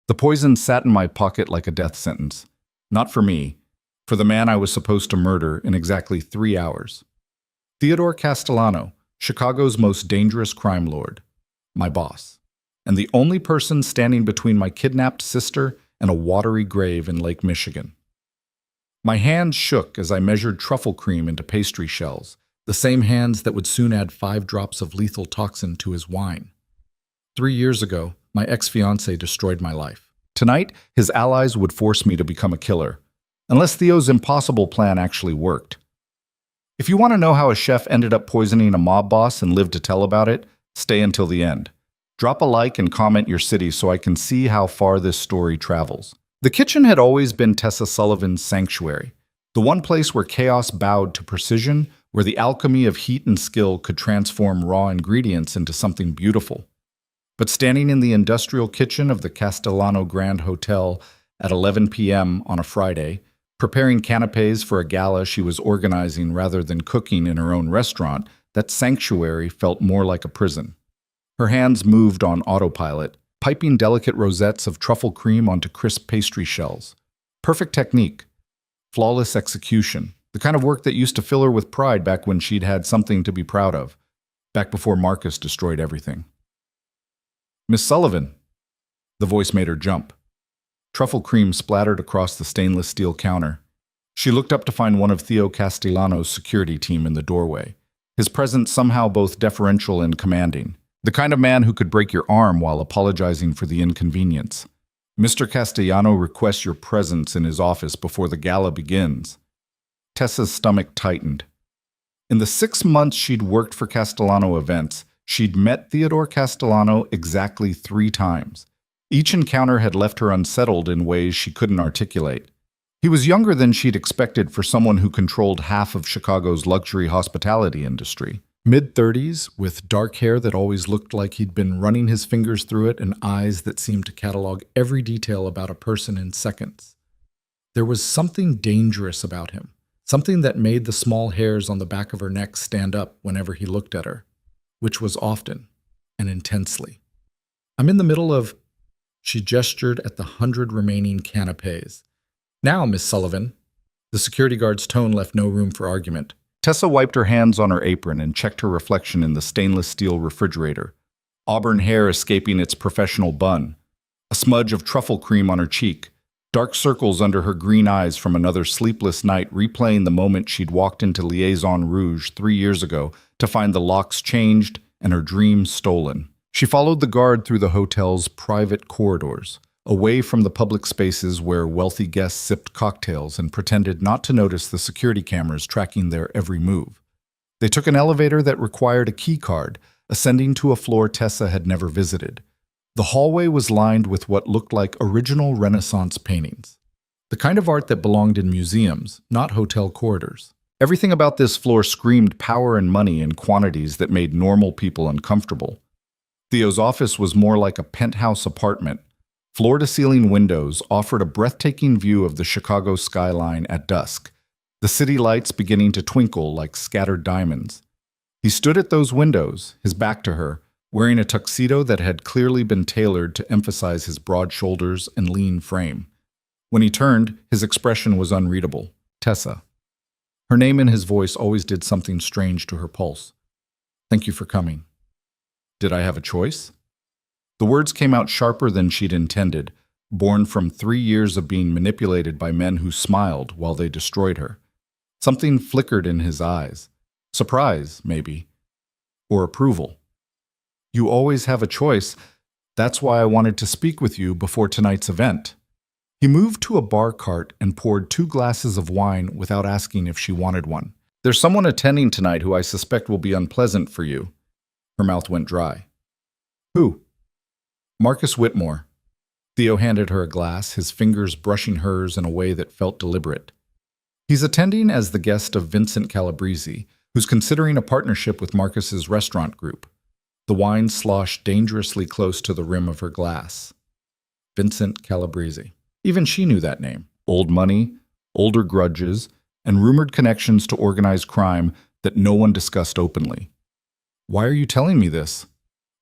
The poison sat in my pocket like a death sentence. Not for me, for the man I was supposed to murder in exactly 3 hours. Theodore Castellano, Chicago's most dangerous crime lord. My boss. And the only person standing between my kidnapped sister and a watery grave in Lake Michigan. My hands shook as I measured truffle cream into pastry shells, the same hands that would soon add 5 drops of lethal toxin to his wine. 3 years ago, my ex-fiancé destroyed my life. Tonight, his allies would force me to become a killer, unless Theo's impossible plan actually worked. If you want to know how a chef ended up poisoning a mob boss and lived to tell about it, stay until the end. Drop a like and comment your city so I can see how far this story travels. The kitchen had always been Tessa Sullivan's sanctuary, the one place where chaos bowed to precision, where the alchemy of heat and skill could transform raw ingredients into something beautiful. But standing in the industrial kitchen of the Castellano Grand Hotel at 11 p.m. on a Friday, preparing canapés for a gala she was organizing rather than cooking in her own restaurant, that sanctuary felt more like a prison. Her hands moved on autopilot, piping delicate rosettes of truffle cream onto crisp pastry shells. Perfect technique. Flawless execution. The kind of work that used to fill her with pride back when she'd had something to be proud of. Back before Marcus destroyed everything. Miss Sullivan. The voice made her jump. Truffle cream splattered across the stainless steel counter. She looked up to find one of Theo Castellano's security team in the doorway, his presence somehow both deferential and commanding. The kind of man who could break your arm while apologizing for the inconvenience. Mr. Castellano requests your presence in his office before the gala begins. Tessa's stomach tightened. In the 6 months she'd worked for Castellano events, she'd met Theodore Castellano exactly 3 times. Each encounter had left her unsettled in ways she couldn't articulate. He was younger than she'd expected for someone who controlled half of Chicago's luxury hospitality industry. Mid-30s, with dark hair that always looked like he'd been running his fingers through it and eyes that seemed to catalog every detail about a person in seconds. There was something dangerous about him, something that made the small hairs on the back of her neck stand up whenever he looked at her, which was often and intensely. I'm in the middle of... She gestured at the 100 remaining canapés. Now, Miss Sullivan. The security guard's tone left no room for argument. Tessa wiped her hands on her apron and checked her reflection in the stainless steel refrigerator, auburn hair escaping its professional bun, a smudge of truffle cream on her cheek, dark circles under her green eyes from another sleepless night replaying the moment she'd walked into Liaison Rouge 3 years ago to find the locks changed and her dreams stolen. She followed the guard through the hotel's private corridors, away from the public spaces where wealthy guests sipped cocktails and pretended not to notice the security cameras tracking their every move. They took an elevator that required a key card, ascending to a floor Tessa had never visited. The hallway was lined with what looked like original Renaissance paintings, the kind of art that belonged in museums, not hotel corridors. Everything about this floor screamed power and money in quantities that made normal people uncomfortable. Theo's office was more like a penthouse apartment. Floor-to-ceiling windows offered a breathtaking view of the Chicago skyline at dusk, the city lights beginning to twinkle like scattered diamonds. He stood at those windows, his back to her, wearing a tuxedo that had clearly been tailored to emphasize his broad shoulders and lean frame. When he turned, his expression was unreadable. Tessa. Her name and his voice always did something strange to her pulse. Thank you for coming. Did I have a choice? The words came out sharper than she'd intended, born from 3 years of being manipulated by men who smiled while they destroyed her. Something flickered in his eyes. Surprise, maybe. Or approval. You always have a choice. That's why I wanted to speak with you before tonight's event. He moved to a bar cart and poured 2 glasses of wine without asking if she wanted one. There's someone attending tonight who I suspect will be unpleasant for you. Her mouth went dry. Who? Marcus Whitmore. Theo handed her a glass, his fingers brushing hers in a way that felt deliberate. He's attending as the guest of Vincent Calabrese, who's considering a partnership with Marcus's restaurant group. The wine sloshed dangerously close to the rim of her glass. Vincent Calabrese. Even she knew that name. Old money, older grudges, and rumored connections to organized crime that no one discussed openly. Why are you telling me this?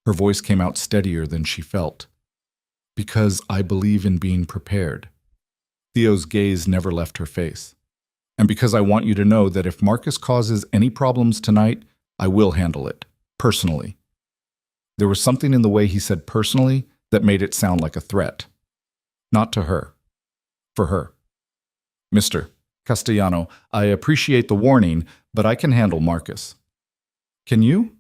Her voice came out steadier than she felt. Because I believe in being prepared. Theo's gaze never left her face. And because I want you to know that if Marcus causes any problems tonight, I will handle it, personally. There was something in the way he said personally that made it sound like a threat. Not to her. For her. Mr. Castellano, I appreciate the warning, but I can handle Marcus. Can you?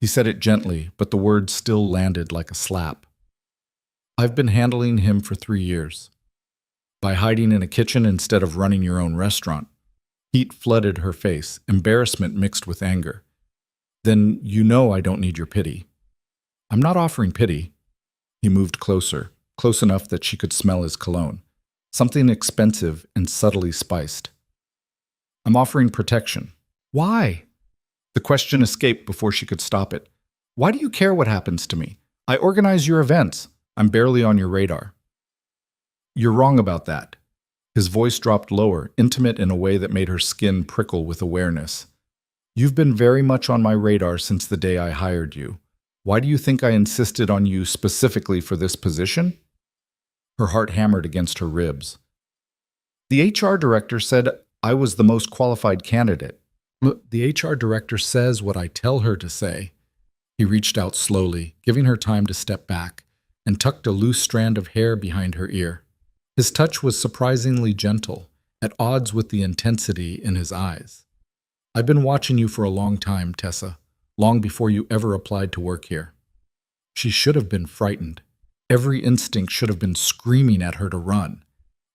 He said it gently, but the words still landed like a slap. I've been handling him for 3 years. By hiding in a kitchen instead of running your own restaurant. Heat flooded her face, embarrassment mixed with anger. Then you know I don't need your pity. I'm not offering pity. He moved closer, close enough that she could smell his cologne. Something expensive and subtly spiced. I'm offering protection. Why? The question escaped before she could stop it. Why do you care what happens to me? I organize your events. I'm barely on your radar. You're wrong about that. His voice dropped lower, intimate in a way that made her skin prickle with awareness. You've been very much on my radar since the day I hired you. Why do you think I insisted on you specifically for this position? Her heart hammered against her ribs. The HR director said I was the most qualified candidate. The HR director says what I tell her to say. He reached out slowly, giving her time to step back, and tucked a loose strand of hair behind her ear. His touch was surprisingly gentle, at odds with the intensity in his eyes. I've been watching you for a long time, Tessa, long before you ever applied to work here. She should have been frightened. Every instinct should have been screaming at her to run.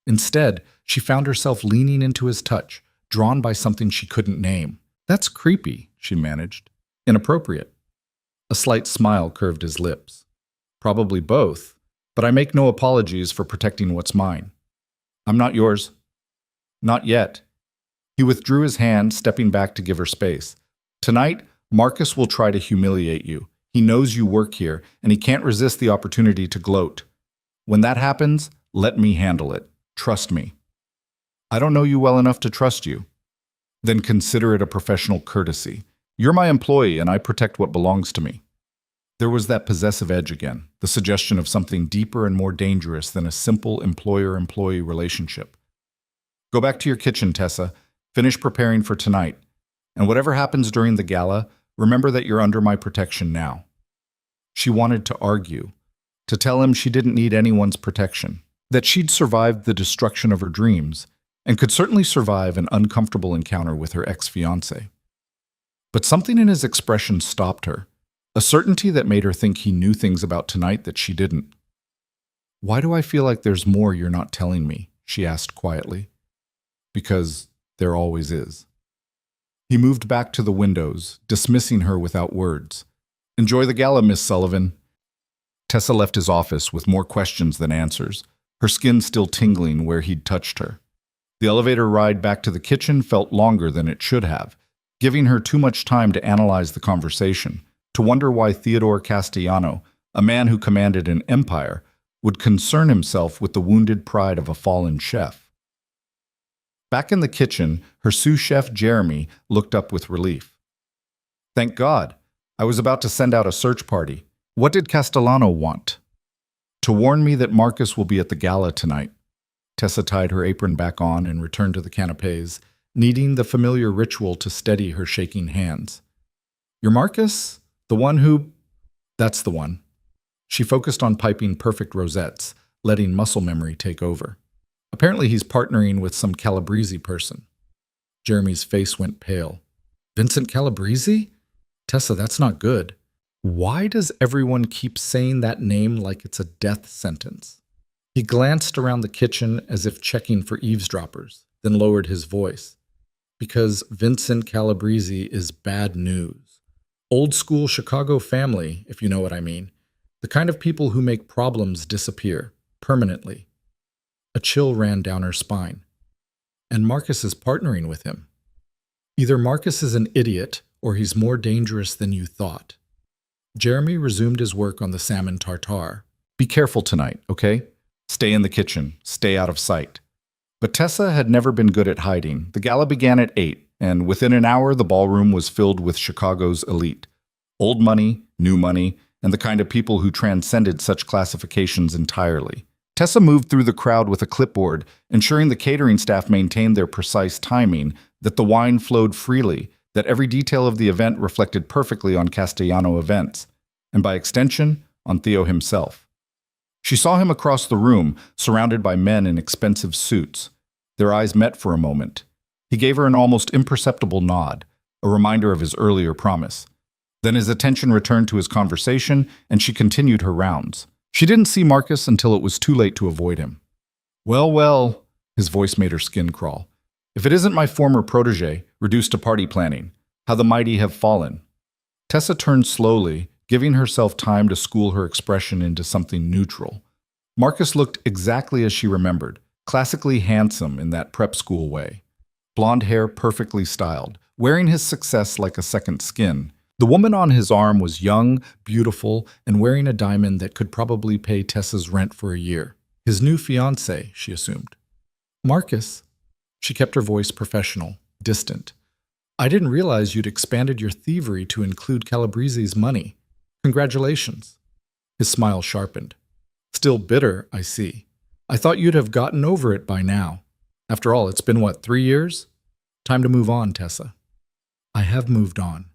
Instead, she found herself leaning into his touch, drawn by something she couldn't name. That's creepy, she managed. Inappropriate. A slight smile curved his lips. Probably both, but I make no apologies for protecting what's mine. I'm not yours. Not yet. He withdrew his hand, stepping back to give her space. Tonight, Marcus will try to humiliate you. He knows you work here, and he can't resist the opportunity to gloat. When that happens, let me handle it. Trust me. I don't know you well enough to trust you. Then consider it a professional courtesy. You're my employee, and I protect what belongs to me. There was that possessive edge again, the suggestion of something deeper and more dangerous than a simple employer-employee relationship. Go back to your kitchen, Tessa. Finish preparing for tonight. And whatever happens during the gala, remember that you're under my protection now. She wanted to argue, to tell him she didn't need anyone's protection, that she'd survived the destruction of her dreams, and could certainly survive an uncomfortable encounter with her ex-fiancé. But something in his expression stopped her, a certainty that made her think he knew things about tonight that she didn't. Why do I feel like there's more you're not telling me? She asked quietly. Because there always is. He moved back to the windows, dismissing her without words. Enjoy the gala, Miss Sullivan. Tessa left his office with more questions than answers, her skin still tingling where he'd touched her. The elevator ride back to the kitchen felt longer than it should have, giving her too much time to analyze the conversation, to wonder why Theodore Castellano, a man who commanded an empire, would concern himself with the wounded pride of a fallen chef. Back in the kitchen, her sous chef Jeremy looked up with relief. Thank God. I was about to send out a search party. What did Castellano want? To warn me that Marcus will be at the gala tonight. Tessa tied her apron back on and returned to the canapes, needing the familiar ritual to steady her shaking hands. Your Marcus? The one who... That's the one. She focused on piping perfect rosettes, letting muscle memory take over. Apparently he's partnering with some Calabrese person. Jeremy's face went pale. Vincent Calabrese? Tessa, that's not good. Why does everyone keep saying that name like it's a death sentence? He glanced around the kitchen as if checking for eavesdroppers, then lowered his voice. Because Vincent Calabrese is bad news. Old school Chicago family, if you know what I mean. The kind of people who make problems disappear, permanently. A chill ran down her spine. And Marcus is partnering with him. Either Marcus is an idiot, or he's more dangerous than you thought. Jeremy resumed his work on the salmon tartare. Be careful tonight, okay? Stay in the kitchen. Stay out of sight. But Tessa had never been good at hiding. The gala began at 8, and within an hour the ballroom was filled with Chicago's elite. Old money, new money, and the kind of people who transcended such classifications entirely. Tessa moved through the crowd with a clipboard, ensuring the catering staff maintained their precise timing, that the wine flowed freely, that every detail of the event reflected perfectly on Castellano events, and by extension, on Theo himself. She saw him across the room, surrounded by men in expensive suits. Their eyes met for a moment. He gave her an almost imperceptible nod, a reminder of his earlier promise. Then his attention returned to his conversation, and she continued her rounds. She didn't see Marcus until it was too late to avoid him. Well, well, his voice made her skin crawl. If it isn't my former protege, reduced to party planning, how the mighty have fallen. Tessa turned slowly, giving herself time to school her expression into something neutral. Marcus looked exactly as she remembered, classically handsome in that prep school way. Blonde hair perfectly styled, wearing his success like a second skin. The woman on his arm was young, beautiful, and wearing a diamond that could probably pay Tessa's rent for a year. His new fiancé, she assumed. Marcus. She kept her voice professional, distant. I didn't realize you'd expanded your thievery to include Calabrese's money. Congratulations. His smile sharpened. Still bitter, I see. I thought you'd have gotten over it by now. After all, it's been, 3 years? Time to move on, Tessa. I have moved on.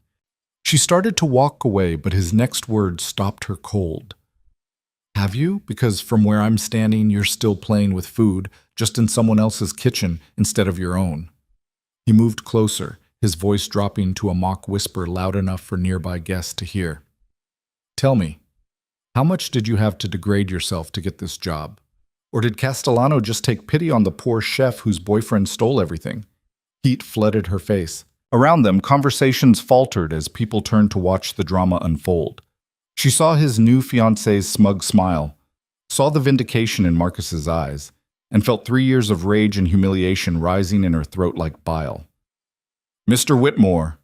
She started to walk away, but his next words stopped her cold. Have you? Because from where I'm standing, you're still playing with food, just in someone else's kitchen instead of your own. He moved closer, his voice dropping to a mock whisper loud enough for nearby guests to hear. Tell me, how much did you have to degrade yourself to get this job? Or did Castellano just take pity on the poor chef whose boyfriend stole everything? Heat flooded her face. Around them, conversations faltered as people turned to watch the drama unfold. She saw his new fiancé's smug smile, saw the vindication in Marcus's eyes, and felt 3 years of rage and humiliation rising in her throat like bile. Mr. Whitmore,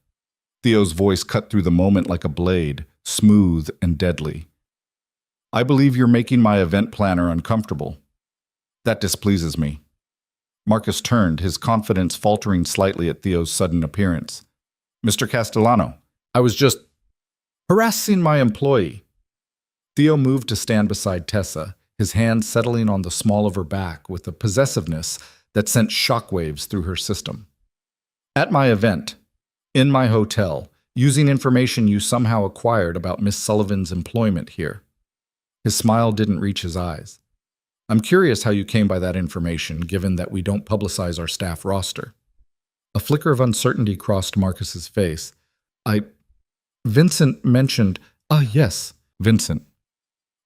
Theo's voice cut through the moment like a blade, smooth and deadly. I believe you're making my event planner uncomfortable. That displeases me. Marcus turned, his confidence faltering slightly at Theo's sudden appearance. Mr. Castellano, I was just harassing my employee. Theo moved to stand beside Tessa, his hand settling on the small of her back with a possessiveness that sent shockwaves through her system. At my event, in my hotel, using information you somehow acquired about Miss Sullivan's employment here. His smile didn't reach his eyes. I'm curious how you came by that information, given that we don't publicize our staff roster. A flicker of uncertainty crossed Marcus's face. Vincent mentioned, yes, Vincent.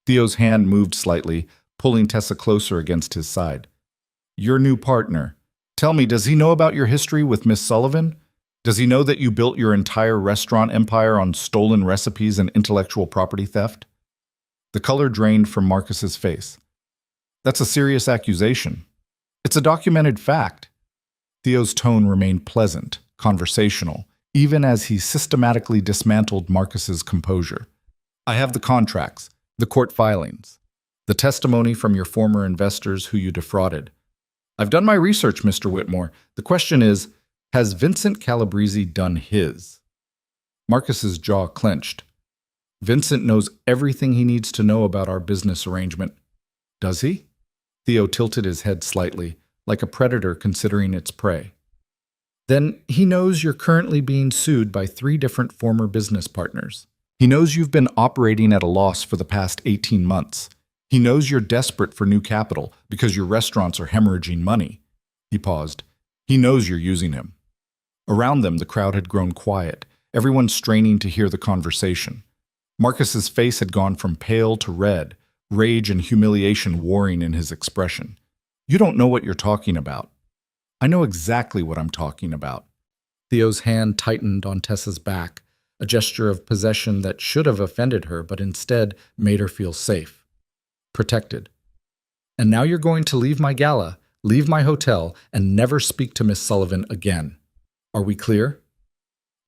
Theo's hand moved slightly, pulling Tessa closer against his side. Your new partner. Tell me, does he know about your history with Miss Sullivan? Does he know that you built your entire restaurant empire on stolen recipes and intellectual property theft? The color drained from Marcus's face. That's a serious accusation. It's a documented fact. Theo's tone remained pleasant, conversational, even as he systematically dismantled Marcus's composure. I have the contracts, the court filings, the testimony from your former investors who you defrauded. I've done my research, Mr. Whitmore. The question is, has Vincent Calabrese done his? Marcus's jaw clenched. Vincent knows everything he needs to know about our business arrangement. Does he? Theo tilted his head slightly, like a predator considering its prey. Then he knows you're currently being sued by 3 different former business partners. He knows you've been operating at a loss for the past 18 months. He knows you're desperate for new capital because your restaurants are hemorrhaging money. He paused. He knows you're using him. Around them, the crowd had grown quiet, everyone straining to hear the conversation. Marcus's face had gone from pale to red, rage and humiliation warring in his expression. You don't know what you're talking about. I know exactly what I'm talking about. Theo's hand tightened on Tessa's back, a gesture of possession that should have offended her, but instead made her feel safe, protected. And now you're going to leave my gala, leave my hotel, and never speak to Miss Sullivan again. Are we clear?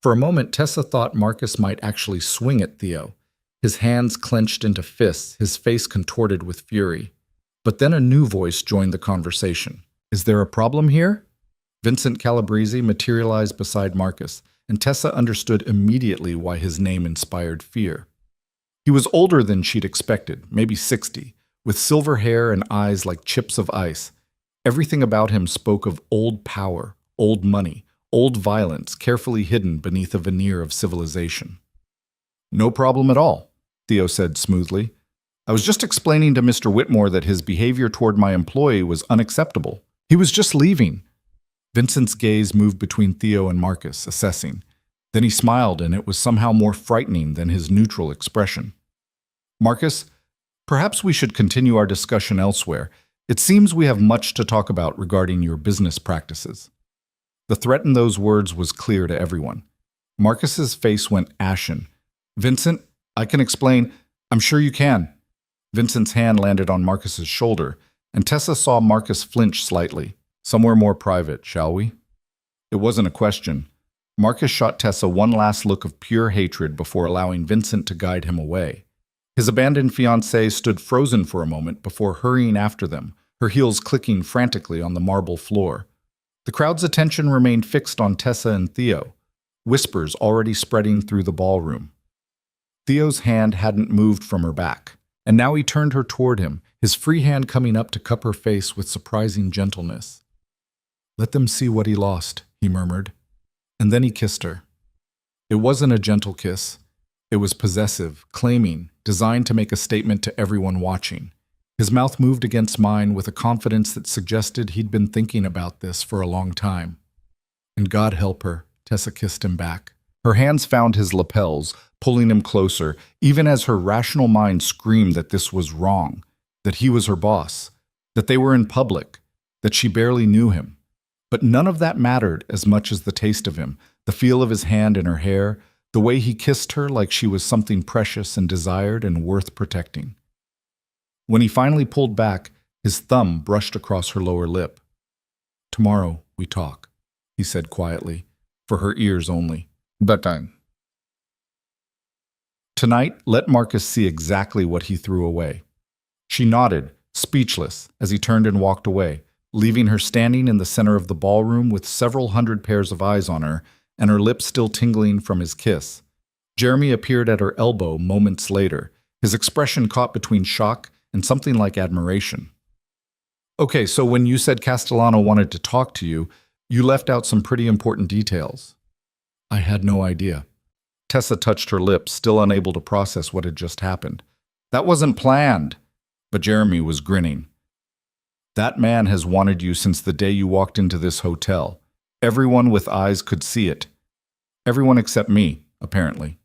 For a moment, Tessa thought Marcus might actually swing at Theo. His hands clenched into fists, his face contorted with fury. But then a new voice joined the conversation. Is there a problem here? Vincent Calabrese materialized beside Marcus, and Tessa understood immediately why his name inspired fear. He was older than she'd expected, maybe 60, with silver hair and eyes like chips of ice. Everything about him spoke of old power, old money, old violence carefully hidden beneath a veneer of civilization. "No problem at all," Theo said smoothly. "I was just explaining to Mr. Whitmore that his behavior toward my employee was unacceptable. He was just leaving." Vincent's gaze moved between Theo and Marcus, assessing. Then he smiled, and it was somehow more frightening than his neutral expression. "Marcus, perhaps we should continue our discussion elsewhere. It seems we have much to talk about regarding your business practices." The threat in those words was clear to everyone. Marcus's face went ashen. "Vincent, I can explain." "I'm sure you can." Vincent's hand landed on Marcus's shoulder, and Tessa saw Marcus flinch slightly. "Somewhere more private, shall we?" It wasn't a question. Marcus shot Tessa one last look of pure hatred before allowing Vincent to guide him away. His abandoned fiancée stood frozen for a moment before hurrying after them, her heels clicking frantically on the marble floor. The crowd's attention remained fixed on Tessa and Theo, whispers already spreading through the ballroom. Theo's hand hadn't moved from her back, and now he turned her toward him, his free hand coming up to cup her face with surprising gentleness. "Let them see what he lost," he murmured, and then he kissed her. It wasn't a gentle kiss. It was possessive, claiming, designed to make a statement to everyone watching. His mouth moved against mine with a confidence that suggested he'd been thinking about this for a long time. "And God help her," Tessa kissed him back. Her hands found his lapels, pulling him closer, even as her rational mind screamed that this was wrong, that he was her boss, that they were in public, that she barely knew him. But none of that mattered as much as the taste of him, the feel of his hand in her hair, the way he kissed her like she was something precious and desired and worth protecting. When he finally pulled back, his thumb brushed across her lower lip. "Tomorrow we talk," he said quietly, for her ears only. "Bedtime." Tonight, let Marcus see exactly what he threw away. She nodded, speechless, as he turned and walked away, leaving her standing in the center of the ballroom with several hundred pairs of eyes on her, and her lips still tingling from his kiss. Jeremy appeared at her elbow moments later, his expression caught between shock and something like admiration. "Okay, so when you said Castellano wanted to talk to you, you left out some pretty important details." "I had no idea." Tessa touched her lips, still unable to process what had just happened. "That wasn't planned." But Jeremy was grinning. "That man has wanted you since the day you walked into this hotel. Everyone with eyes could see it. Everyone except me, apparently."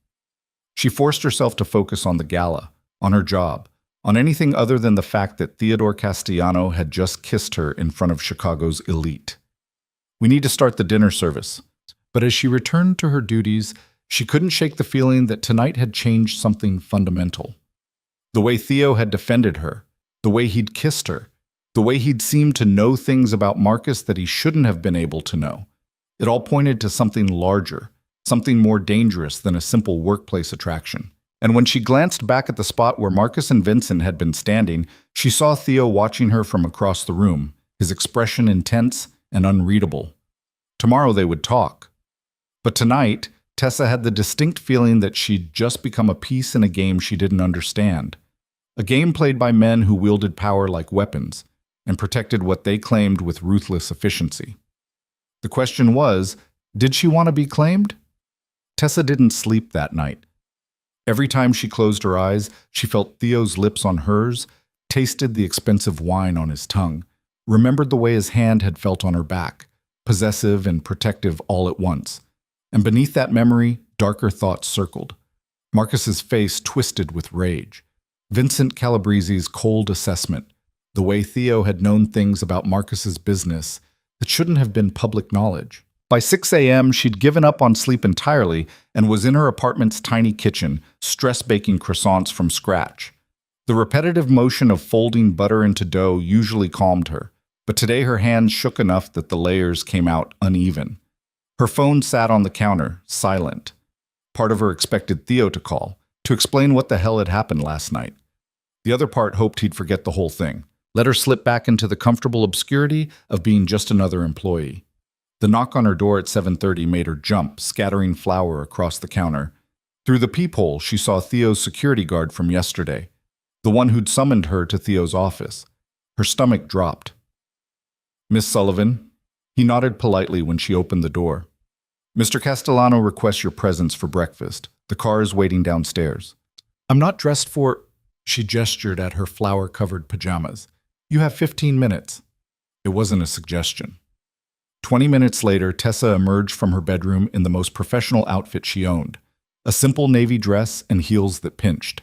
She forced herself to focus on the gala, on her job, on anything other than the fact that Theodore Castellano had just kissed her in front of Chicago's elite. "We need to start the dinner service." But as she returned to her duties, she couldn't shake the feeling that tonight had changed something fundamental. The way Theo had defended her, the way he'd kissed her, the way he'd seemed to know things about Marcus that he shouldn't have been able to know. It all pointed to something larger, something more dangerous than a simple workplace attraction. And when she glanced back at the spot where Marcus and Vincent had been standing, she saw Theo watching her from across the room, his expression intense and unreadable. Tomorrow they would talk. But tonight, Tessa had the distinct feeling that she'd just become a piece in a game she didn't understand. A game played by men who wielded power like weapons and protected what they claimed with ruthless efficiency. The question was, did she want to be claimed? Tessa didn't sleep that night. Every time she closed her eyes, she felt Theo's lips on hers, tasted the expensive wine on his tongue, remembered the way his hand had felt on her back, possessive and protective all at once. And beneath that memory, darker thoughts circled. Marcus's face twisted with rage. Vincent Calabrese's cold assessment, the way Theo had known things about Marcus's business that shouldn't have been public knowledge. By 6 a.m., she'd given up on sleep entirely and was in her apartment's tiny kitchen, stress-baking croissants from scratch. The repetitive motion of folding butter into dough usually calmed her, but today her hands shook enough that the layers came out uneven. Her phone sat on the counter, silent. Part of her expected Theo to call, to explain what the hell had happened last night. The other part hoped he'd forget the whole thing, let her slip back into the comfortable obscurity of being just another employee. The knock on her door at 7:30 made her jump, scattering flour across the counter. Through the peephole, she saw Theo's security guard from yesterday, the one who'd summoned her to Theo's office. Her stomach dropped. "Miss Sullivan?" He nodded politely when she opened the door. "Mr. Castellano requests your presence for breakfast. The car is waiting downstairs." "I'm not dressed for—" She gestured at her flower-covered pajamas. "You have 15 minutes." It wasn't a suggestion. 20 minutes later, Tessa emerged from her bedroom in the most professional outfit she owned, a simple navy dress and heels that pinched.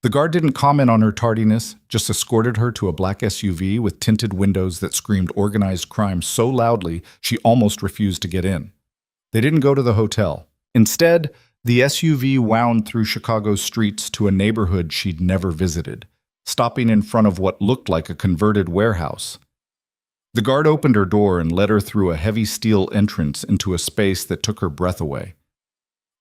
The guard didn't comment on her tardiness, just escorted her to a black SUV with tinted windows that screamed organized crime so loudly she almost refused to get in. They didn't go to the hotel. Instead, the SUV wound through Chicago's streets to a neighborhood she'd never visited, stopping in front of what looked like a converted warehouse. The guard opened her door and led her through a heavy steel entrance into a space that took her breath away.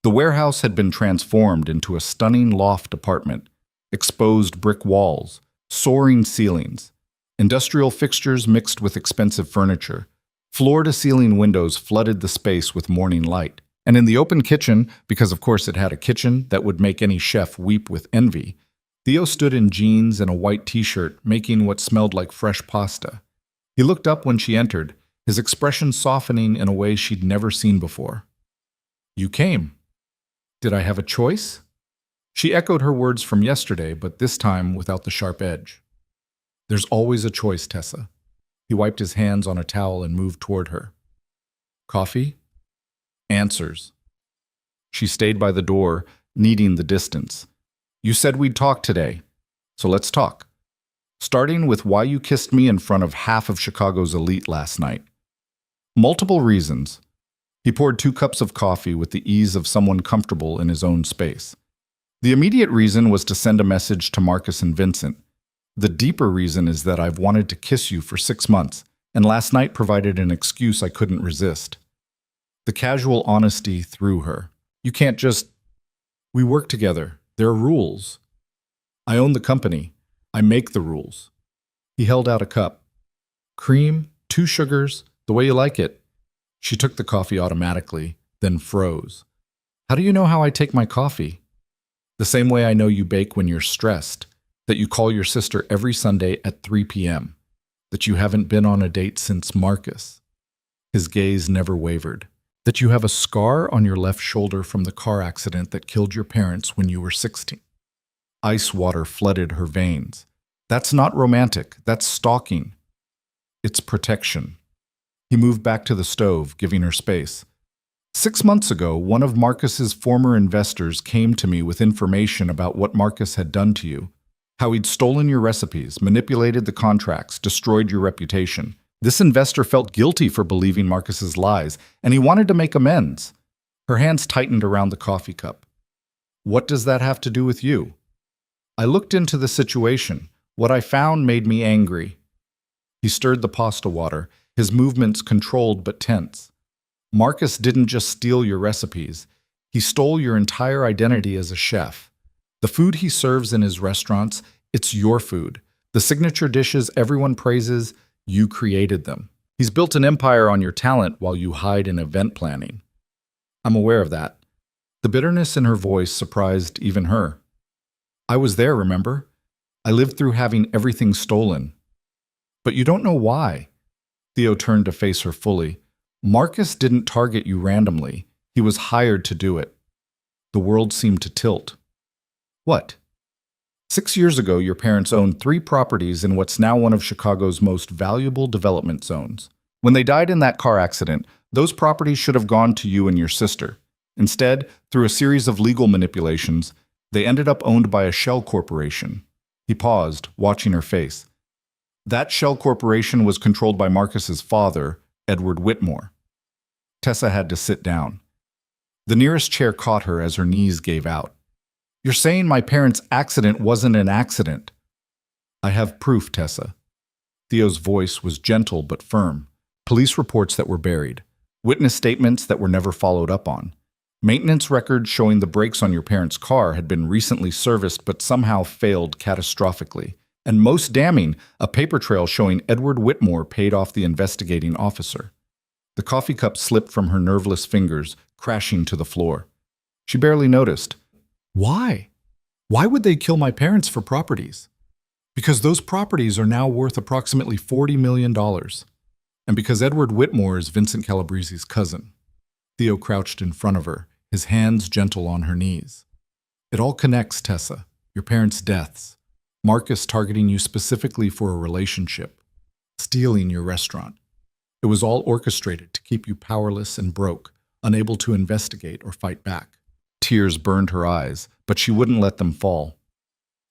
The warehouse had been transformed into a stunning loft apartment, exposed brick walls, soaring ceilings, industrial fixtures mixed with expensive furniture. Floor-to-ceiling windows flooded the space with morning light. And in the open kitchen, because of course it had a kitchen that would make any chef weep with envy, Theo stood in jeans and a white t-shirt, making what smelled like fresh pasta. He looked up when she entered, his expression softening in a way she'd never seen before. "You came. Did I have a choice?" She echoed her words from yesterday, but this time without the sharp edge. "There's always a choice, Tessa." He wiped his hands on a towel and moved toward her. "Coffee?" "Answers." She stayed by the door, needing the distance. "You said we'd talk today, so let's talk. Starting with why you kissed me in front of half of Chicago's elite last night." "Multiple reasons." He poured 2 cups of coffee with the ease of someone comfortable in his own space. "The immediate reason was to send a message to Marcus and Vincent. The deeper reason is that I've wanted to kiss you for 6 months, and last night provided an excuse I couldn't resist." The casual honesty threw her. "You can't just—" "We work together. There are rules. I own the company. I make the rules." He held out a cup. "Cream, 2 sugars, the way you like it." She took the coffee automatically, then froze. "How do you know how I take my coffee?" "The same way I know you bake when you're stressed, that you call your sister every Sunday at 3 p.m., that you haven't been on a date since Marcus." His gaze never wavered. "That you have a scar on your left shoulder from the car accident that killed your parents when you were 16. Ice water flooded her veins. "That's not romantic. That's stalking. It's protection." He moved back to the stove, giving her space. 6 months ago, one of Marcus's former investors came to me with information about what Marcus had done to you, how he'd stolen your recipes, manipulated the contracts, destroyed your reputation. This investor felt guilty for believing Marcus's lies, and he wanted to make amends. Her hands tightened around the coffee cup. "What does that have to do with you?" "I looked into the situation. What I found made me angry." He stirred the pasta water, his movements controlled but tense. "Marcus didn't just steal your recipes. He stole your entire identity as a chef. The food he serves in his restaurants, it's your food. The signature dishes everyone praises, you created them. He's built an empire on your talent while you hide in event planning." "I'm aware of that." The bitterness in her voice surprised even her. "I was there, remember? I lived through having everything stolen." "But you don't know why." Theo turned to face her fully. "Marcus didn't target you randomly. He was hired to do it." The world seemed to tilt. "What?" 6 years ago, your parents owned 3 properties in what's now one of Chicago's most valuable development zones. When they died in that car accident, those properties should have gone to you and your sister. Instead, through a series of legal manipulations, they ended up owned by a shell corporation. He paused, watching her face. That shell corporation was controlled by Marcus's father, Edward Whitmore. Tessa had to sit down. The nearest chair caught her as her knees gave out. "You're saying my parents' accident wasn't an accident?" "I have proof, Tessa." Theo's voice was gentle but firm. Police reports that were buried. Witness statements that were never followed up on. Maintenance records showing the brakes on your parents' car had been recently serviced but somehow failed catastrophically. And most damning, a paper trail showing Edward Whitmore paid off the investigating officer. The coffee cup slipped from her nerveless fingers, crashing to the floor. She barely noticed. Why? Why would they kill my parents for properties? Because those properties are now worth approximately $40 million. And because Edward Whitmore is Vincent Calabrese's cousin. Theo crouched in front of her, his hands gentle on her knees. It all connects, Tessa. Your parents' deaths. Marcus targeting you specifically for a relationship. Stealing your restaurant. It was all orchestrated to keep you powerless and broke, unable to investigate or fight back. Tears burned her eyes, but she wouldn't let them fall.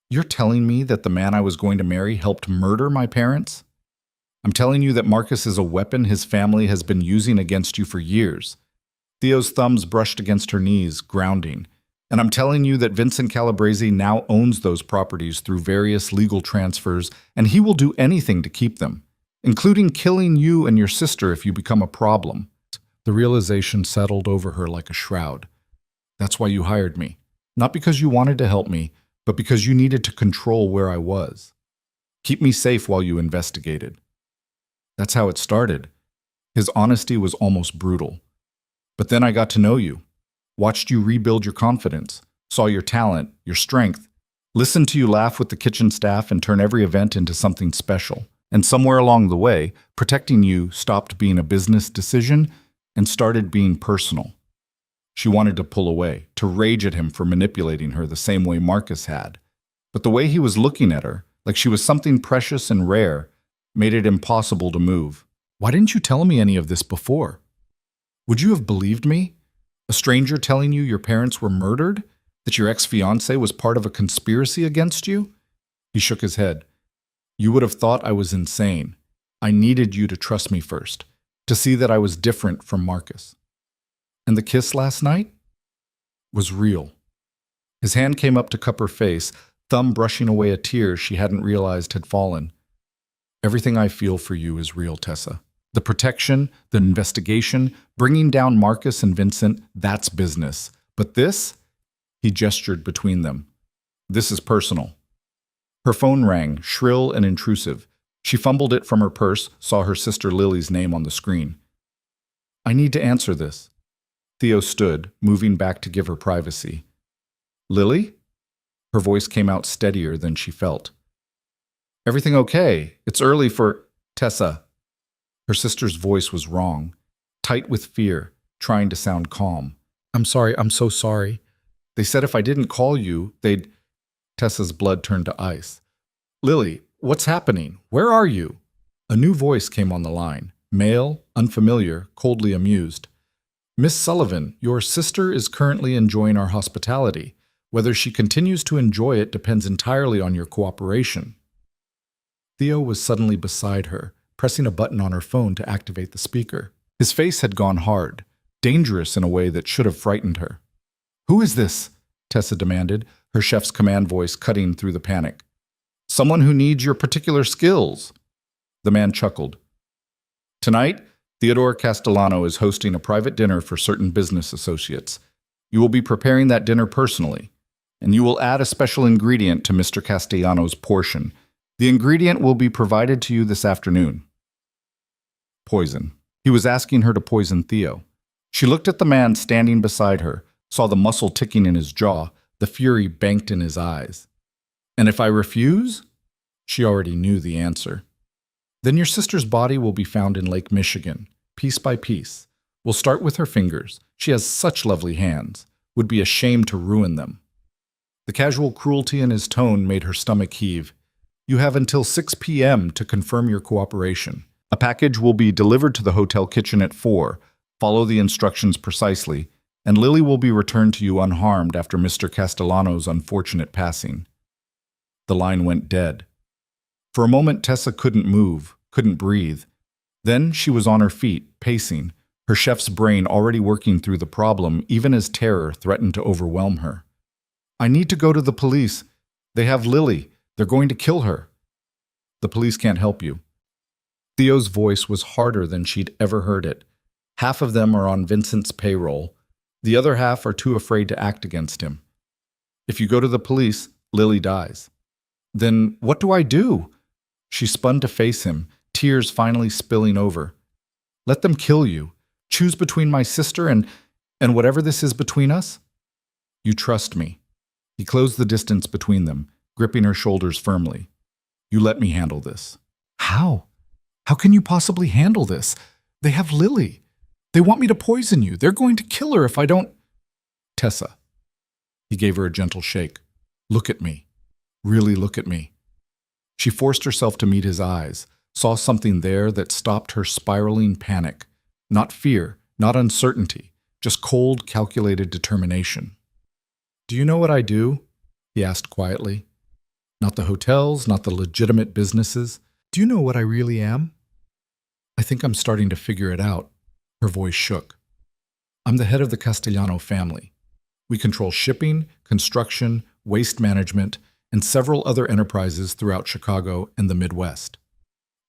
You're telling me that the man I was going to marry helped murder my parents? I'm telling you that Marcus is a weapon his family has been using against you for years. Theo's thumbs brushed against her knees, grounding. And I'm telling you that Vincent Calabrese now owns those properties through various legal transfers, and he will do anything to keep them, including killing you and your sister if you become a problem. The realization settled over her like a shroud. That's why you hired me. Not because you wanted to help me, but because you needed to control where I was. Keep me safe while you investigated. That's how it started. His honesty was almost brutal. But then I got to know you, watched you rebuild your confidence, saw your talent, your strength, listened to you laugh with the kitchen staff and turn every event into something special. And somewhere along the way, protecting you stopped being a business decision and started being personal. She wanted to pull away, to rage at him for manipulating her the same way Marcus had. But the way he was looking at her, like she was something precious and rare, made it impossible to move. Why didn't you tell me any of this before? Would you have believed me? A stranger telling you your parents were murdered? That your ex-fiancé was part of a conspiracy against you? He shook his head. You would have thought I was insane. I needed you to trust me first, to see that I was different from Marcus. And the kiss last night was real. His hand came up to cup her face, thumb brushing away a tear she hadn't realized had fallen. Everything I feel for you is real, Tessa. The protection, the investigation, bringing down Marcus and Vincent, that's business. But this, he gestured between them. This is personal. Her phone rang, shrill and intrusive. She fumbled it from her purse, saw her sister Lily's name on the screen. I need to answer this. Theo stood, moving back to give her privacy. Lily? Her voice came out steadier than she felt. Everything okay? It's early for Tessa. Her sister's voice was wrong, tight with fear, trying to sound calm. I'm sorry, I'm so sorry. They said if I didn't call you, they'd... Tessa's blood turned to ice. Lily, what's happening? Where are you? A new voice came on the line, male, unfamiliar, coldly amused. Miss Sullivan, your sister is currently enjoying our hospitality. Whether she continues to enjoy it depends entirely on your cooperation. Theo was suddenly beside her, pressing a button on her phone to activate the speaker. His face had gone hard, dangerous in a way that should have frightened her. Who is this? Tessa demanded, her chef's command voice cutting through the panic. Someone who needs your particular skills. The man chuckled. Tonight, Theodore Castellano is hosting a private dinner for certain business associates. You will be preparing that dinner personally, and you will add a special ingredient to Mr. Castellano's portion. The ingredient will be provided to you this afternoon. Poison. He was asking her to poison Theo. She looked at the man standing beside her, saw the muscle ticking in his jaw, the fury banked in his eyes. And if I refuse? She already knew the answer. Then your sister's body will be found in Lake Michigan, piece by piece. We'll start with her fingers. She has such lovely hands. Would be ashamed to ruin them. The casual cruelty in his tone made her stomach heave. You have until 6 p.m. to confirm your cooperation. A package will be delivered to the hotel kitchen at 4. Follow the instructions precisely, and Lily will be returned to you unharmed after Mr. Castellano's unfortunate passing. The line went dead. For a moment, Tessa couldn't move, couldn't breathe. Then she was on her feet, pacing, her chef's brain already working through the problem even as terror threatened to overwhelm her. I need to go to the police. They have Lily. They're going to kill her. The police can't help you. Theo's voice was harder than she'd ever heard it. Half of them are on Vincent's payroll. The other half are too afraid to act against him. If you go to the police, Lily dies. Then what do I do? She spun to face him, tears finally spilling over. Let them kill you. Choose between my sister and whatever this is between us. You trust me. He closed the distance between them, gripping her shoulders firmly. You let me handle this. How? How can you possibly handle this? They have Lily. They want me to poison you. They're going to kill her if I don't. Tessa. He gave her a gentle shake. Look at me. Really look at me. She forced herself to meet his eyes, saw something there that stopped her spiraling panic. Not fear, not uncertainty, just cold, calculated determination. Do you know what I do? He asked quietly. Not the hotels, not the legitimate businesses. Do you know what I really am? I think I'm starting to figure it out. Her voice shook. I'm the head of the Castellano family. We control shipping, construction, waste management, and several other enterprises throughout Chicago and the Midwest.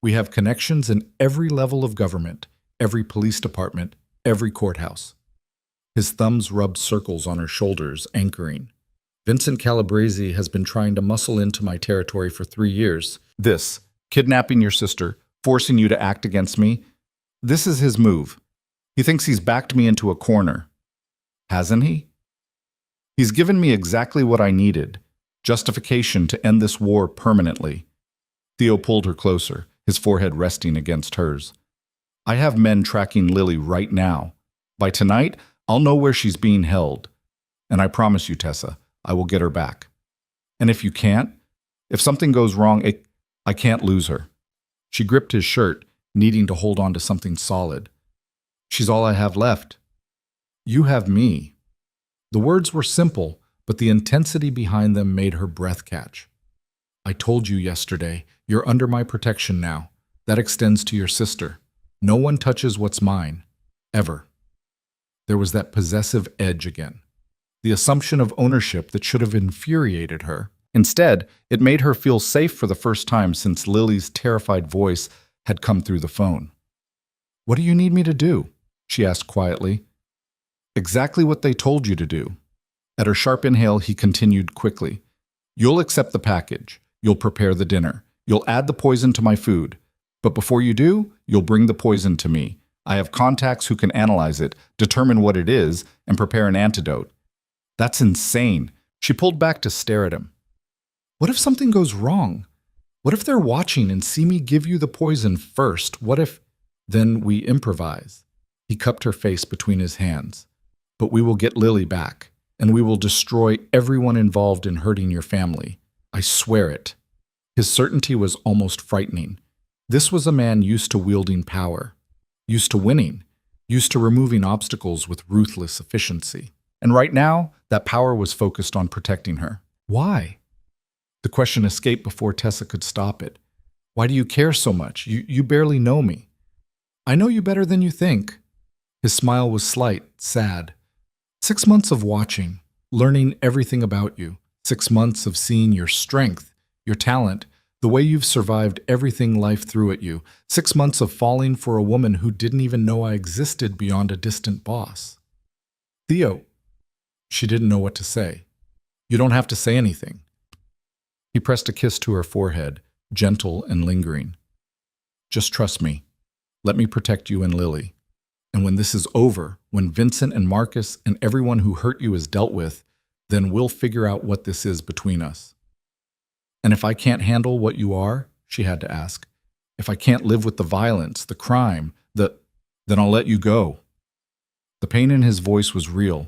We have connections in every level of government, every police department, every courthouse. His thumbs rubbed circles on her shoulders, anchoring. Vincent Calabrese has been trying to muscle into my territory for 3 years. This, kidnapping your sister, forcing you to act against me, this is his move. He thinks he's backed me into a corner. Hasn't he? He's given me exactly what I needed, justification to end this war permanently. Theo pulled her closer, his forehead resting against hers. I have men tracking Lily right now. By tonight, I'll know where she's being held. And I promise you, Tessa, I will get her back. And if you can't, if something goes wrong, I can't lose her. She gripped his shirt, needing to hold on to something solid. She's all I have left. You have me. The words were simple, but the intensity behind them made her breath catch. I told you yesterday, you're under my protection now. That extends to your sister. No one touches what's mine. Ever. There was that possessive edge again. The assumption of ownership that should have infuriated her. Instead, it made her feel safe for the first time since Lily's terrified voice had come through the phone. What do you need me to do? She asked quietly. Exactly what they told you to do. At her sharp inhale, he continued quickly. You'll accept the package. You'll prepare the dinner. You'll add the poison to my food. But before you do, you'll bring the poison to me. I have contacts who can analyze it, determine what it is, and prepare an antidote. That's insane. She pulled back to stare at him. What if something goes wrong? What if they're watching and see me give you the poison first? What if... Then we improvise. He cupped her face between his hands. But we will get Lily back, and we will destroy everyone involved in hurting your family. I swear it. His certainty was almost frightening. This was a man used to wielding power, used to winning, used to removing obstacles with ruthless efficiency. And right now, that power was focused on protecting her. Why? The question escaped before Tessa could stop it. Why do you care so much? You barely know me. I know you better than you think. His smile was slight, sad. 6 months of watching, learning everything about you. 6 months of seeing your strength, your talent, the way you've survived everything life threw at you. 6 months of falling for a woman who didn't even know I existed beyond a distant boss. Theo. She didn't know what to say. You don't have to say anything. He pressed a kiss to her forehead, gentle and lingering. Just trust me. Let me protect you and Lily. And when this is over, when Vincent and Marcus and everyone who hurt you is dealt with, then we'll figure out what this is between us. And if I can't handle what you are, she had to ask, if I can't live with the violence, the crime, then I'll let you go. The pain in his voice was real.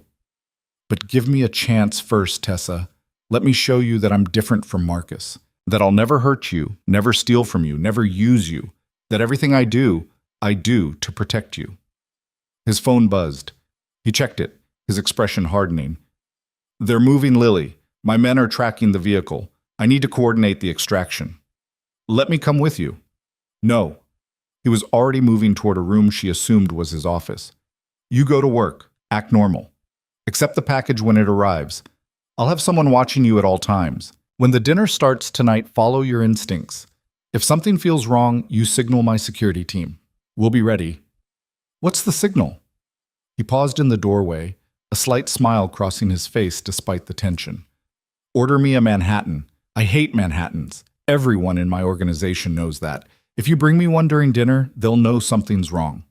But give me a chance first, Tessa. Let me show you that I'm different from Marcus, that I'll never hurt you, never steal from you, never use you, that everything I do to protect you. His phone buzzed. He checked it, his expression hardening. They're moving Lily. My men are tracking the vehicle. I need to coordinate the extraction. Let me come with you. No. He was already moving toward a room she assumed was his office. You go to work. Act normal. Accept the package when it arrives. I'll have someone watching you at all times. When the dinner starts tonight, follow your instincts. If something feels wrong, you signal my security team. We'll be ready. What's the signal? He paused in the doorway, a slight smile crossing his face despite the tension. Order me a Manhattan. I hate Manhattans. Everyone in my organization knows that. If you bring me one during dinner, they'll know something's wrong.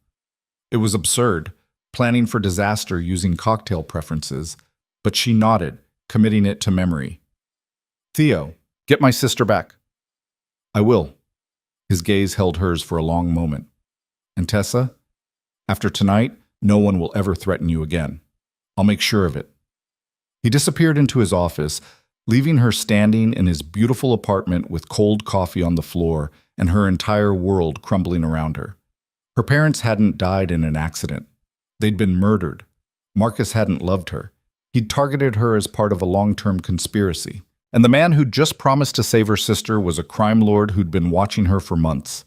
It was absurd, planning for disaster using cocktail preferences, but she nodded, committing it to memory. Theo, get my sister back. I will. His gaze held hers for a long moment. And Tessa, after tonight, no one will ever threaten you again. I'll make sure of it. He disappeared into his office, leaving her standing in his beautiful apartment with cold coffee on the floor and her entire world crumbling around her. Her parents hadn't died in an accident. They'd been murdered. Marcus hadn't loved her. He'd targeted her as part of a long-term conspiracy. And the man who'd just promised to save her sister was a crime lord who'd been watching her for months.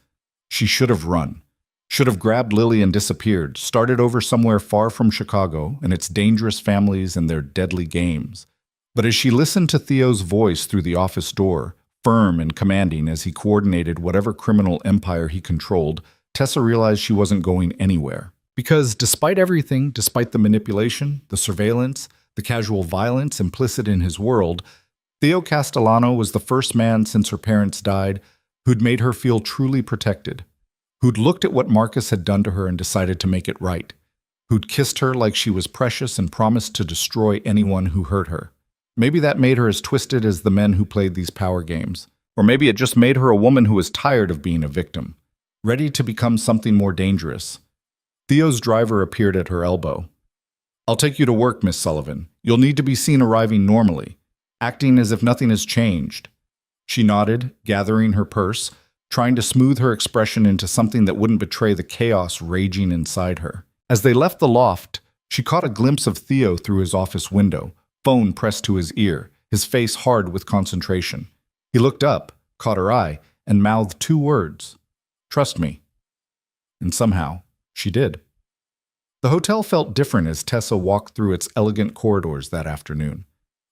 She should have run. Should have grabbed Lily and disappeared, started over somewhere far from Chicago and its dangerous families and their deadly games. But as she listened to Theo's voice through the office door, firm and commanding as he coordinated whatever criminal empire he controlled, Tessa realized she wasn't going anywhere. Because despite everything, despite the manipulation, the surveillance, the casual violence implicit in his world, Theo Castellano was the first man since her parents died who'd made her feel truly protected, who'd looked at what Marcus had done to her and decided to make it right, who'd kissed her like she was precious and promised to destroy anyone who hurt her. Maybe that made her as twisted as the men who played these power games. Or maybe it just made her a woman who was tired of being a victim, ready to become something more dangerous. Theo's driver appeared at her elbow. I'll take you to work, Miss Sullivan. You'll need to be seen arriving normally, acting as if nothing has changed. She nodded, gathering her purse, trying to smooth her expression into something that wouldn't betray the chaos raging inside her. As they left the loft, she caught a glimpse of Theo through his office window, phone pressed to his ear, his face hard with concentration. He looked up, caught her eye, and mouthed 2 words. Trust me. And somehow, she did. The hotel felt different as Tessa walked through its elegant corridors that afternoon.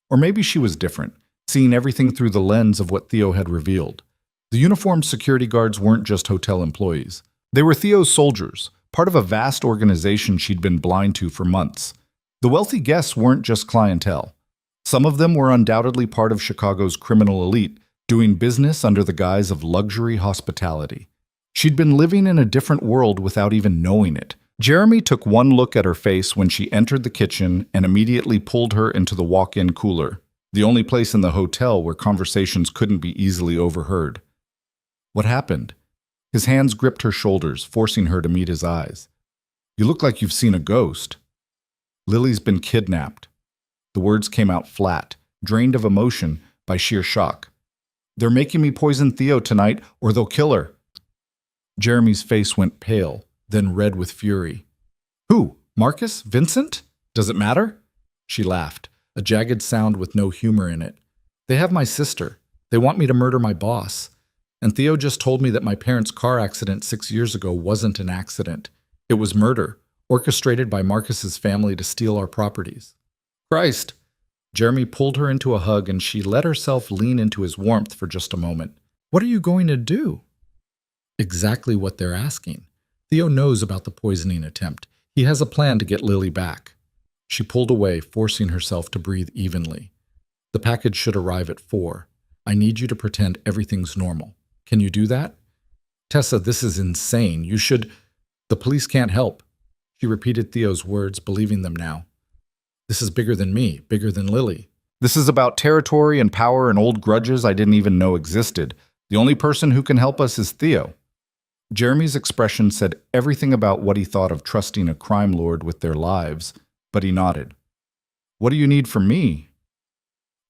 Or maybe she was different, seeing everything through the lens of what Theo had revealed. The uniformed security guards weren't just hotel employees. They were Theo's soldiers, part of a vast organization she'd been blind to for months. The wealthy guests weren't just clientele. Some of them were undoubtedly part of Chicago's criminal elite, doing business under the guise of luxury hospitality. She'd been living in a different world without even knowing it. Jeremy took one look at her face when she entered the kitchen and immediately pulled her into the walk-in cooler, the only place in the hotel where conversations couldn't be easily overheard. What happened? His hands gripped her shoulders, forcing her to meet his eyes. You look like you've seen a ghost. Lily's been kidnapped. The words came out flat, drained of emotion by sheer shock. They're making me poison Theo tonight, or they'll kill her. Jeremy's face went pale, then red with fury. Who? Marcus? Vincent? Does it matter? She laughed, a jagged sound with no humor in it. They have my sister. They want me to murder my boss. And Theo just told me that my parents' car accident 6 years ago wasn't an accident. It was murder, orchestrated by Marcus's family to steal our properties. Christ! Jeremy pulled her into a hug and she let herself lean into his warmth for just a moment. What are you going to do? Exactly what they're asking. Theo knows about the poisoning attempt. He has a plan to get Lily back. She pulled away, forcing herself to breathe evenly. The package should arrive at 4. I need you to pretend everything's normal. Can you do that? Tessa, this is insane. You should... The police can't help. She repeated Theo's words, believing them now. This is bigger than me, bigger than Lily. This is about territory and power and old grudges I didn't even know existed. The only person who can help us is Theo. Jeremy's expression said everything about what he thought of trusting a crime lord with their lives, but he nodded. What do you need from me?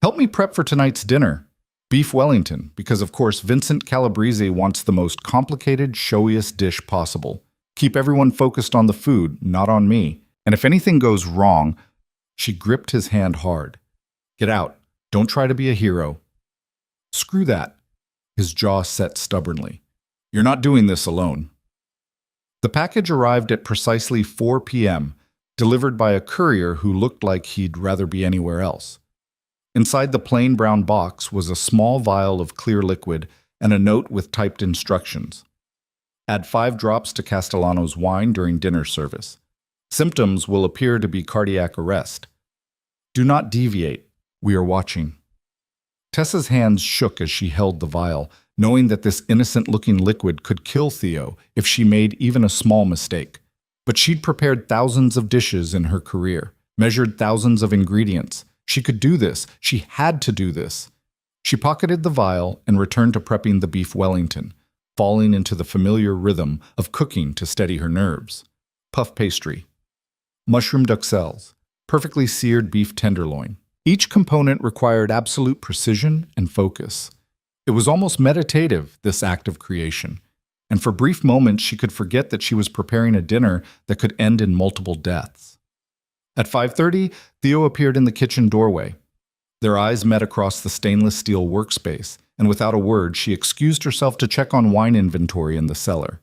Help me prep for tonight's dinner. Beef Wellington, because of course Vincent Calabrese wants the most complicated, showiest dish possible. Keep everyone focused on the food, not on me. And if anything goes wrong... She gripped his hand hard. Get out. Don't try to be a hero. Screw that. His jaw set stubbornly. You're not doing this alone. The package arrived at precisely 4 p.m., delivered by a courier who looked like he'd rather be anywhere else. Inside the plain brown box was a small vial of clear liquid and a note with typed instructions. Add 5 drops to Castellano's wine during dinner service. Symptoms will appear to be cardiac arrest. Do not deviate. We are watching. Tessa's hands shook as she held the vial, knowing that this innocent-looking liquid could kill Theo if she made even a small mistake. But she'd prepared thousands of dishes in her career, measured thousands of ingredients, She could do this. She had to do this. She pocketed the vial and returned to prepping the beef Wellington, falling into the familiar rhythm of cooking to steady her nerves. Puff pastry, mushroom duxelles, perfectly seared beef tenderloin. Each component required absolute precision and focus. It was almost meditative, this act of creation, and for brief moments she could forget that she was preparing a dinner that could end in multiple deaths. At 5:30, Theo appeared in the kitchen doorway. Their eyes met across the stainless steel workspace, and without a word, she excused herself to check on wine inventory in the cellar.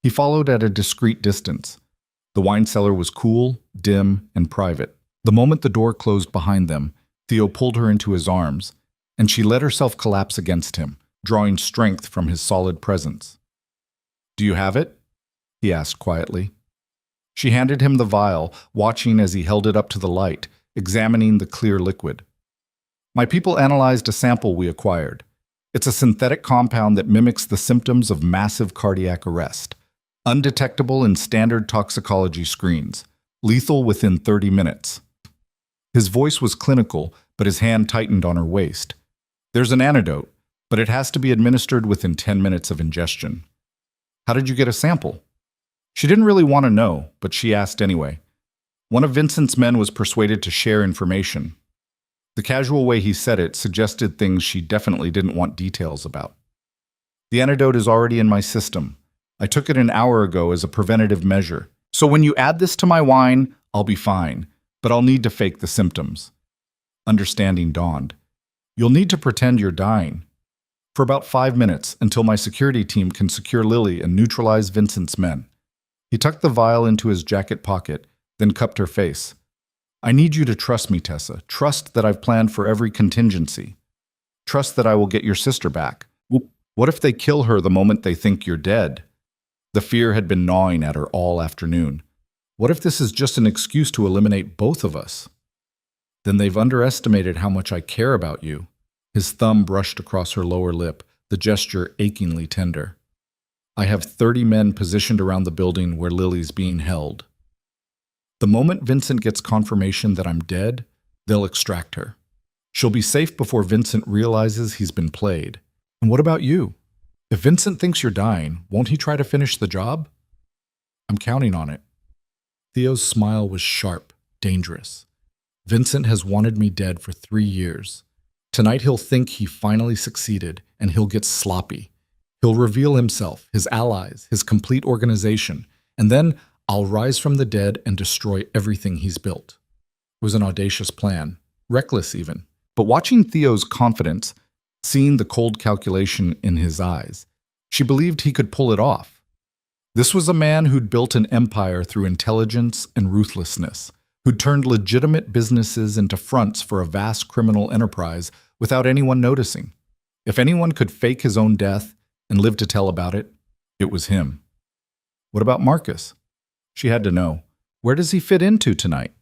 He followed at a discreet distance. The wine cellar was cool, dim, and private. The moment the door closed behind them, Theo pulled her into his arms, and she let herself collapse against him, drawing strength from his solid presence. "Do you have it?" he asked quietly. She handed him the vial, watching as he held it up to the light, examining the clear liquid. "My people analyzed a sample we acquired. It's a synthetic compound that mimics the symptoms of massive cardiac arrest, undetectable in standard toxicology screens, lethal within 30 minutes. His voice was clinical, but his hand tightened on her waist. "There's an antidote, but it has to be administered within 10 minutes of ingestion." "How did you get a sample?" She didn't really want to know, but she asked anyway. One of Vincent's men was persuaded to share information. The casual way he said it suggested things she definitely didn't want details about. "The antidote is already in my system. I took it an hour ago as a preventative measure. So when you add this to my wine, I'll be fine, but I'll need to fake the symptoms." Understanding dawned. "You'll need to pretend you're dying. For about 5 minutes, until my security team can secure Lily and neutralize Vincent's men." He tucked the vial into his jacket pocket, then cupped her face. "I need you to trust me, Tessa. Trust that I've planned for every contingency. Trust that I will get your sister back. What if they kill her the moment they think you're dead?" The fear had been gnawing at her all afternoon. "What if this is just an excuse to eliminate both of us?" "Then they've underestimated how much I care about you." His thumb brushed across her lower lip, the gesture achingly tender. "I have 30 men positioned around the building where Lily's being held. The moment Vincent gets confirmation that I'm dead, they'll extract her. She'll be safe before Vincent realizes he's been played. And what about you? If Vincent thinks you're dying, won't he try to finish the job?" "I'm counting on it." Theo's smile was sharp, dangerous. "Vincent has wanted me dead for 3 years. Tonight he'll think he finally succeeded, and he'll get sloppy. He'll reveal himself, his allies, his complete organization, and then I'll rise from the dead and destroy everything he's built." It was an audacious plan, reckless even. But watching Theo's confidence, seeing the cold calculation in his eyes, she believed he could pull it off. This was a man who'd built an empire through intelligence and ruthlessness, who'd turned legitimate businesses into fronts for a vast criminal enterprise without anyone noticing. If anyone could fake his own death and live to tell about it, it was him. What about Marcus? She had to know. Where does he fit into tonight?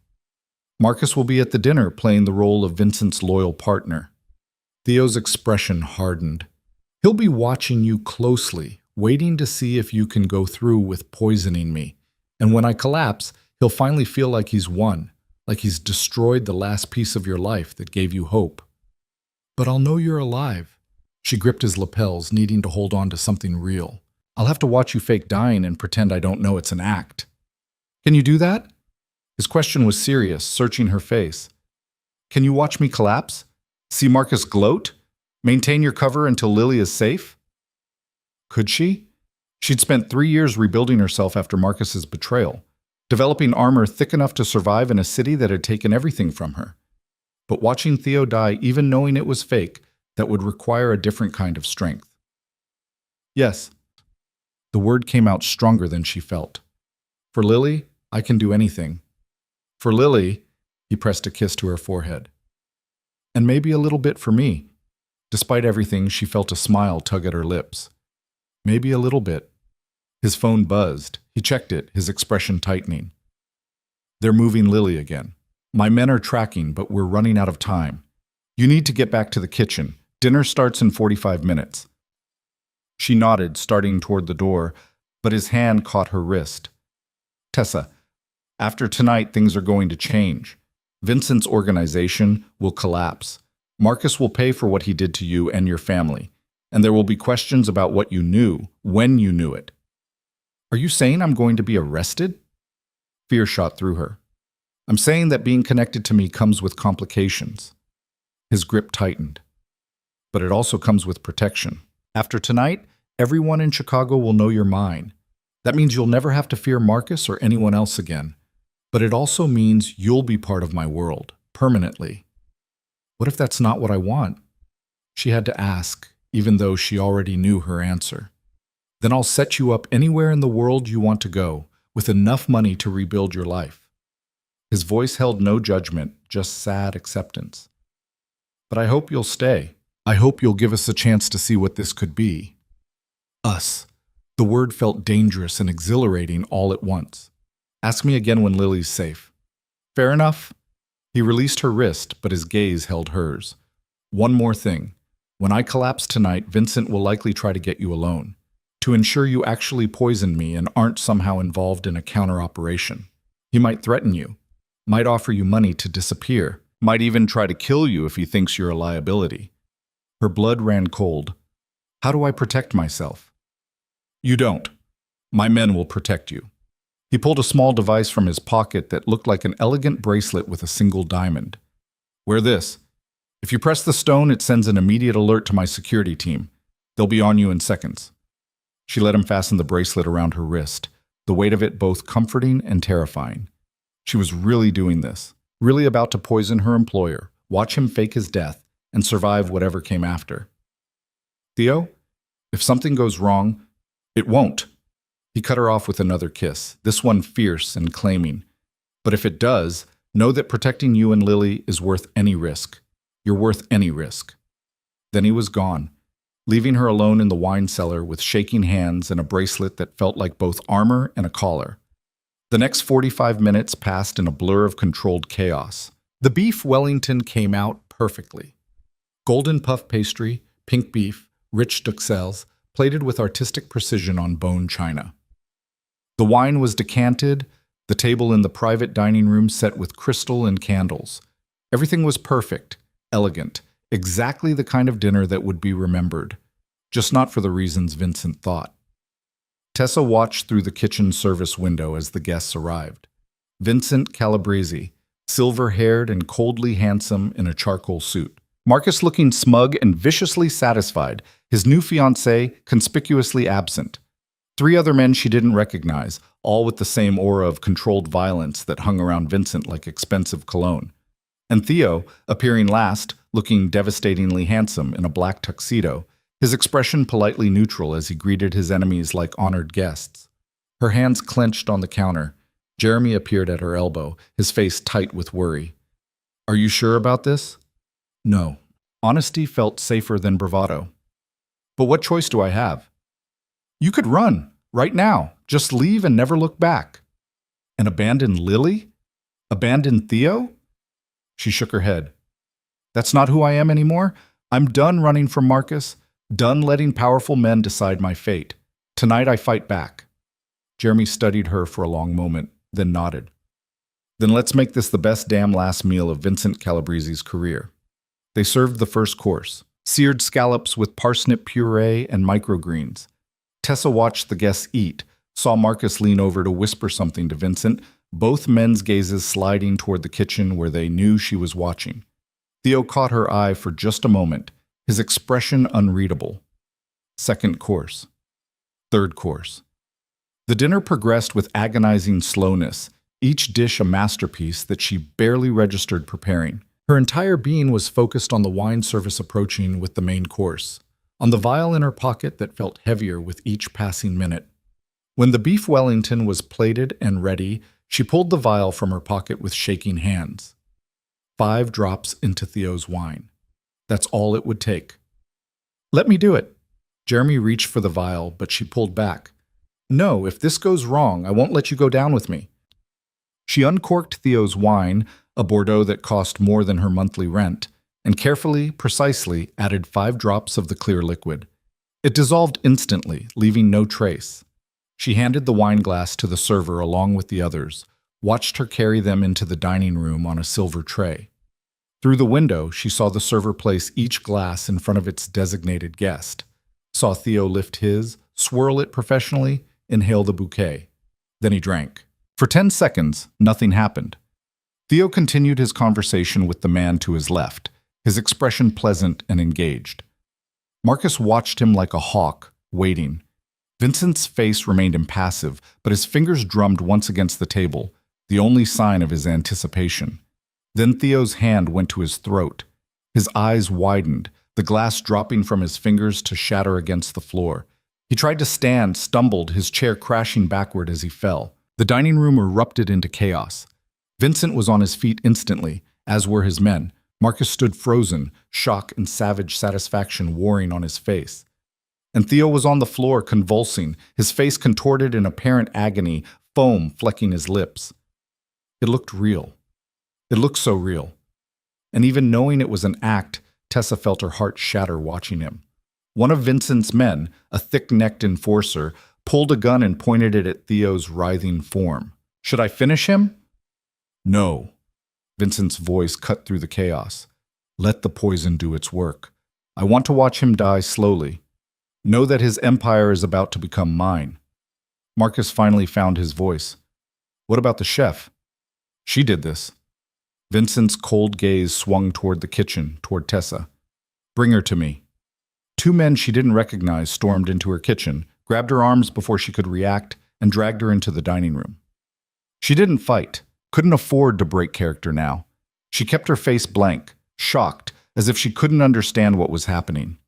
Marcus will be at the dinner playing the role of Vincent's loyal partner. Theo's expression hardened. "He'll be watching you closely, waiting to see if you can go through with poisoning me. And when I collapse, he'll finally feel like he's won, like he's destroyed the last piece of your life that gave you hope." "But I'll know you're alive." She gripped his lapels, needing to hold on to something real. "I'll have to watch you fake dying and pretend I don't know it's an act." "Can you do that?" His question was serious, searching her face. "Can you watch me collapse? See Marcus gloat? Maintain your cover until Lily is safe?" Could she? She'd spent 3 years rebuilding herself after Marcus's betrayal, developing armor thick enough to survive in a city that had taken everything from her. But watching Theo die, even knowing it was fake, that would require a different kind of strength. "Yes." The word came out stronger than she felt. "For Lily, I can do anything. For Lily," he pressed a kiss to her forehead. "And maybe a little bit for me." Despite everything, she felt a smile tug at her lips. "Maybe a little bit." His phone buzzed. He checked it, his expression tightening. "They're moving Lily again. My men are tracking, but we're running out of time. You need to get back to the kitchen. Dinner starts in 45 minutes. She nodded, starting toward the door, but his hand caught her wrist. "Tessa, after tonight, things are going to change. Vincent's organization will collapse. Marcus will pay for what he did to you and your family, and there will be questions about what you knew, when you knew it. Are you saying I'm going to be arrested? Fear shot through her. I'm saying that being connected to me comes with complications. His grip tightened. But it also comes with protection. After tonight, everyone in Chicago will know you're mine. That means you'll never have to fear Marcus or anyone else again. But it also means you'll be part of my world, permanently. What if that's not what I want? She had to ask, even though she already knew her answer. Then I'll set you up anywhere in the world you want to go, with enough money to rebuild your life. His voice held no judgment, just sad acceptance. But I hope you'll stay. I hope you'll give us a chance to see what this could be. Us. The word felt dangerous and exhilarating all at once. Ask me again when Lily's safe. Fair enough? He released her wrist, but his gaze held hers. One more thing. When I collapse tonight, Vincent will likely try to get you alone, to ensure you actually poison me and aren't somehow involved in a counter-operation. He might threaten you, might offer you money to disappear, might even try to kill you if he thinks you're a liability. Her blood ran cold. How do I protect myself? You don't. My men will protect you. He pulled a small device from his pocket that looked like an elegant bracelet with a single diamond. Wear this. If you press the stone, it sends an immediate alert to my security team. They'll be on you in seconds. She let him fasten the bracelet around her wrist, the weight of it both comforting and terrifying. She was really doing this, really about to poison her employer, watch him fake his death, and survive whatever came after. Theo, if something goes wrong, it won't. He cut her off with another kiss, this one fierce and claiming. But if it does, know that protecting you and Lily is worth any risk. You're worth any risk. Then he was gone, leaving her alone in the wine cellar with shaking hands and a bracelet that felt like both armor and a collar. The next 45 minutes passed in a blur of controlled chaos. The beef Wellington came out perfectly. Golden puff pastry, pink beef, rich duxelles, plated with artistic precision on bone china. The wine was decanted, the table in the private dining room set with crystal and candles. Everything was perfect, elegant, exactly the kind of dinner that would be remembered, just not for the reasons Vincent thought. Tessa watched through the kitchen service window as the guests arrived. Vincent Calabrese, silver-haired and coldly handsome in a charcoal suit. Marcus looking smug and viciously satisfied, his new fiancée conspicuously absent. 3 other men she didn't recognize, all with the same aura of controlled violence that hung around Vincent like expensive cologne. And Theo, appearing last, looking devastatingly handsome in a black tuxedo, his expression politely neutral as he greeted his enemies like honored guests. Her hands clenched on the counter. Jeremy appeared at her elbow, his face tight with worry. Are you sure about this? No. Honesty felt safer than bravado. But what choice do I have? You could run, right now. Just leave and never look back. And abandon Lily? Abandon Theo? She shook her head. That's not who I am anymore. I'm done running from Marcus, done letting powerful men decide my fate. Tonight I fight back. Jeremy studied her for a long moment, then nodded. Then let's make this the best damn last meal of Vincent Calabrese's career. They served the first course, seared scallops with parsnip puree and microgreens. Tessa watched the guests eat, saw Marcus lean over to whisper something to Vincent, both men's gazes sliding toward the kitchen where they knew she was watching. Theo caught her eye for just a moment, his expression unreadable. Second course. Third course. The dinner progressed with agonizing slowness, each dish a masterpiece that she barely registered preparing. Her entire being was focused on the wine service approaching with the main course, on the vial in her pocket that felt heavier with each passing minute. When the beef Wellington was plated and ready, she pulled the vial from her pocket with shaking hands. 5 drops into Theo's wine. That's all it would take. Let me do it. Jeremy reached for the vial, but she pulled back. No, if this goes wrong, I won't let you go down with me. She uncorked Theo's wine, a Bordeaux that cost more than her monthly rent, and carefully, precisely added 5 drops of the clear liquid. It dissolved instantly, leaving no trace. She handed the wine glass to the server along with the others, watched her carry them into the dining room on a silver tray. Through the window, she saw the server place each glass in front of its designated guest, saw Theo lift his, swirl it professionally, inhale the bouquet. Then he drank. For 10 seconds, nothing happened. Theo continued his conversation with the man to his left, his expression pleasant and engaged. Marcus watched him like a hawk, waiting. Vincent's face remained impassive, but his fingers drummed once against the table, the only sign of his anticipation. Then Theo's hand went to his throat. His eyes widened, the glass dropping from his fingers to shatter against the floor. He tried to stand, stumbled, his chair crashing backward as he fell. The dining room erupted into chaos. Vincent was on his feet instantly, as were his men. Marcus stood frozen, shock and savage satisfaction warring on his face. And Theo was on the floor, convulsing, his face contorted in apparent agony, foam flecking his lips. It looked real. It looked so real. And even knowing it was an act, Tessa felt her heart shatter watching him. One of Vincent's men, a thick-necked enforcer, pulled a gun and pointed it at Theo's writhing form. "Should I finish him?" "No." Vincent's voice cut through the chaos. "Let the poison do its work. I want to watch him die slowly. Know that his empire is about to become mine." Marcus finally found his voice. "What about the chef?" "She did this." Vincent's cold gaze swung toward the kitchen, toward Tessa. "Bring her to me." Two men she didn't recognize stormed into her kitchen, grabbed her arms before she could react, and dragged her into the dining room. She didn't fight, couldn't afford to break character now. She kept her face blank, shocked, as if she couldn't understand what was happening.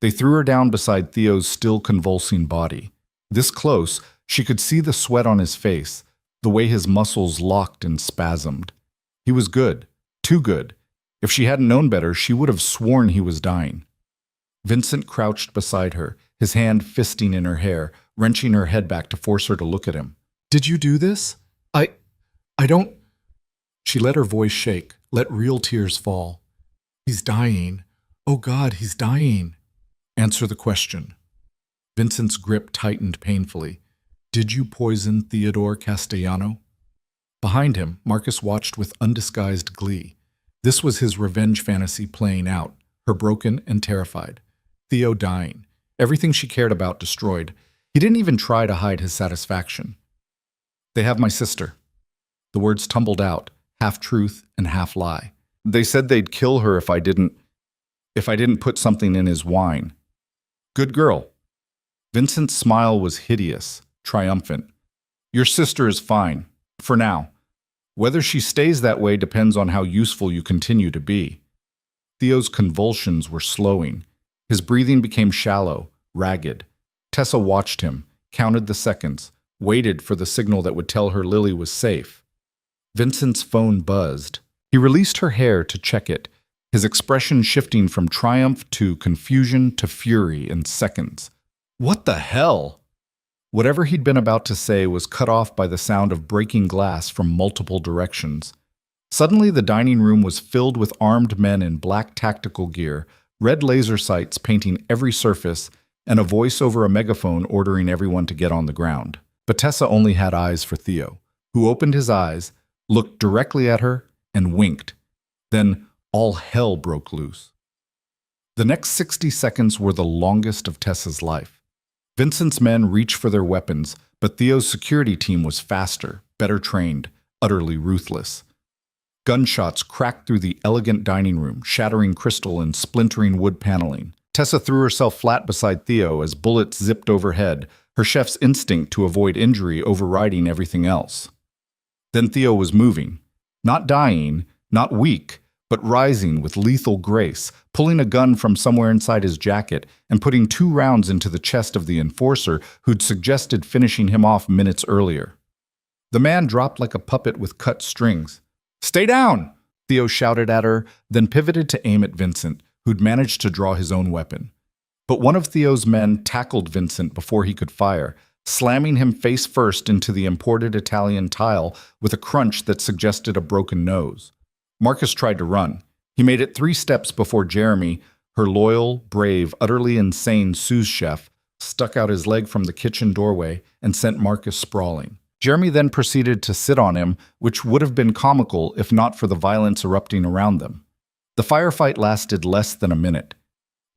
They threw her down beside Theo's still convulsing body. This close, she could see the sweat on his face, the way his muscles locked and spasmed. He was good, too good. If she hadn't known better, she would have sworn he was dying. Vincent crouched beside her, his hand fisting in her hair, wrenching her head back to force her to look at him. "Did you do this? I don't..." She let her voice shake, let real tears fall. "He's dying. Oh God, he's dying." "Answer the question." Vincent's grip tightened painfully. "Did you poison Theodore Castellano?" Behind him, Marcus watched with undisguised glee. This was his revenge fantasy playing out, her broken and terrified. Theo dying. Everything she cared about destroyed. He didn't even try to hide his satisfaction. "They have my sister." The words tumbled out, half truth and half lie. "They said they'd kill her if I didn't put something in his wine." "Good girl." Vincent's smile was hideous, triumphant. "Your sister is fine, for now. Whether she stays that way depends on how useful you continue to be." Theo's convulsions were slowing. His breathing became shallow, ragged. Tessa watched him, counted the seconds, waited for the signal that would tell her Lily was safe. Vincent's phone buzzed. He released her hair to check it, his expression shifting from triumph to confusion to fury in seconds. What the hell? Whatever he'd been about to say was cut off by the sound of breaking glass from multiple directions. Suddenly, the dining room was filled with armed men in black tactical gear, red laser sights painting every surface, and a voice over a megaphone ordering everyone to get on the ground. But Tessa only had eyes for Theo, who opened his eyes, looked directly at her, and winked. Then all hell broke loose. The next 60 seconds were the longest of Tessa's life. Vincent's men reached for their weapons, but Theo's security team was faster, better trained, utterly ruthless. Gunshots cracked through the elegant dining room, shattering crystal and splintering wood paneling. Tessa threw herself flat beside Theo as bullets zipped overhead, her chef's instinct to avoid injury overriding everything else. Then Theo was moving. Not dying, not weak, but rising with lethal grace, pulling a gun from somewhere inside his jacket and putting 2 rounds into the chest of the enforcer who'd suggested finishing him off minutes earlier. The man dropped like a puppet with cut strings. "Stay down!" Theo shouted at her, then pivoted to aim at Vincent, who'd managed to draw his own weapon. But one of Theo's men tackled Vincent before he could fire, slamming him face first into the imported Italian tile with a crunch that suggested a broken nose. Marcus tried to run. He made it 3 steps before Jeremy, her loyal, brave, utterly insane sous chef, stuck out his leg from the kitchen doorway and sent Marcus sprawling. Jeremy then proceeded to sit on him, which would have been comical if not for the violence erupting around them. The firefight lasted less than a minute.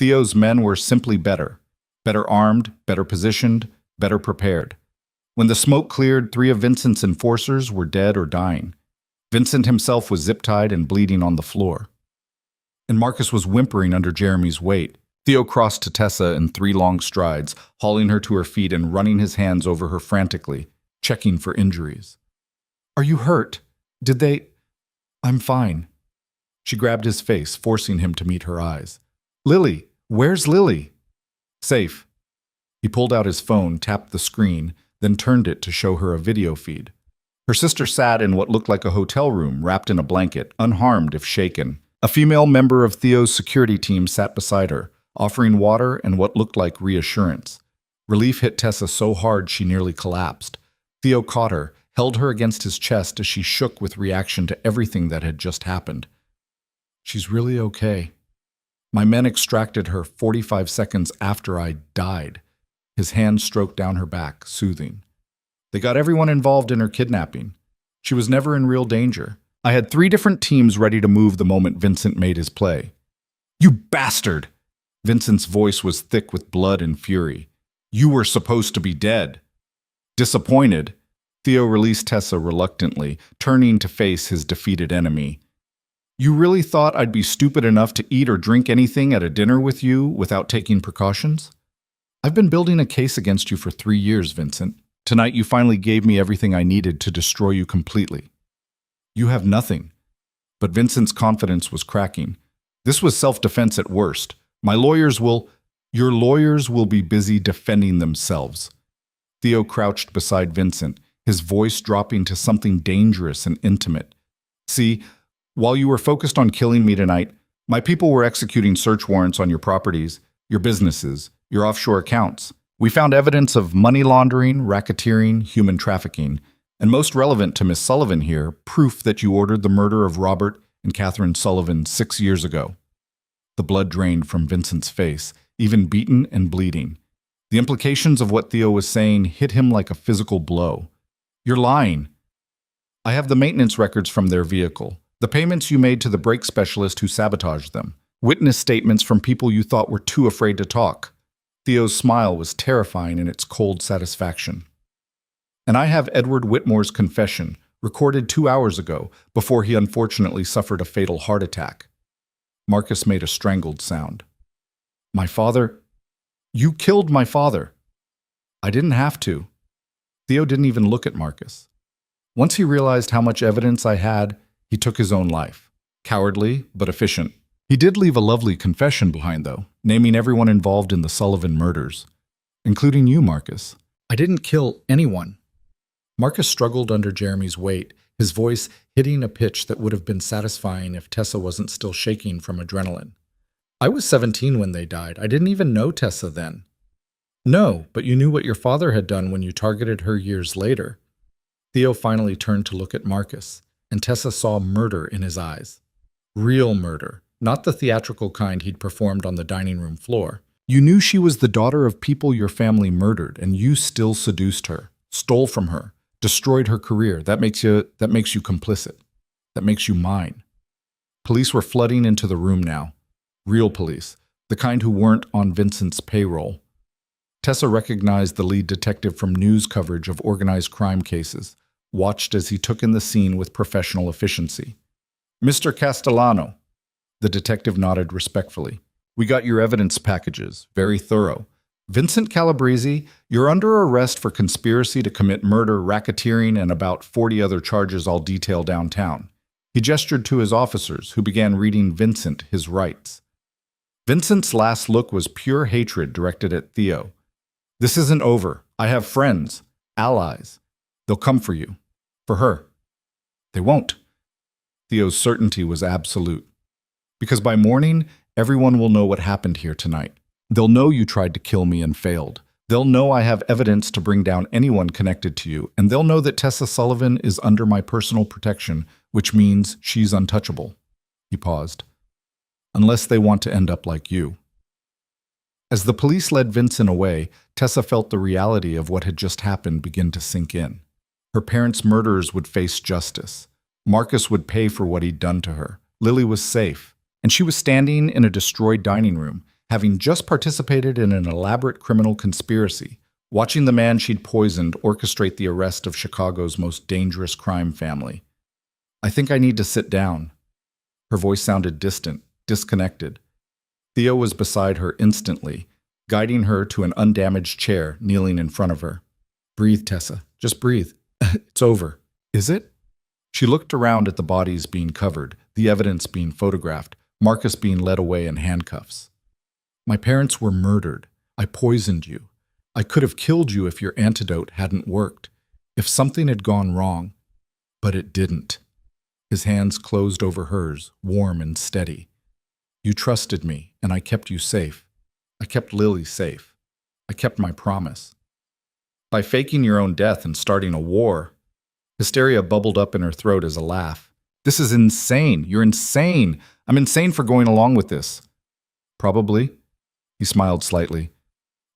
Theo's men were simply better. Better armed, better positioned, better prepared. When the smoke cleared, 3 of Vincent's enforcers were dead or dying. Vincent himself was zip-tied and bleeding on the floor. And Marcus was whimpering under Jeremy's weight. Theo crossed to Tessa in 3 long strides, hauling her to her feet and running his hands over her frantically, checking for injuries. "Are you hurt? Did they—" "I'm fine." She grabbed his face, forcing him to meet her eyes. "Lily! Where's Lily?" "Safe." He pulled out his phone, tapped the screen, then turned it to show her a video feed. Her sister sat in what looked like a hotel room, wrapped in a blanket, unharmed if shaken. A female member of Theo's security team sat beside her, offering water and what looked like reassurance. Relief hit Tessa so hard she nearly collapsed. Theo caught her, held her against his chest as she shook with reaction to everything that had just happened. "She's really okay. My men extracted her 45 seconds after I died." His hand stroked down her back, soothing. "They got everyone involved in her kidnapping. She was never in real danger. I had 3 different teams ready to move the moment Vincent made his play." "You bastard!" Vincent's voice was thick with blood and fury. "You were supposed to be dead." Disappointed, Theo released Tessa reluctantly, turning to face his defeated enemy. "You really thought I'd be stupid enough to eat or drink anything at a dinner with you without taking precautions? I've been building a case against you for 3 years, Vincent. Tonight you finally gave me everything I needed to destroy you completely. You have nothing." But Vincent's confidence was cracking. "This was self-defense at worst. Your lawyers will be busy defending themselves." Theo crouched beside Vincent, his voice dropping to something dangerous and intimate. "See, while you were focused on killing me tonight, my people were executing search warrants on your properties, your businesses, your offshore accounts. We found evidence of money laundering, racketeering, human trafficking, and most relevant to Miss Sullivan here, proof that you ordered the murder of Robert and Catherine Sullivan 6 years ago." The blood drained from Vincent's face, even beaten and bleeding. The implications of what Theo was saying hit him like a physical blow. "You're lying." "I have the maintenance records from their vehicle, the payments you made to the brake specialist who sabotaged them, witness statements from people you thought were too afraid to talk." Theo's smile was terrifying in its cold satisfaction. "And I have Edward Whitmore's confession, recorded 2 hours ago, before he unfortunately suffered a fatal heart attack." Marcus made a strangled sound. "My father? You killed my father." "I didn't have to." Theo didn't even look at Marcus. Once he realized how much evidence I had, he took his own life. Cowardly, but efficient. He did leave a lovely confession behind, though, naming everyone involved in the Sullivan murders, including you, Marcus. "I didn't kill anyone." Marcus struggled under Jeremy's weight, his voice hitting a pitch that would have been satisfying if Tessa wasn't still shaking from adrenaline. "I was 17 when they died. I didn't even know Tessa then." "No, but you knew what your father had done when you targeted her years later." Theo finally turned to look at Marcus, and Tessa saw murder in his eyes. Real murder, not the theatrical kind he'd performed on the dining room floor. "You knew she was the daughter of people your family murdered, and you still seduced her, stole from her, destroyed her career. That makes you complicit. That makes you mine." Police were flooding into the room now. Real police, the kind who weren't on Vincent's payroll. Tessa recognized the lead detective from news coverage of organized crime cases, watched as he took in the scene with professional efficiency. "Mr. Castellano." The detective nodded respectfully. "We got your evidence packages, very thorough. Vincent Calabrese, you're under arrest for conspiracy to commit murder, racketeering, and about 40 other charges I'll detail downtown." He gestured to his officers, who began reading Vincent his rights. Vincent's last look was pure hatred directed at Theo. "This isn't over. I have friends, allies. They'll come for you. For her." "They won't." Theo's certainty was absolute. "Because by morning, everyone will know what happened here tonight. They'll know you tried to kill me and failed. They'll know I have evidence to bring down anyone connected to you, and they'll know that Tessa Sullivan is under my personal protection, which means she's untouchable." He paused. "Unless they want to end up like you." As the police led Vincent away, Tessa felt the reality of what had just happened begin to sink in. Her parents' murderers would face justice. Marcus would pay for what he'd done to her. Lily was safe, and she was standing in a destroyed dining room, having just participated in an elaborate criminal conspiracy, watching the man she'd poisoned orchestrate the arrest of Chicago's most dangerous crime family. "I think I need to sit down." Her voice sounded distant, disconnected. Theo was beside her instantly, guiding her to an undamaged chair, kneeling in front of her. "Breathe, Tessa. Just breathe. It's over." "Is it?" She looked around at the bodies being covered, the evidence being photographed, Marcus being led away in handcuffs. "My parents were murdered. I poisoned you. I could have killed you if your antidote hadn't worked, if something had gone wrong. But it didn't." His hands closed over hers, warm and steady. "You trusted me, and I kept you safe. I kept Lily safe. I kept my promise. By faking your own death and starting a war." Hysteria bubbled up in her throat as a laugh. "This is insane. You're insane. I'm insane for going along with this." "Probably." He smiled slightly.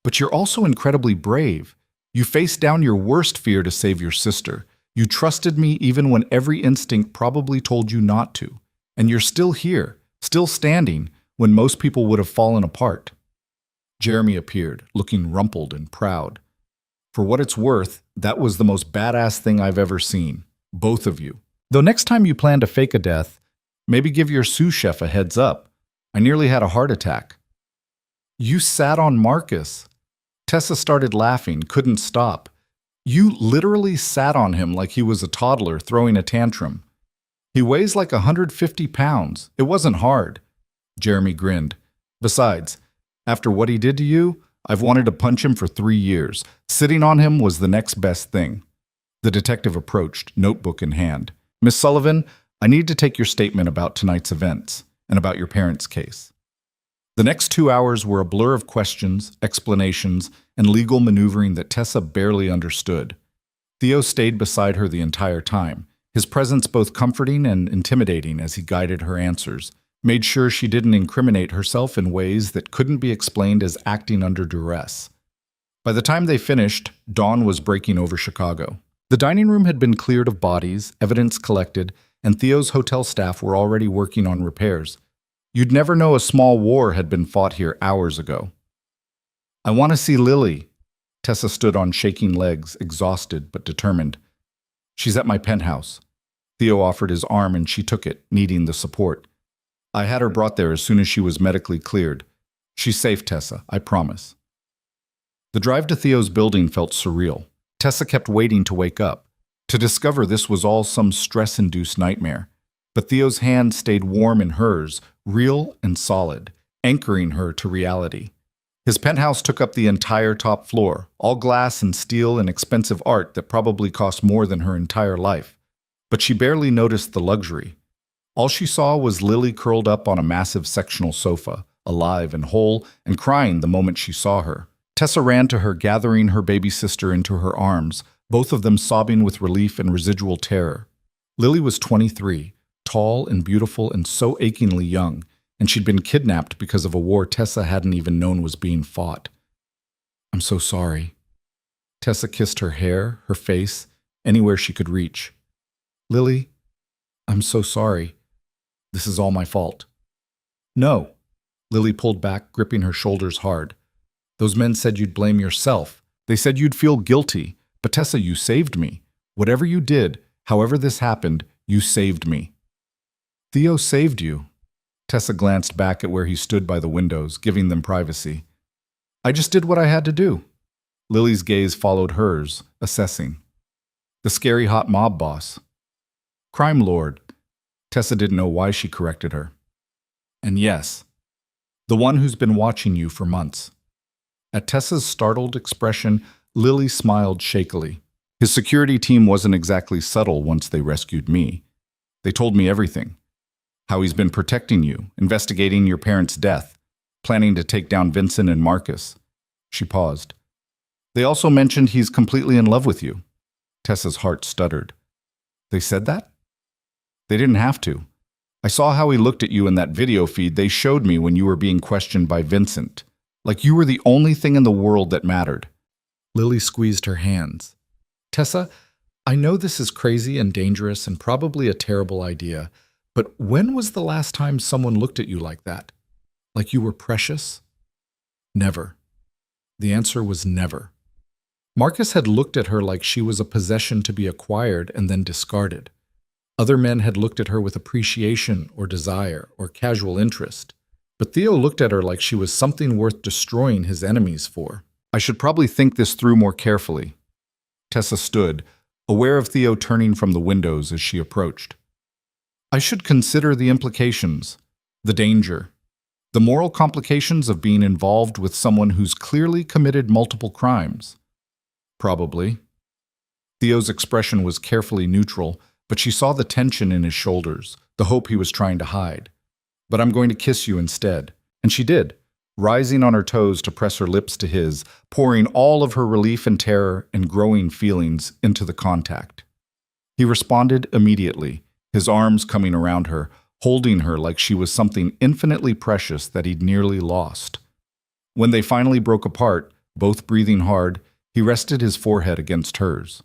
"But you're also incredibly brave. You faced down your worst fear to save your sister. You trusted me even when every instinct probably told you not to. And you're still here, still standing, when most people would have fallen apart." Jeremy appeared, looking rumpled and proud. "For what it's worth, that was the most badass thing I've ever seen. Both of you. Though next time you plan to fake a death, maybe give your sous chef a heads up. I nearly had a heart attack." "You sat on Marcus." Tessa started laughing, couldn't stop. "You literally sat on him like he was a toddler throwing a tantrum. He weighs like 150 pounds. It wasn't hard." Jeremy grinned. "Besides, after what he did to you, I've wanted to punch him for 3 years. Sitting on him was the next best thing." The detective approached, notebook in hand. "Miss Sullivan, I need to take your statement about tonight's events and about your parents' case." The next 2 hours were a blur of questions, explanations, and legal maneuvering that Tessa barely understood. Theo stayed beside her the entire time, his presence both comforting and intimidating as he guided her answers, made sure she didn't incriminate herself in ways that couldn't be explained as acting under duress. By the time they finished, dawn was breaking over Chicago. The dining room had been cleared of bodies, evidence collected, and Theo's hotel staff were already working on repairs. You'd never know a small war had been fought here hours ago. "I want to see Lily." Tessa stood on shaking legs, exhausted but determined. "She's at my penthouse." Theo offered his arm and she took it, needing the support. "I had her brought there as soon as she was medically cleared. She's safe, Tessa, I promise." The drive to Theo's building felt surreal. Tessa kept waiting to wake up, to discover this was all some stress-induced nightmare. But Theo's hand stayed warm in hers, real and solid, anchoring her to reality. His penthouse took up the entire top floor, all glass and steel and expensive art that probably cost more than her entire life. But she barely noticed the luxury. All she saw was Lily curled up on a massive sectional sofa, alive and whole, and crying the moment she saw her. Tessa ran to her, gathering her baby sister into her arms, both of them sobbing with relief and residual terror. Lily was 23, tall and beautiful and so achingly young, and she'd been kidnapped because of a war Tessa hadn't even known was being fought. "I'm so sorry." Tessa kissed her hair, her face, anywhere she could reach. "Lily, I'm so sorry. This is all my fault." "No." Lily pulled back, gripping her shoulders hard. "Those men said you'd blame yourself. They said you'd feel guilty. But Tessa, you saved me. Whatever you did, however this happened, you saved me." "Theo saved you." Tessa glanced back at where he stood by the windows, giving them privacy. "I just did what I had to do." Lily's gaze followed hers, assessing. "The scary hot mob boss." "Crime lord." Tessa didn't know why she corrected her. "And yes, the one who's been watching you for months." At Tessa's startled expression, Lily smiled shakily. "His security team wasn't exactly subtle once they rescued me. They told me everything. How he's been protecting you, investigating your parents' death, planning to take down Vincent and Marcus." She paused. "They also mentioned he's completely in love with you." Tessa's heart stuttered. "They said that?" "They didn't have to. I saw how he looked at you in that video feed they showed me when you were being questioned by Vincent. Like you were the only thing in the world that mattered." Lily squeezed her hands. "Tessa, I know this is crazy and dangerous and probably a terrible idea, but when was the last time someone looked at you like that? Like you were precious? Never. The answer was never. Marcus had looked at her like she was a possession to be acquired and then discarded. Other men had looked at her with appreciation or desire or casual interest. But Theo looked at her like she was something worth destroying his enemies for. I should probably think this through more carefully. Tessa stood, aware of Theo turning from the windows as she approached. I should consider the implications, the danger, the moral complications of being involved with someone who's clearly committed multiple crimes. Probably. Theo's expression was carefully neutral, but she saw the tension in his shoulders, the hope he was trying to hide. But I'm going to kiss you instead. And she did, rising on her toes to press her lips to his, pouring all of her relief and terror and growing feelings into the contact. He responded immediately, his arms coming around her, holding her like she was something infinitely precious that he'd nearly lost. When they finally broke apart, both breathing hard, he rested his forehead against hers.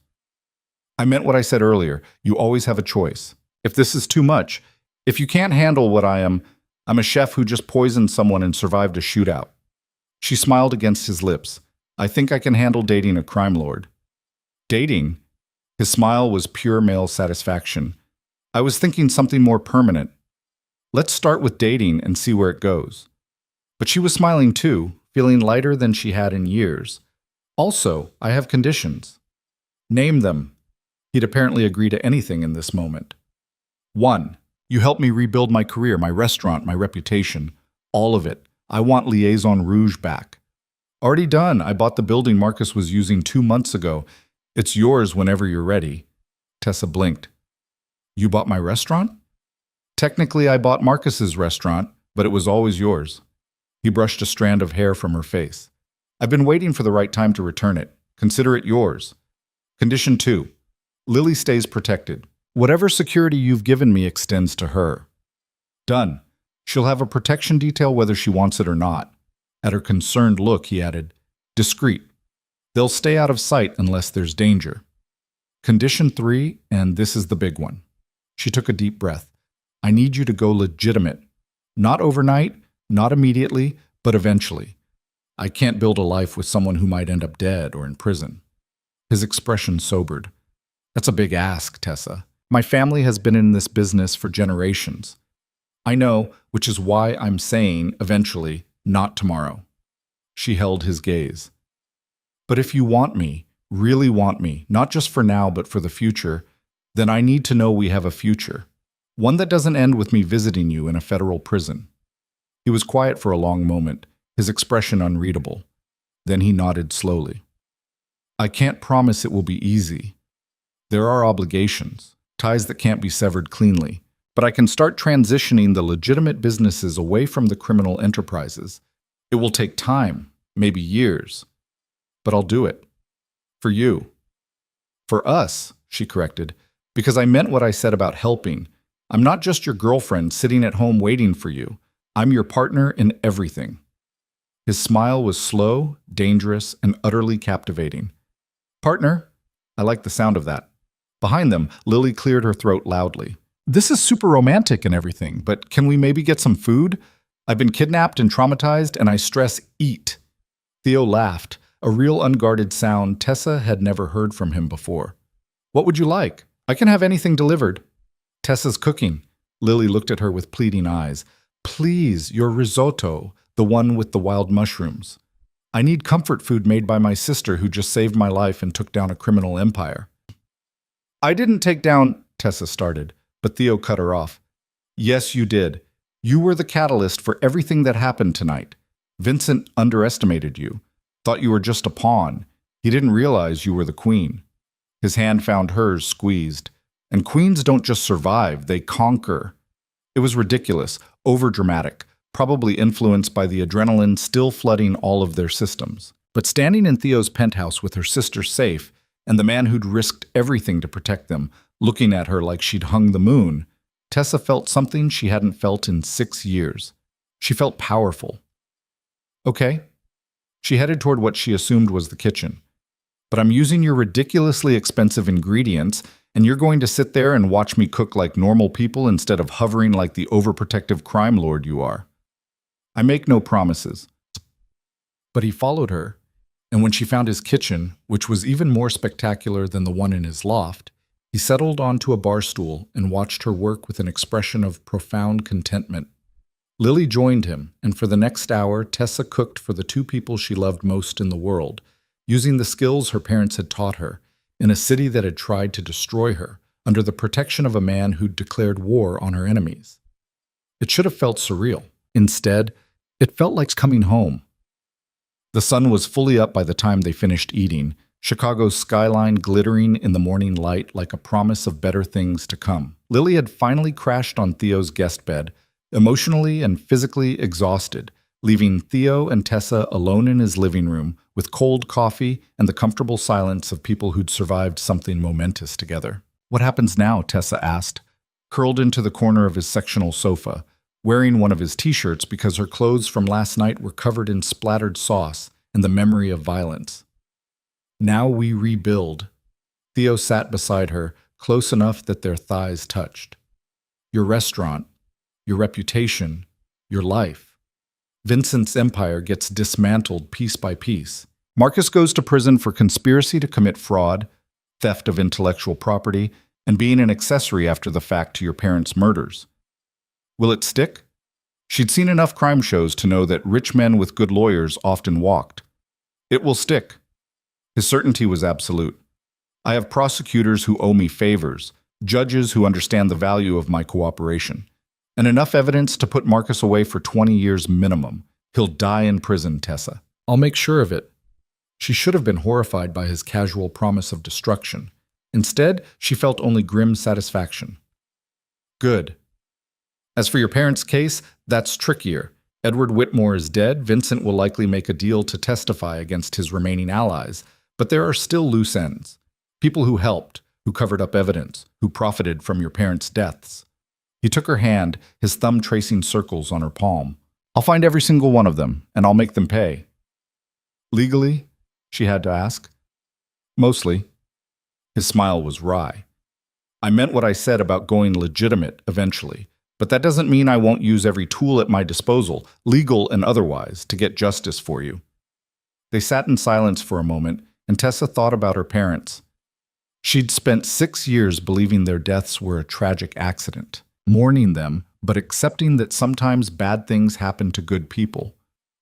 I meant what I said earlier. You always have a choice. If this is too much, if you can't handle what I'm a chef who just poisoned someone and survived a shootout. She smiled against his lips. I think I can handle dating a crime lord. Dating? His smile was pure male satisfaction. I was thinking something more permanent. Let's start with dating and see where it goes. But she was smiling too, feeling lighter than she had in years. Also, I have conditions. Name them. He'd apparently agree to anything in this moment. 1. You help me rebuild my career, my restaurant, my reputation. All of it. I want Liaison Rouge back. Already done. I bought the building Marcus was using 2 months ago. It's yours whenever you're ready. Tessa blinked. You bought my restaurant? Technically, I bought Marcus's restaurant, but it was always yours. He brushed a strand of hair from her face. I've been waiting for the right time to return it. Consider it yours. Condition 2. Lily stays protected. Whatever security you've given me extends to her. Done. She'll have a protection detail whether she wants it or not. At her concerned look, he added, discreet. They'll stay out of sight unless there's danger. Condition 3, and this is the big one. She took a deep breath. I need you to go legitimate. Not overnight, not immediately, but eventually. I can't build a life with someone who might end up dead or in prison. His expression sobered. That's a big ask, Tessa. My family has been in this business for generations. I know, which is why I'm saying, eventually, not tomorrow. She held his gaze. But if you want me, really want me, not just for now but for the future, then I need to know we have a future. One that doesn't end with me visiting you in a federal prison. He was quiet for a long moment, his expression unreadable. Then he nodded slowly. I can't promise it will be easy. There are obligations. Ties that can't be severed cleanly, but I can start transitioning the legitimate businesses away from the criminal enterprises. It will take time, maybe years, but I'll do it. For you. For us, she corrected, because I meant what I said about helping. I'm not just your girlfriend sitting at home waiting for you. I'm your partner in everything. His smile was slow, dangerous, and utterly captivating. Partner? I like the sound of that. Behind them, Lily cleared her throat loudly. This is super romantic and everything, but can we maybe get some food? I've been kidnapped and traumatized, and I stress eat. Theo laughed, a real unguarded sound Tessa had never heard from him before. What would you like? I can have anything delivered. Tessa's cooking. Lily looked at her with pleading eyes. Please, your risotto, the one with the wild mushrooms. I need comfort food made by my sister who just saved my life and took down a criminal empire. I didn't take down, Tessa started, but Theo cut her off. Yes, you did. You were the catalyst for everything that happened tonight. Vincent underestimated you, thought you were just a pawn. He didn't realize you were the queen. His hand found hers squeezed. And queens don't just survive, they conquer. It was ridiculous, overdramatic, probably influenced by the adrenaline still flooding all of their systems. But standing in Theo's penthouse with her sister safe, and the man who'd risked everything to protect them, looking at her like she'd hung the moon, Tessa felt something she hadn't felt in 6 years. She felt powerful. Okay. She headed toward what she assumed was the kitchen. But I'm using your ridiculously expensive ingredients, and you're going to sit there and watch me cook like normal people instead of hovering like the overprotective crime lord you are. I make no promises. But he followed her, and when she found his kitchen, which was even more spectacular than the one in his loft, he settled onto a bar stool and watched her work with an expression of profound contentment. Lily joined him, and for the next hour, Tessa cooked for the two people she loved most in the world, using the skills her parents had taught her, in a city that had tried to destroy her, under the protection of a man who'd declared war on her enemies. It should have felt surreal. Instead, it felt like coming home. The sun was fully up by the time they finished eating, Chicago's skyline glittering in the morning light like a promise of better things to come. Lily had finally crashed on Theo's guest bed, emotionally and physically exhausted, leaving Theo and Tessa alone in his living room with cold coffee and the comfortable silence of people who'd survived something momentous together. "What happens now?" Tessa asked, curled into the corner of his sectional sofa, wearing one of his t-shirts because her clothes from last night were covered in splattered sauce and the memory of violence. "Now we rebuild." Theo sat beside her, close enough that their thighs touched. "Your restaurant, your reputation, your life. Vincent's empire gets dismantled piece by piece. Marcus goes to prison for conspiracy to commit fraud, theft of intellectual property, and being an accessory after the fact to your parents' murders. Will it stick?" She'd seen enough crime shows to know that rich men with good lawyers often walked. "It will stick." His certainty was absolute. "I have prosecutors who owe me favors, judges who understand the value of my cooperation, and enough evidence to put Marcus away for 20 years minimum. He'll die in prison, Tessa. I'll make sure of it." She should have been horrified by his casual promise of destruction. Instead, she felt only grim satisfaction. "Good. As for your parents' case, that's trickier. Edward Whitmore is dead. Vincent will likely make a deal to testify against his remaining allies, but there are still loose ends. People who helped, who covered up evidence, who profited from your parents' deaths." He took her hand, his thumb tracing circles on her palm. "I'll find every single one of them, and I'll make them pay." "Legally?" she had to ask. "Mostly." His smile was wry. "I meant what I said about going legitimate eventually. But that doesn't mean I won't use every tool at my disposal, legal and otherwise, to get justice for you." They sat in silence for a moment, and Tessa thought about her parents. She'd spent 6 years believing their deaths were a tragic accident, mourning them, but accepting that sometimes bad things happen to good people.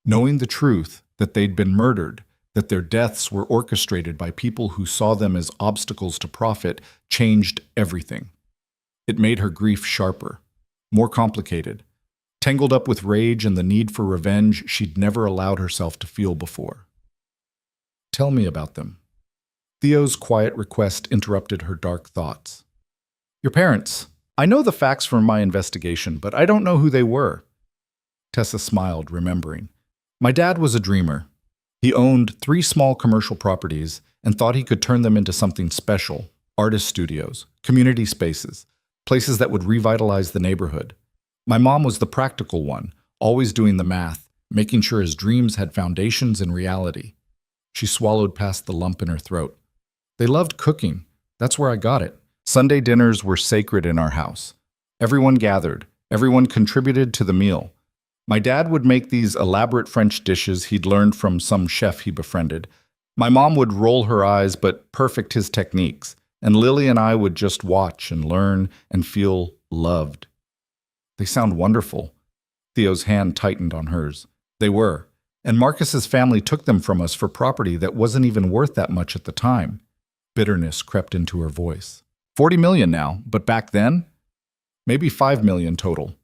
Knowing the truth, that they'd been murdered, that their deaths were orchestrated by people who saw them as obstacles to profit, changed everything. It made her grief sharper, more complicated, tangled up with rage and the need for revenge she'd never allowed herself to feel before. "Tell me about them." Theo's quiet request interrupted her dark thoughts. "Your parents. I know the facts from my investigation, but I don't know who they were." Tessa smiled, remembering. "My dad was a dreamer. He owned 3 small commercial properties and thought he could turn them into something special: artist studios, community spaces, places that would revitalize the neighborhood. My mom was the practical one, always doing the math, making sure his dreams had foundations in reality." She swallowed past the lump in her throat. "They loved cooking. That's where I got it. Sunday dinners were sacred in our house. Everyone gathered. Everyone contributed to the meal. My dad would make these elaborate French dishes he'd learned from some chef he befriended. My mom would roll her eyes but perfect his techniques, and Lily and I would just watch and learn and feel loved." "They sound wonderful." Theo's hand tightened on hers. "They were. And Marcus's family took them from us for property that wasn't even worth that much at the time." Bitterness crept into her voice. 40 million now, but back then? Maybe 5 million total.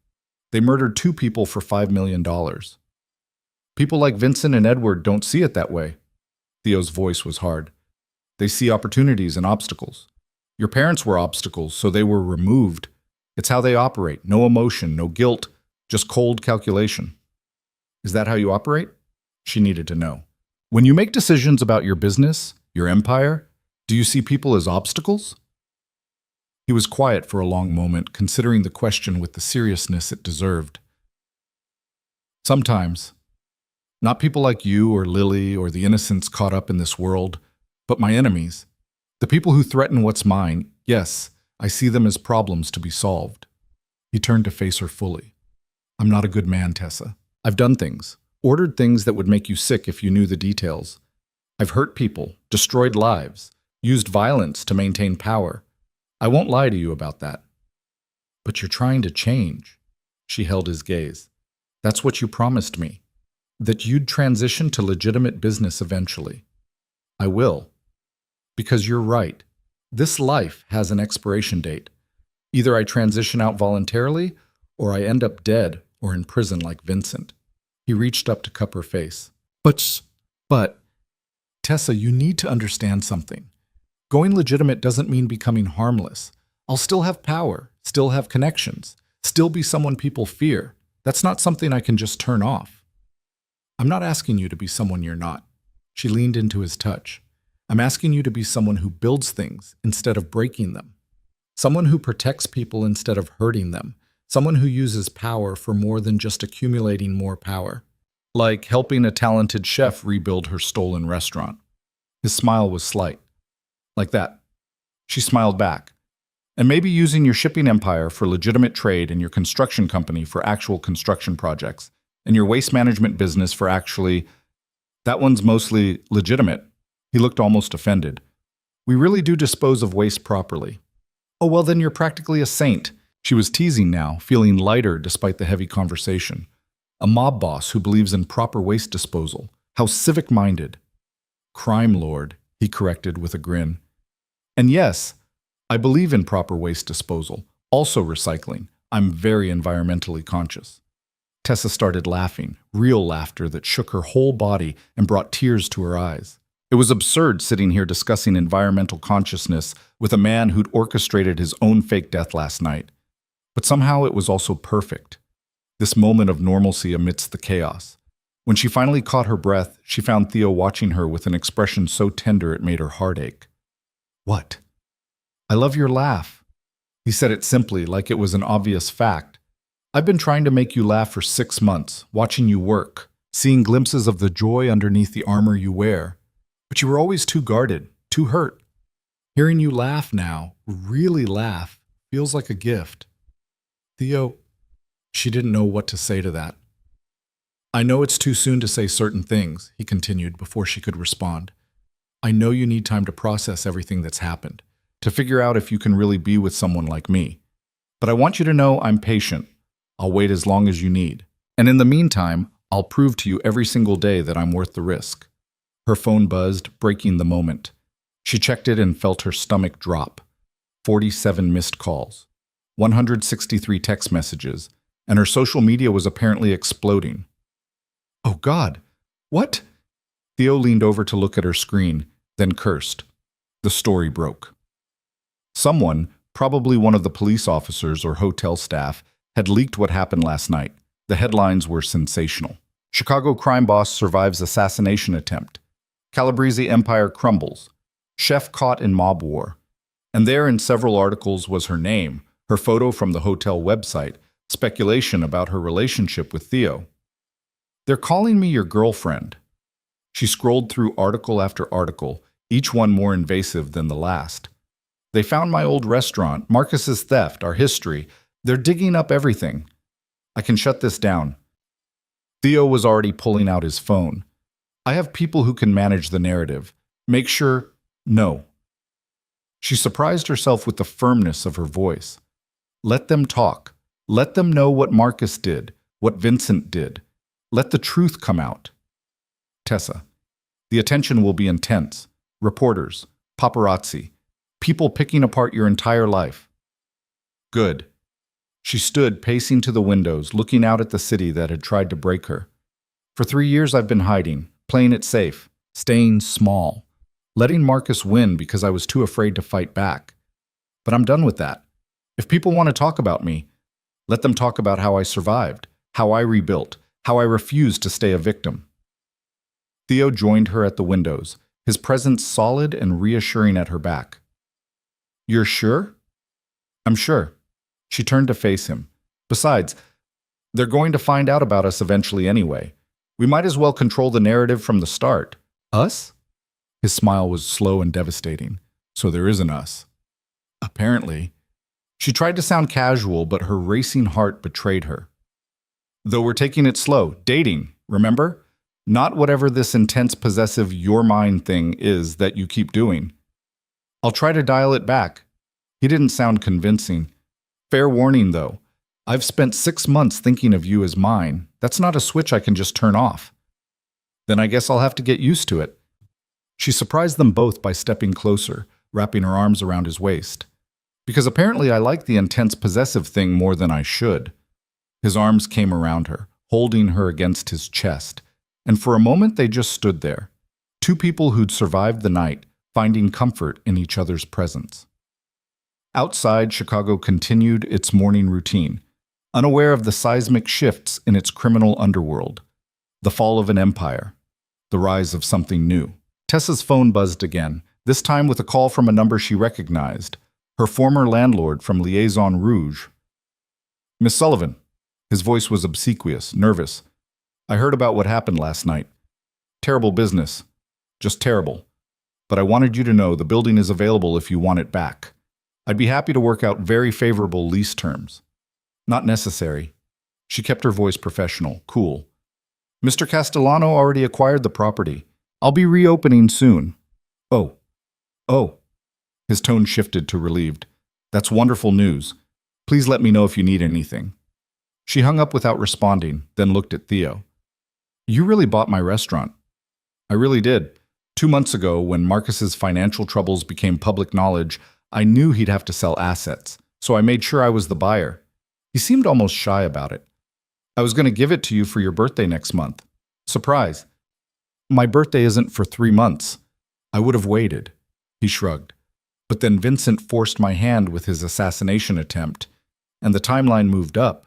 They murdered 2 people for $5 million. People like Vincent and Edward don't see it that way." Theo's voice was hard. "They see opportunities and obstacles. Your parents were obstacles, so they were removed. It's how they operate. No emotion, no guilt, just cold calculation." "Is that how you operate?" She needed to know. "When you make decisions about your business, your empire, do you see people as obstacles?" He was quiet for a long moment, considering the question with the seriousness it deserved. "Sometimes. Not people like you or Lily or the innocents caught up in this world, But my enemies, the people who threaten what's mine, yes, I see them as problems to be solved. He turned to face her fully. I'm not a good man, Tessa. I've done things, ordered things that would make you sick if you knew the details. I've hurt people, destroyed lives, used violence to maintain power. I won't lie to you about that. But you're trying to change. She held his gaze. That's what you promised me. That you'd transition to legitimate business eventually. I will. Because you're right. This life has an expiration date. Either I transition out voluntarily, or I end up dead or in prison like Vincent. He reached up to cup her face. But, Tessa, you need to understand something. Going legitimate doesn't mean becoming harmless. I'll still have power, still have connections, still be someone people fear. That's not something I can just turn off. I'm not asking you to be someone you're not. She leaned into his touch. I'm asking you to be someone who builds things instead of breaking them. Someone who protects people instead of hurting them. Someone who uses power for more than just accumulating more power. Like helping a talented chef rebuild her stolen restaurant. His smile was slight. Like that. She smiled back. And maybe using your shipping empire for legitimate trade and your construction company for actual construction projects. And your waste management business for actually... That one's mostly legitimate. He looked almost offended. We really do dispose of waste properly. Oh, well, then you're practically a saint. She was teasing now, feeling lighter despite the heavy conversation. A mob boss who believes in proper waste disposal. How civic-minded. Crime lord, he corrected with a grin. And yes, I believe in proper waste disposal, also recycling. I'm very environmentally conscious. Tessa started laughing, real laughter that shook her whole body and brought tears to her eyes. It was absurd sitting here discussing environmental consciousness with a man who'd orchestrated his own fake death last night. But somehow it was also perfect. This moment of normalcy amidst the chaos. When she finally caught her breath, she found Theo watching her with an expression so tender it made her heart ache. What? I love your laugh. He said it simply, like it was an obvious fact. I've been trying to make you laugh for 6 months, watching you work, seeing glimpses of the joy underneath the armor you wear. But you were always too guarded, too hurt. Hearing you laugh now, really laugh, feels like a gift. Theo, she didn't know what to say to that. I know it's too soon to say certain things, he continued before she could respond. I know you need time to process everything that's happened, to figure out if you can really be with someone like me. But I want you to know I'm patient. I'll wait as long as you need. And in the meantime, I'll prove to you every single day that I'm worth the risk. Her phone buzzed, breaking the moment. She checked it and felt her stomach drop. 47 missed calls, 163 text messages, and her social media was apparently exploding. Oh God, what? Theo leaned over to look at her screen, then cursed. The story broke. Someone, probably one of the police officers or hotel staff, had leaked what happened last night. The headlines were sensational. Chicago crime boss survives assassination attempt. Calabrese empire crumbles. Chef caught in mob war. And there in several articles was her name, her photo from the hotel website, speculation about her relationship with Theo. They're calling me your girlfriend. She scrolled through article after article, each one more invasive than the last. They found my old restaurant, Marcus's theft, our history. They're digging up everything. I can shut this down. Theo was already pulling out his phone. I have people who can manage the narrative. Make sure, no. She surprised herself with the firmness of her voice. Let them talk. Let them know what Marcus did, what Vincent did. Let the truth come out. Tessa, the attention will be intense. Reporters, paparazzi, people picking apart your entire life. Good. She stood pacing to the windows, looking out at the city that had tried to break her. For 3 years I've been hiding, playing it safe, staying small, letting Marcus win because I was too afraid to fight back. But I'm done with that. If people want to talk about me, let them talk about how I survived, how I rebuilt, how I refused to stay a victim. Theo joined her at the windows, his presence solid and reassuring at her back. You're sure? I'm sure. She turned to face him. Besides, they're going to find out about us eventually anyway. We might as well control the narrative from the start. Us? His smile was slow and devastating. So there isn't us. Apparently. She tried to sound casual, but her racing heart betrayed her. Though we're taking it slow. Dating, remember? Not whatever this intense possessive your mind thing is that you keep doing. I'll try to dial it back. He didn't sound convincing. Fair warning, though. I've spent 6 months thinking of you as mine. That's not a switch I can just turn off. Then I guess I'll have to get used to it. She surprised them both by stepping closer, wrapping her arms around his waist. Because apparently I like the intense possessive thing more than I should. His arms came around her, holding her against his chest, and for a moment they just stood there. Two people who'd survived the night, finding comfort in each other's presence. Outside, Chicago continued its morning routine, unaware of the seismic shifts in its criminal underworld, the fall of an empire, the rise of something new. Tessa's phone buzzed again, this time with a call from a number she recognized, her former landlord from Liaison Rouge. Miss Sullivan. His voice was obsequious, nervous. I heard about what happened last night. Terrible business. Just terrible. But I wanted you to know the building is available if you want it back. I'd be happy to work out very favorable lease terms. Not necessary. She kept her voice professional, cool. Mr. Castellano already acquired the property. I'll be reopening soon. Oh. His tone shifted to relieved. That's wonderful news. Please let me know if you need anything. She hung up without responding, then looked at Theo. You really bought my restaurant. I really did. 2 months ago, when Marcus's financial troubles became public knowledge, I knew he'd have to sell assets, so I made sure I was the buyer. He seemed almost shy about it. I was going to give it to you for your birthday next month. Surprise. My birthday isn't for 3 months. I would have waited. He shrugged. But then Vincent forced my hand with his assassination attempt, and the timeline moved up.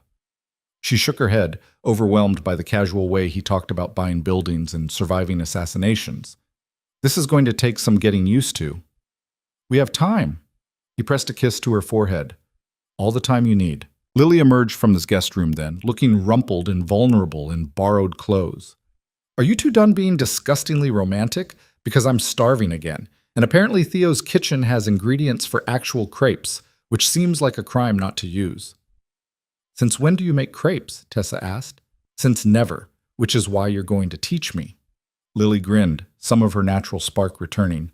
She shook her head, overwhelmed by the casual way he talked about buying buildings and surviving assassinations. This is going to take some getting used to. We have time. He pressed a kiss to her forehead. All the time you need. Lily emerged from this guest room then, looking rumpled and vulnerable in borrowed clothes. Are you two done being disgustingly romantic? Because I'm starving again. And apparently Theo's kitchen has ingredients for actual crepes, which seems like a crime not to use. Since when do you make crepes? Tessa asked. Since never, which is why you're going to teach me. Lily grinned, some of her natural spark returning.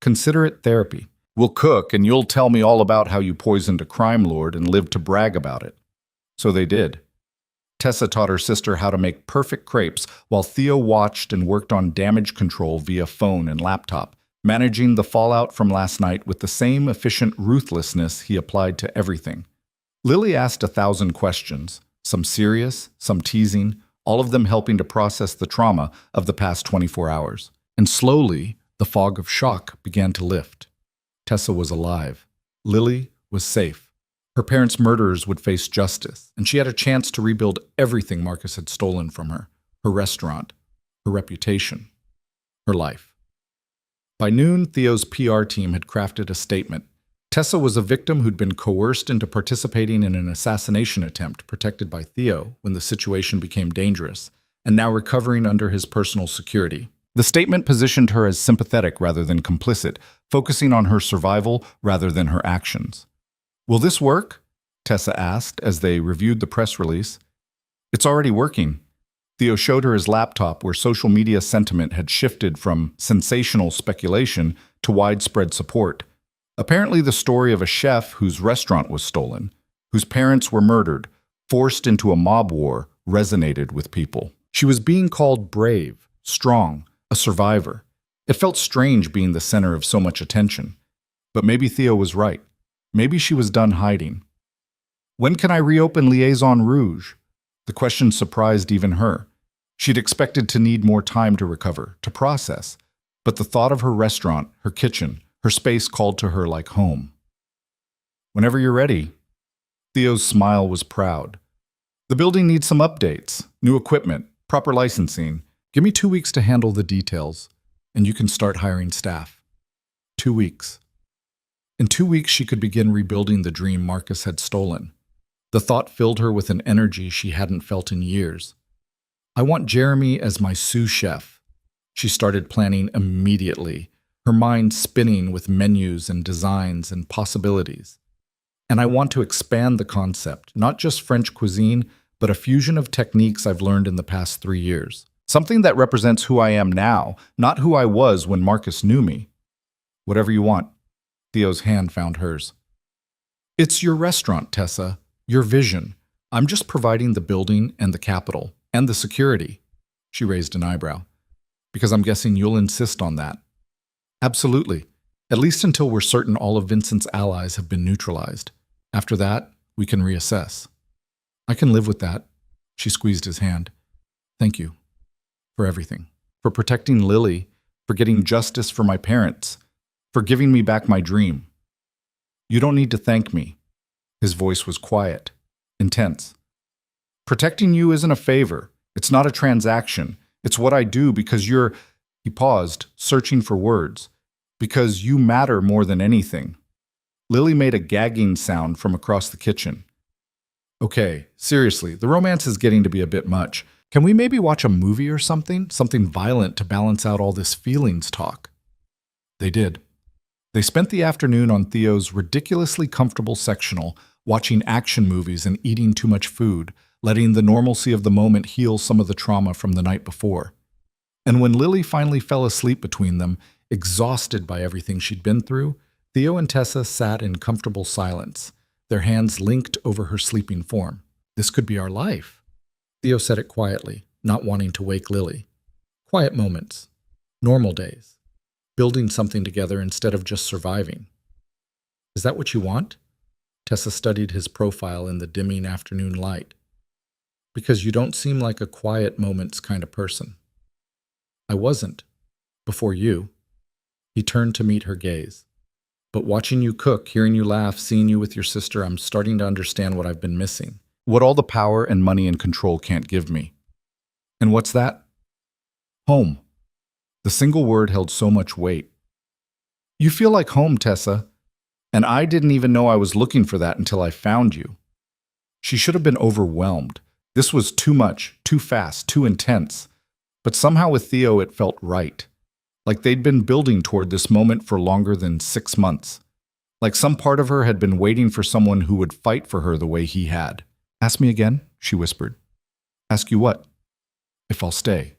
Consider it therapy. We'll cook, and you'll tell me all about how you poisoned a crime lord and lived to brag about it. So they did. Tessa taught her sister how to make perfect crepes, while Theo watched and worked on damage control via phone and laptop, managing the fallout from last night with the same efficient ruthlessness he applied to everything. Lily asked 1,000 questions, some serious, some teasing, all of them helping to process the trauma of the past 24 hours. And slowly, the fog of shock began to lift. Tessa was alive. Lily was safe. Her parents' murderers would face justice, and she had a chance to rebuild everything Marcus had stolen from her: her restaurant, her reputation, her life. By noon, Theo's PR team had crafted a statement. Tessa was a victim who'd been coerced into participating in an assassination attempt protected by Theo when the situation became dangerous, and now recovering under his personal security. The statement positioned her as sympathetic rather than complicit, focusing on her survival rather than her actions. Will this work? Tessa asked as they reviewed the press release. It's already working. Theo showed her his laptop where social media sentiment had shifted from sensational speculation to widespread support. Apparently the story of a chef whose restaurant was stolen, whose parents were murdered, forced into a mob war, resonated with people. She was being called brave, strong, a survivor. It felt strange being the center of so much attention. But maybe Theo was right. Maybe she was done hiding. When can I reopen Liaison Rouge? The question surprised even her. She'd expected to need more time to recover, to process. But the thought of her restaurant, her kitchen, her space called to her like home. Whenever you're ready. Theo's smile was proud. The building needs some updates, new equipment, proper licensing. Give me 2 weeks to handle the details, and you can start hiring staff. 2 weeks. In 2 weeks, she could begin rebuilding the dream Marcus had stolen. The thought filled her with an energy she hadn't felt in years. I want Jeremy as my sous chef. She started planning immediately, her mind spinning with menus and designs and possibilities. And I want to expand the concept, not just French cuisine, but a fusion of techniques I've learned in the past 3 years. Something that represents who I am now, not who I was when Marcus knew me. Whatever you want. Theo's hand found hers. It's your restaurant, Tessa. Your vision. I'm just providing the building and the capital, and the security. She raised an eyebrow. Because I'm guessing you'll insist on that. Absolutely. At least until we're certain all of Vincent's allies have been neutralized. After that, we can reassess. I can live with that. She squeezed his hand. Thank you. For everything. For protecting Lily. For getting justice for my parents. For giving me back my dream. You don't need to thank me. His voice was quiet. Intense. Protecting you isn't a favor. It's not a transaction. It's what I do because you're... He paused, searching for words. Because you matter more than anything. Lily made a gagging sound from across the kitchen. Okay, seriously, the romance is getting to be a bit much. Can we maybe watch a movie or something? Something violent to balance out all this feelings talk? They did. They spent the afternoon on Theo's ridiculously comfortable sectional, watching action movies and eating too much food, letting the normalcy of the moment heal some of the trauma from the night before. And when Lily finally fell asleep between them, exhausted by everything she'd been through, Theo and Tessa sat in comfortable silence, their hands linked over her sleeping form. This could be our life. Theo said it quietly, not wanting to wake Lily. Quiet moments. Normal days. Building something together instead of just surviving. Is that what you want? Tessa studied his profile in the dimming afternoon light. Because you don't seem like a quiet moments kind of person. I wasn't. Before you. He turned to meet her gaze. But watching you cook, hearing you laugh, seeing you with your sister, I'm starting to understand what I've been missing. What all the power and money and control can't give me. And what's that? Home. The single word held so much weight. You feel like home, Tessa. And I didn't even know I was looking for that until I found you. She should have been overwhelmed. This was too much, too fast, too intense. But somehow with Theo it felt right. Like they'd been building toward this moment for longer than 6 months. Like some part of her had been waiting for someone who would fight for her the way he had. Ask me again, she whispered. Ask you what? If I'll stay.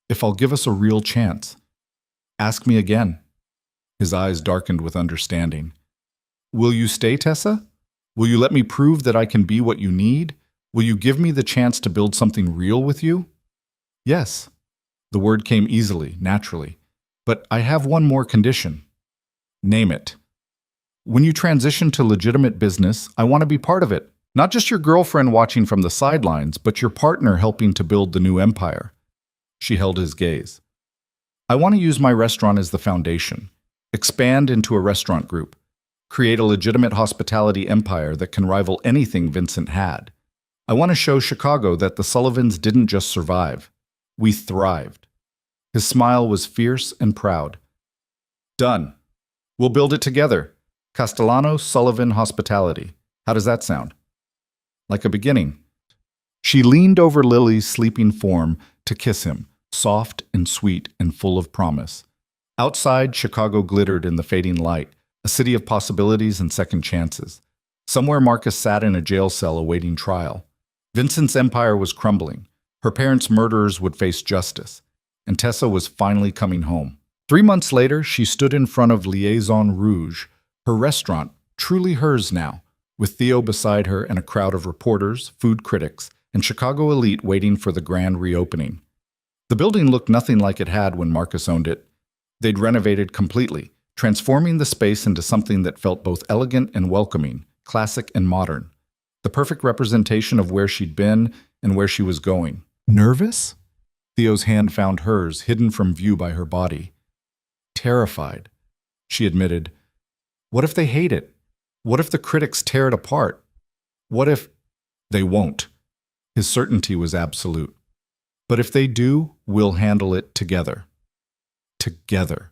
If I'll give us a real chance. Ask me again. His eyes darkened with understanding. Will you stay, Tessa? Will you let me prove that I can be what you need? Will you give me the chance to build something real with you? Yes. The word came easily, naturally. But I have one more condition. Name it. When you transition to legitimate business, I want to be part of it. Not just your girlfriend watching from the sidelines, but your partner helping to build the new empire. She held his gaze. I want to use my restaurant as the foundation. Expand into a restaurant group. Create a legitimate hospitality empire that can rival anything Vincent had. I want to show Chicago that the Sullivans didn't just survive. We thrived. His smile was fierce and proud. Done. We'll build it together. Castellano-Sullivan Hospitality. How does that sound? Like a beginning. She leaned over Lily's sleeping form to kiss him, soft and sweet and full of promise. Outside, Chicago glittered in the fading light, a city of possibilities and second chances. Somewhere Marcus sat in a jail cell awaiting trial. Vincent's empire was crumbling. Her parents' murderers would face justice. And Tessa was finally coming home. 3 months later, she stood in front of Liaison Rouge, her restaurant, truly hers now, with Theo beside her and a crowd of reporters, food critics, and Chicago elite waiting for the grand reopening. The building looked nothing like it had when Marcus owned it. They'd renovated completely, transforming the space into something that felt both elegant and welcoming, classic and modern. The perfect representation of where she'd been and where she was going. Nervous? Theo's hand found hers, hidden from view by her body. Terrified, she admitted. What if they hate it? What if the critics tear it apart? What if... They won't. His certainty was absolute. But if they do, we'll handle it together. Together.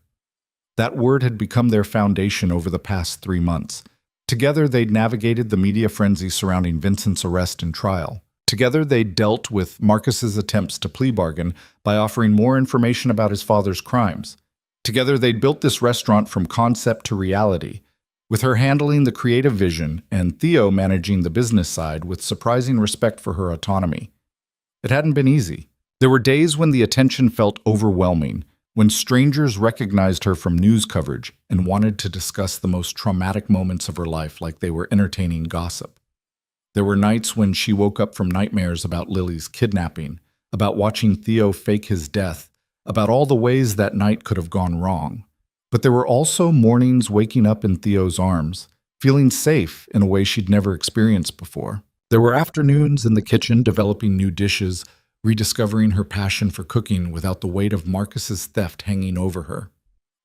That word had become their foundation over the past 3 months. Together they'd navigated the media frenzy surrounding Vincent's arrest and trial. Together they dealt with Marcus's attempts to plea bargain by offering more information about his father's crimes. Together, they'd built this restaurant from concept to reality, with her handling the creative vision and Theo managing the business side with surprising respect for her autonomy. It hadn't been easy. There were days when the attention felt overwhelming, when strangers recognized her from news coverage and wanted to discuss the most traumatic moments of her life like they were entertaining gossip. There were nights when she woke up from nightmares about Lily's kidnapping, about watching Theo fake his death, about all the ways that night could have gone wrong. But there were also mornings waking up in Theo's arms, feeling safe in a way she'd never experienced before. There were afternoons in the kitchen developing new dishes, rediscovering her passion for cooking without the weight of Marcus's theft hanging over her.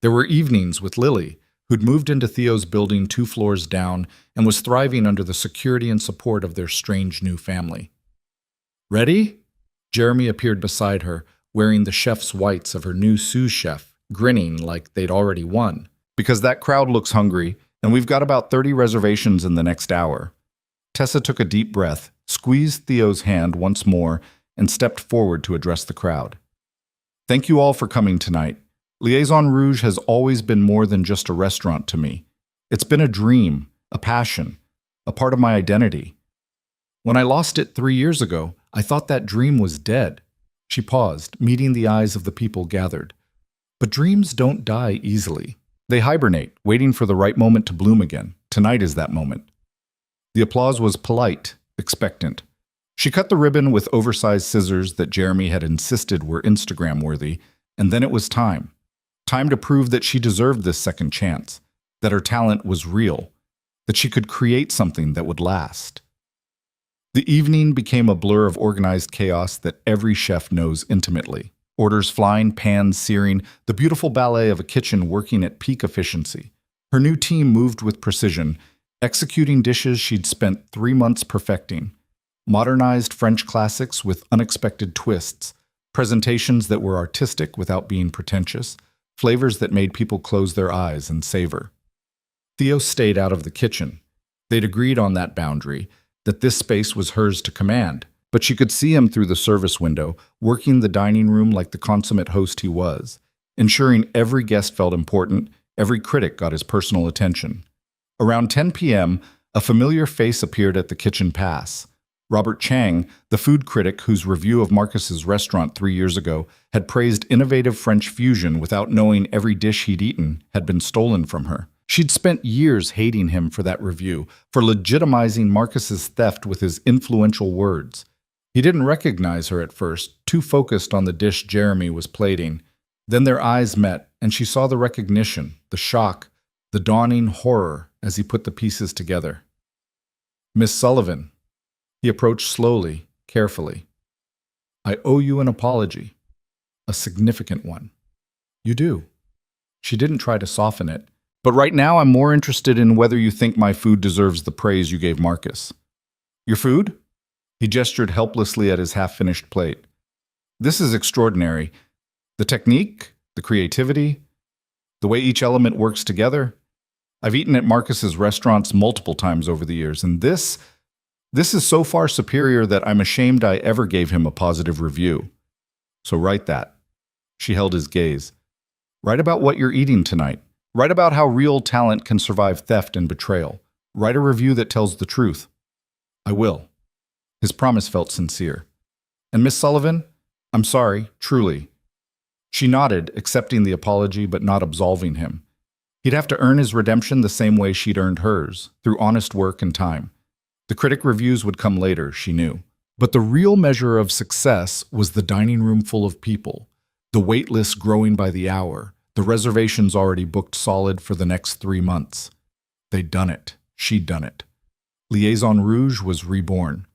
There were evenings with Lily, who'd moved into Theo's building 2 floors down and was thriving under the security and support of their strange new family. Ready? Jeremy appeared beside her, wearing the chef's whites of her new sous chef, grinning like they'd already won. Because that crowd looks hungry, and we've got about 30 reservations in the next hour. Tessa took a deep breath, squeezed Theo's hand once more, and stepped forward to address the crowd. Thank you all for coming tonight. Liaison Rouge has always been more than just a restaurant to me. It's been a dream, a passion, a part of my identity. When I lost it 3 years ago, I thought that dream was dead. She paused, meeting the eyes of the people gathered. But dreams don't die easily. They hibernate, waiting for the right moment to bloom again. Tonight is that moment. The applause was polite, expectant. She cut the ribbon with oversized scissors that Jeremy had insisted were Instagram-worthy, and then it was time. Time to prove that she deserved this second chance, that her talent was real, that she could create something that would last. The evening became a blur of organized chaos that every chef knows intimately. Orders flying, pans searing, the beautiful ballet of a kitchen working at peak efficiency. Her new team moved with precision, executing dishes she'd spent 3 months perfecting. Modernized French classics with unexpected twists, presentations that were artistic without being pretentious, flavors that made people close their eyes and savor. Theo stayed out of the kitchen. They'd agreed on that boundary, that this space was hers to command, but she could see him through the service window, working the dining room like the consummate host he was, ensuring every guest felt important, every critic got his personal attention. Around 10 p.m., a familiar face appeared at the kitchen pass. Robert Chang, the food critic whose review of Marcus's restaurant 3 years ago had praised innovative French fusion without knowing every dish he'd eaten had been stolen from her. She'd spent years hating him for that review, for legitimizing Marcus's theft with his influential words. He didn't recognize her at first, too focused on the dish Jeremy was plating. Then their eyes met, and she saw the recognition, the shock, the dawning horror as he put the pieces together. Miss Sullivan. He approached slowly, carefully. I owe you an apology. A significant one. You do. She didn't try to soften it. But right now I'm more interested in whether you think my food deserves the praise you gave Marcus. Your food? He gestured helplessly at his half-finished plate. This is extraordinary. The technique, the creativity, the way each element works together. I've eaten at Marcus's restaurants multiple times over the years, and this is so far superior that I'm ashamed I ever gave him a positive review. So write that. She held his gaze. Write about what you're eating tonight. Write about how real talent can survive theft and betrayal. Write a review that tells the truth. I will. His promise felt sincere. And Miss Sullivan, I'm sorry, truly. She nodded, accepting the apology but not absolving him. He'd have to earn his redemption the same way she'd earned hers, through honest work and time. The critic reviews would come later, she knew. But the real measure of success was the dining room full of people, the wait list growing by the hour, the reservations already booked solid for the next 3 months. They'd done it. She'd done it. Liaison Rouge was reborn.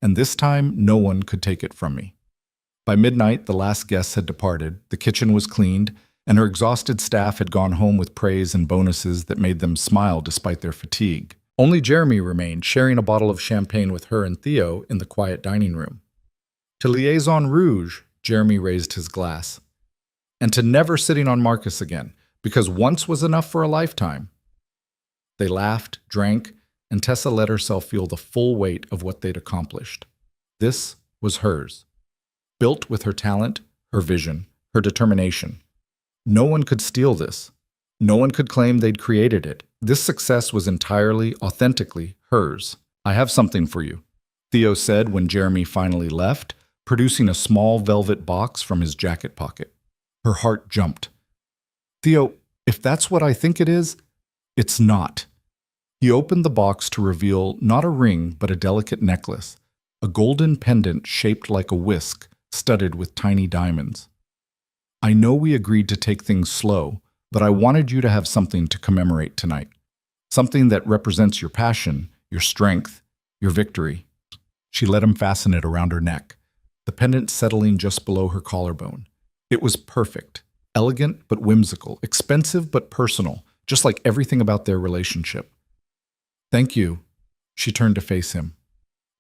And this time, no one could take it from me. By midnight, the last guests had departed, the kitchen was cleaned, and her exhausted staff had gone home with praise and bonuses that made them smile despite their fatigue. Only Jeremy remained, sharing a bottle of champagne with her and Theo in the quiet dining room. To Liaison Rouge, Jeremy raised his glass. And to never sitting on Marcus again, because once was enough for a lifetime. They laughed, drank, and Tessa let herself feel the full weight of what they'd accomplished. This was hers. Built with her talent, her vision, her determination. No one could steal this. No one could claim they'd created it. This success was entirely, authentically hers. I have something for you, Theo said when Jeremy finally left, producing a small velvet box from his jacket pocket. Her heart jumped. Theo, if that's what I think it is, it's not. He opened the box to reveal not a ring, but a delicate necklace, a golden pendant shaped like a whisk, studded with tiny diamonds. I know we agreed to take things slow, but I wanted you to have something to commemorate tonight. Something that represents your passion, your strength, your victory. She let him fasten it around her neck, the pendant settling just below her collarbone. It was perfect, elegant but whimsical, expensive but personal, just like everything about their relationship. Thank you, she turned to face him.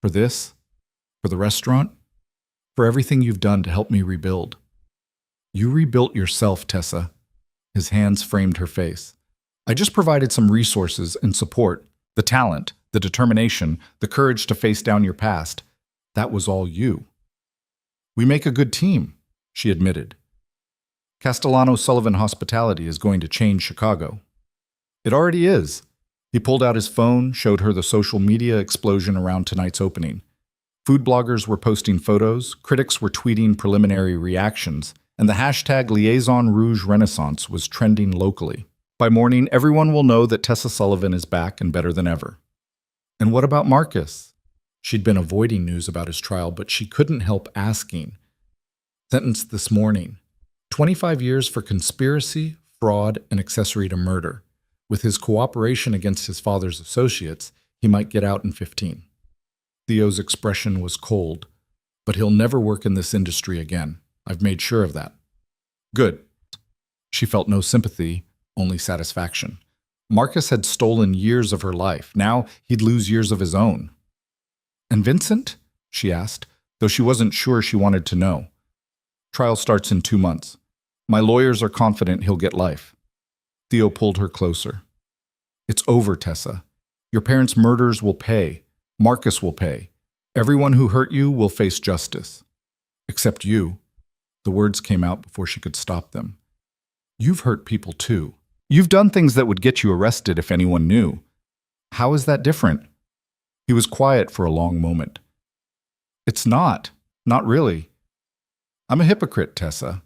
For this, for the restaurant, for everything you've done to help me rebuild. You rebuilt yourself, Tessa. His hands framed her face. I just provided some resources and support, the talent, the determination, the courage to face down your past. That was all you. We make a good team, she admitted. Castellano-Sullivan Hospitality is going to change Chicago. It already is. He pulled out his phone, showed her the social media explosion around tonight's opening. Food bloggers were posting photos, critics were tweeting preliminary reactions, and the hashtag Liaison Rouge Renaissance was trending locally. By morning, everyone will know that Tessa Sullivan is back and better than ever. And what about Marcus? She'd been avoiding news about his trial, but she couldn't help asking. Sentenced this morning. 25 years for conspiracy, fraud, and accessory to murder. With his cooperation against his father's associates, he might get out in 15. Theo's expression was cold, but he'll never work in this industry again. I've made sure of that. Good. She felt no sympathy, only satisfaction. Marcus had stolen years of her life. Now he'd lose years of his own. And Vincent? She asked, though she wasn't sure she wanted to know. Trial starts in 2 months. My lawyers are confident he'll get life. Theo pulled her closer. It's over, Tessa. Your parents' murders will pay. Marcus will pay. Everyone who hurt you will face justice. Except you. The words came out before she could stop them. You've hurt people too. You've done things that would get you arrested if anyone knew. How is that different? He was quiet for a long moment. It's not. Not really. I'm a hypocrite, Tessa.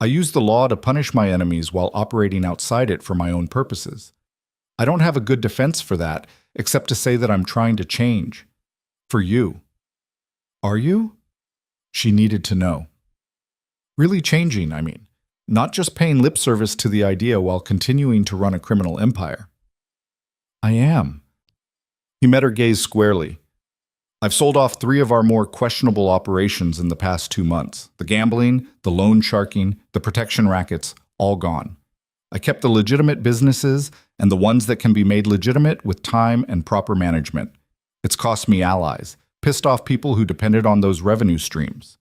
I use the law to punish my enemies while operating outside it for my own purposes. I don't have a good defense for that, except to say that I'm trying to change. For you. Are you? She needed to know. Really changing, I mean. Not just paying lip service to the idea while continuing to run a criminal empire. I am. He met her gaze squarely. I've sold off 3 of our more questionable operations in the past 2 months. The gambling, the loan sharking, the protection rackets, all gone. I kept the legitimate businesses and the ones that can be made legitimate with time and proper management. It's cost me allies, pissed off people who depended on those revenue streams.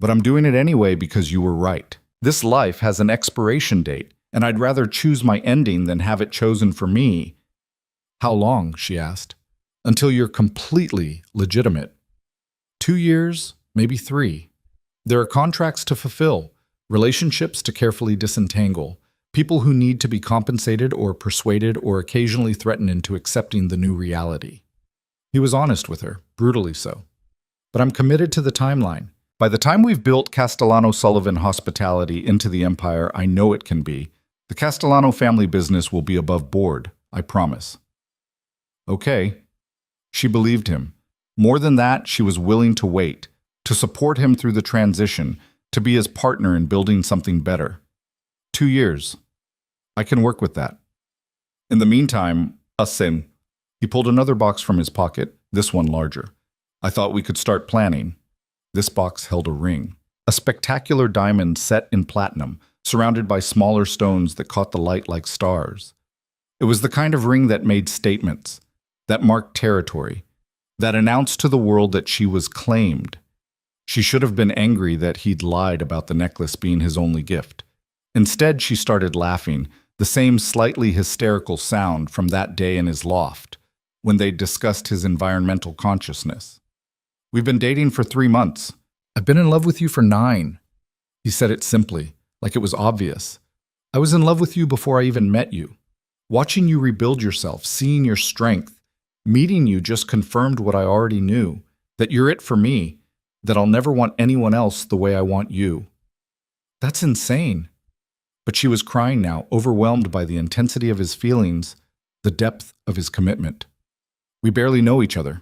But I'm doing it anyway because you were right. This life has an expiration date, and I'd rather choose my ending than have it chosen for me. How long? She asked. Until you're completely legitimate. 2 years, maybe 3. There are contracts to fulfill, relationships to carefully disentangle, people who need to be compensated or persuaded or occasionally threatened into accepting the new reality. He was honest with her, brutally so. But I'm committed to the timeline. By the time we've built Castellano-Sullivan Hospitality into the empire I know it can be, the Castellano family business will be above board, I promise. Okay. She believed him. More than that, she was willing to wait, to support him through the transition, to be his partner in building something better. 2 years. I can work with that. In the meantime, Asim. He pulled another box from his pocket, this one larger. I thought we could start planning. This box held a ring, a spectacular diamond set in platinum, surrounded by smaller stones that caught the light like stars. It was the kind of ring that made statements, that marked territory, that announced to the world that she was claimed. She should have been angry that he'd lied about the necklace being his only gift. Instead, she started laughing, the same slightly hysterical sound from that day in his loft, when they discussed his environmental consciousness. We've been dating for 3 months. I've been in love with you for 9. He said it simply, like it was obvious, I was in love with you before I even met you. Watching you rebuild yourself, seeing your strength, meeting you just confirmed what I already knew, that you're it for me, that I'll never want anyone else the way I want you. That's insane. But she was crying now, overwhelmed by the intensity of his feelings, the depth of his commitment. We barely know each other.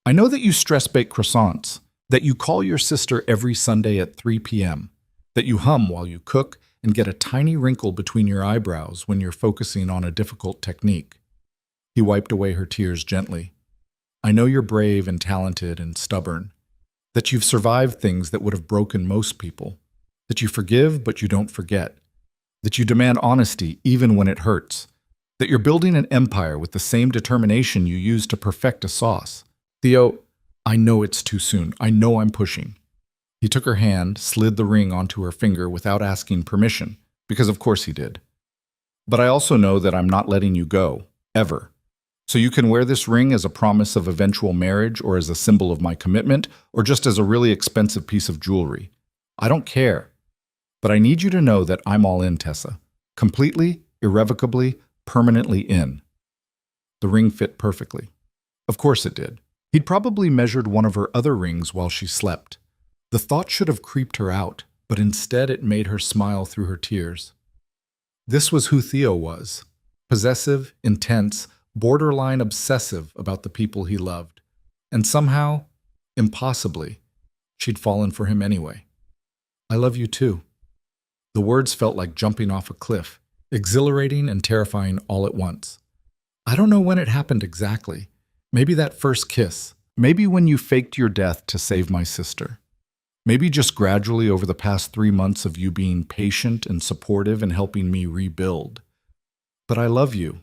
I know that you stress-bake croissants, that you call your sister every Sunday at 3 p.m., that you hum while you cook and get a tiny wrinkle between your eyebrows when you're focusing on a difficult technique. He wiped away her tears gently. I know you're brave and talented and stubborn, that you've survived things that would have broken most people, that you forgive but you don't forget, that you demand honesty even when it hurts, that you're building an empire with the same determination you use to perfect a sauce. Theo, I know it's too soon. I know I'm pushing. He took her hand, slid the ring onto her finger without asking permission, because of course he did. But I also know that I'm not letting you go, ever. So you can wear this ring as a promise of eventual marriage or as a symbol of my commitment or just as a really expensive piece of jewelry. I don't care. But I need you to know that I'm all in, Tessa. Completely, irrevocably, permanently in. The ring fit perfectly. Of course it did. He'd probably measured one of her other rings while she slept. The thought should have creeped her out, but instead it made her smile through her tears. This was who Theo was. Possessive, intense, borderline obsessive about the people he loved. And somehow, impossibly, she'd fallen for him anyway. I love you too. The words felt like jumping off a cliff, exhilarating and terrifying all at once. I don't know when it happened exactly. Maybe that first kiss. Maybe when you faked your death to save my sister. Maybe just gradually over the past 3 months of you being patient and supportive and helping me rebuild. But I love you.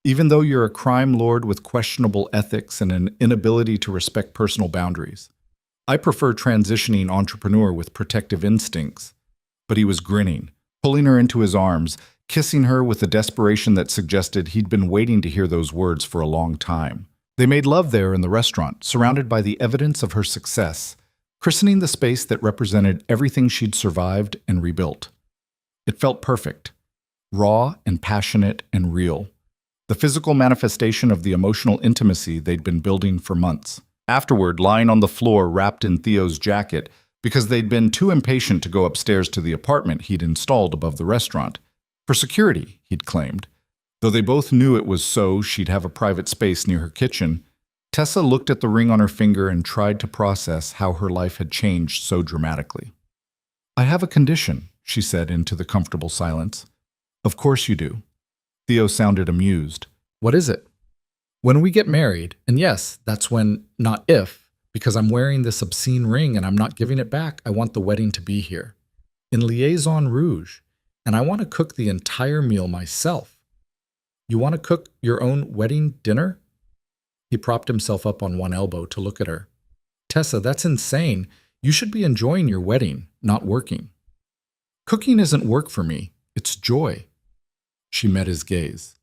Even though you're a crime lord with questionable ethics and an inability to respect personal boundaries. I prefer transitioning entrepreneur with protective instincts. But he was grinning, pulling her into his arms, kissing her with a desperation that suggested he'd been waiting to hear those words for a long time. They made love there in the restaurant, surrounded by the evidence of her success, christening the space that represented everything she'd survived and rebuilt. It felt perfect, raw and passionate and real, the physical manifestation of the emotional intimacy they'd been building for months. Afterward, lying on the floor wrapped in Theo's jacket, because they'd been too impatient to go upstairs to the apartment he'd installed above the restaurant. For security, he'd claimed. Though they both knew it was so she'd have a private space near her kitchen, Tessa looked at the ring on her finger and tried to process how her life had changed so dramatically. I have a condition, she said into the comfortable silence. Of course you do. Theo sounded amused. What is it? When we get married, and yes, that's when, not if, because I'm wearing this obscene ring and I'm not giving it back, I want the wedding to be here. In liaison rouge. And I want to cook the entire meal myself. You want to cook your own wedding dinner? He propped himself up on one elbow to look at her. Tessa, that's insane. You should be enjoying your wedding, not working. Cooking isn't work for me. It's joy. She met his gaze.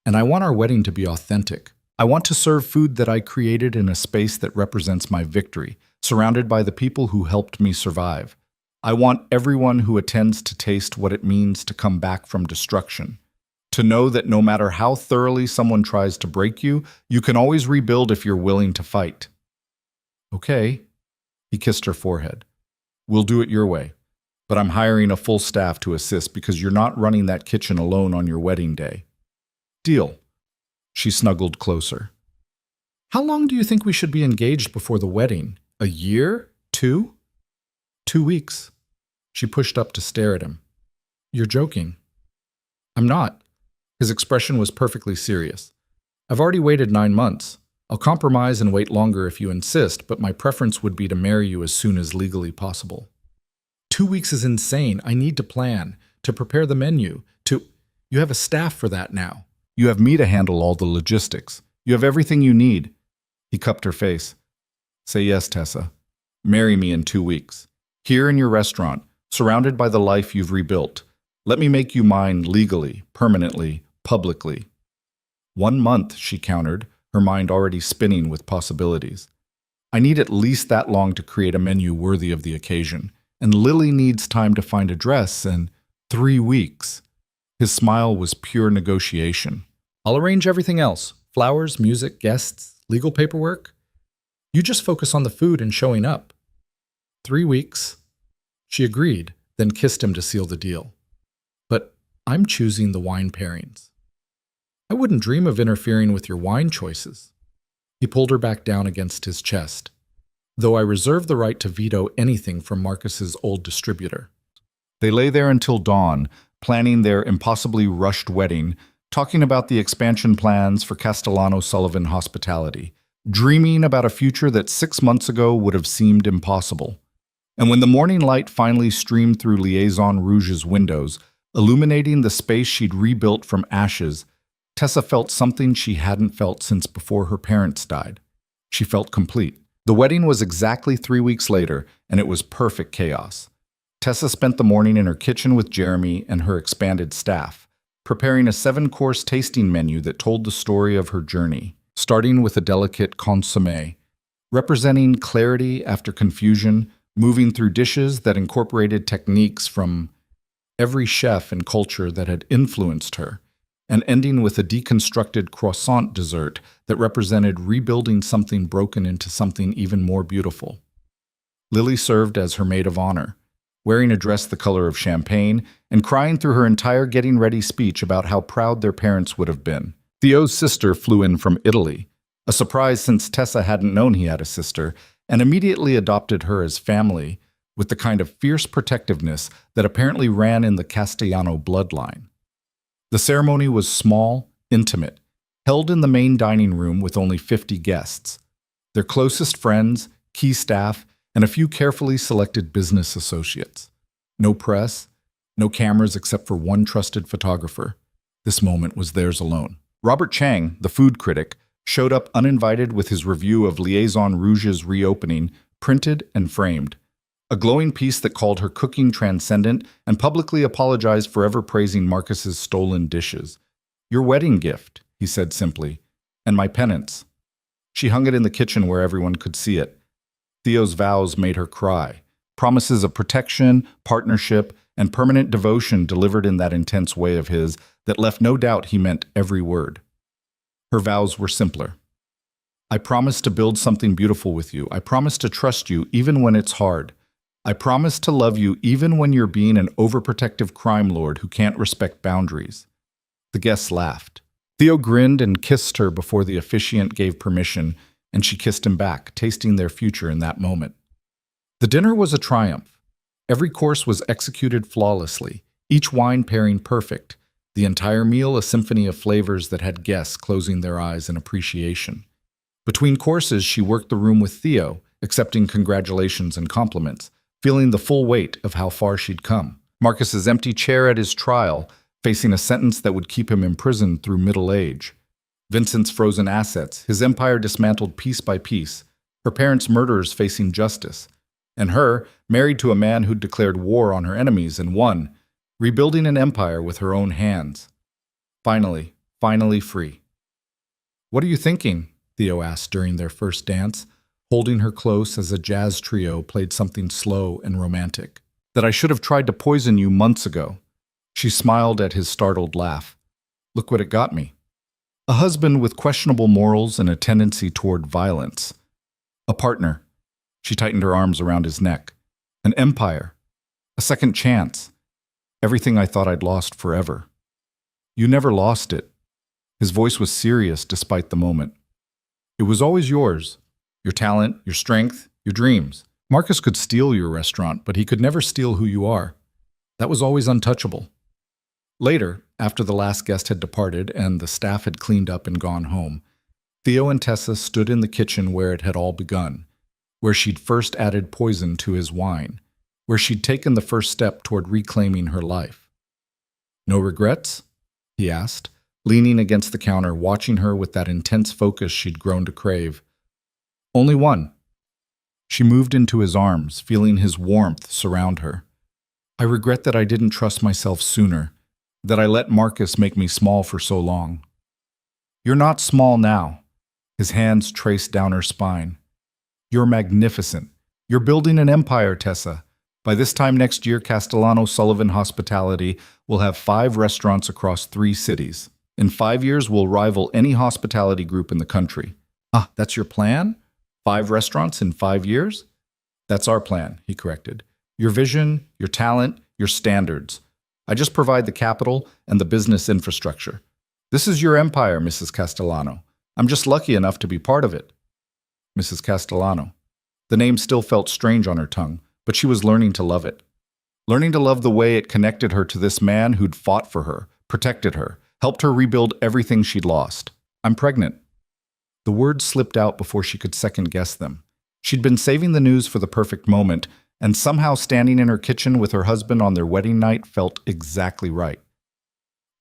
And I want our wedding to be authentic. I want to serve food that I created in a space that represents my victory, surrounded by the people who helped me survive. I want everyone who attends to taste what it means to come back from destruction. To know that no matter how thoroughly someone tries to break you, you can always rebuild if you're willing to fight. Okay. He kissed her forehead. We'll do it your way. But I'm hiring a full staff to assist because you're not running that kitchen alone on your wedding day. Deal. She snuggled closer. How long do you think we should be engaged before the wedding? A year? 2? 2 weeks. She pushed up to stare at him. You're joking. I'm not. His expression was perfectly serious. I've already waited 9 months. I'll compromise and wait longer if you insist, but my preference would be to marry you as soon as legally possible. 2 weeks is insane. I need to plan, to prepare the menu, You have a staff for that now. You have me to handle all the logistics. You have everything you need. He cupped her face. Say yes, Tessa. Marry me in 2 weeks. Here in your restaurant, surrounded by the life you've rebuilt. Let me make you mine legally, permanently, publicly. 1 month, she countered, her mind already spinning with possibilities. I need at least that long to create a menu worthy of the occasion, and Lily needs time to find a dress and... 3 weeks. His smile was pure negotiation. I'll arrange everything else. Flowers, music, guests, legal paperwork. You just focus on the food and showing up. 3 weeks. She agreed, then kissed him to seal the deal. But I'm choosing the wine pairings. I wouldn't dream of interfering with your wine choices. He pulled her back down against his chest, though I reserve the right to veto anything from Marcus's old distributor. They lay there until dawn, planning their impossibly rushed wedding, talking about the expansion plans for Castellano-Sullivan hospitality, dreaming about a future that 6 months ago would have seemed impossible. And when the morning light finally streamed through Liaison Rouge's windows, illuminating the space she'd rebuilt from ashes, Tessa felt something she hadn't felt since before her parents died. She felt complete. The wedding was exactly 3 weeks later, and it was perfect chaos. Tessa spent the morning in her kitchen with Jeremy and her expanded staff, preparing a 7-course tasting menu that told the story of her journey, starting with a delicate consommé, representing clarity after confusion, moving through dishes that incorporated techniques from every chef and culture that had influenced her, and ending with a deconstructed croissant dessert that represented rebuilding something broken into something even more beautiful. Lily served as her maid of honor, wearing a dress the color of champagne and crying through her entire getting ready speech about how proud their parents would have been. Theo's sister flew in from Italy, a surprise since Tessa hadn't known he had a sister, and immediately adopted her as family with the kind of fierce protectiveness that apparently ran in the Castellano bloodline. The ceremony was small, intimate, held in the main dining room with only 50 guests, their closest friends, key staff, and a few carefully selected business associates. No press, no cameras except for one trusted photographer. This moment was theirs alone. Robert Chang, the food critic, showed up uninvited with his review of Liaison Rouge's reopening, printed and framed. A glowing piece that called her cooking transcendent and publicly apologized for ever praising Marcus's stolen dishes. Your wedding gift, he said simply, and my penance. She hung it in the kitchen where everyone could see it. Theo's vows made her cry, promises of protection, partnership, and permanent devotion delivered in that intense way of his that left no doubt he meant every word. Her vows were simpler. I promise to build something beautiful with you. I promise to trust you even when it's hard. I promise to love you even when you're being an overprotective crime lord who can't respect boundaries. The guests laughed. Theo grinned and kissed her before the officiant gave permission, and she kissed him back, tasting their future in that moment. The dinner was a triumph. Every course was executed flawlessly, each wine pairing perfect, the entire meal a symphony of flavors that had guests closing their eyes in appreciation. Between courses, she worked the room with Theo, accepting congratulations and compliments, feeling the full weight of how far she'd come. Marcus's empty chair at his trial, facing a sentence that would keep him imprisoned through middle age. Vincent's frozen assets, his empire dismantled piece by piece, her parents' murderers facing justice, and her, married to a man who'd declared war on her enemies and won, rebuilding an empire with her own hands. Finally free. What are you thinking? Theo asked during their first dance, holding her close as a jazz trio played something slow and romantic. That I should have tried to poison you months ago. She smiled at his startled laugh. Look what it got me. A husband with questionable morals and a tendency toward violence. A partner. She tightened her arms around his neck. An empire. A second chance. Everything I thought I'd lost forever. You never lost it. His voice was serious despite the moment. It was always yours. Your talent, your strength, your dreams. Marcus could steal your restaurant, but he could never steal who you are. That was always untouchable. Later, after the last guest had departed and the staff had cleaned up and gone home, Theo and Tessa stood in the kitchen where it had all begun, where she'd first added poison to his wine, where she'd taken the first step toward reclaiming her life. No regrets? He asked, leaning against the counter, watching her with that intense focus she'd grown to crave. Only one. She moved into his arms, feeling his warmth surround her. I regret that I didn't trust myself sooner, that I let Marcus make me small for so long. You're not small now. His hands traced down her spine. You're magnificent. You're building an empire, Tessa. By this time next year, Castellano Sullivan Hospitality will have 5 restaurants across 3 cities. In 5 years, we'll rival any hospitality group in the country. Ah, that's your plan? 5 restaurants in 5 years? That's our plan, he corrected. Your vision, your talent, your standards. I just provide the capital and the business infrastructure. This is your empire, Mrs. Castellano. I'm just lucky enough to be part of it. Mrs. Castellano. The name still felt strange on her tongue, but she was learning to love it. Learning to love the way it connected her to this man who'd fought for her, protected her, helped her rebuild everything she'd lost. I'm pregnant. The words slipped out before she could second-guess them. She'd been saving the news for the perfect moment, and somehow standing in her kitchen with her husband on their wedding night felt exactly right.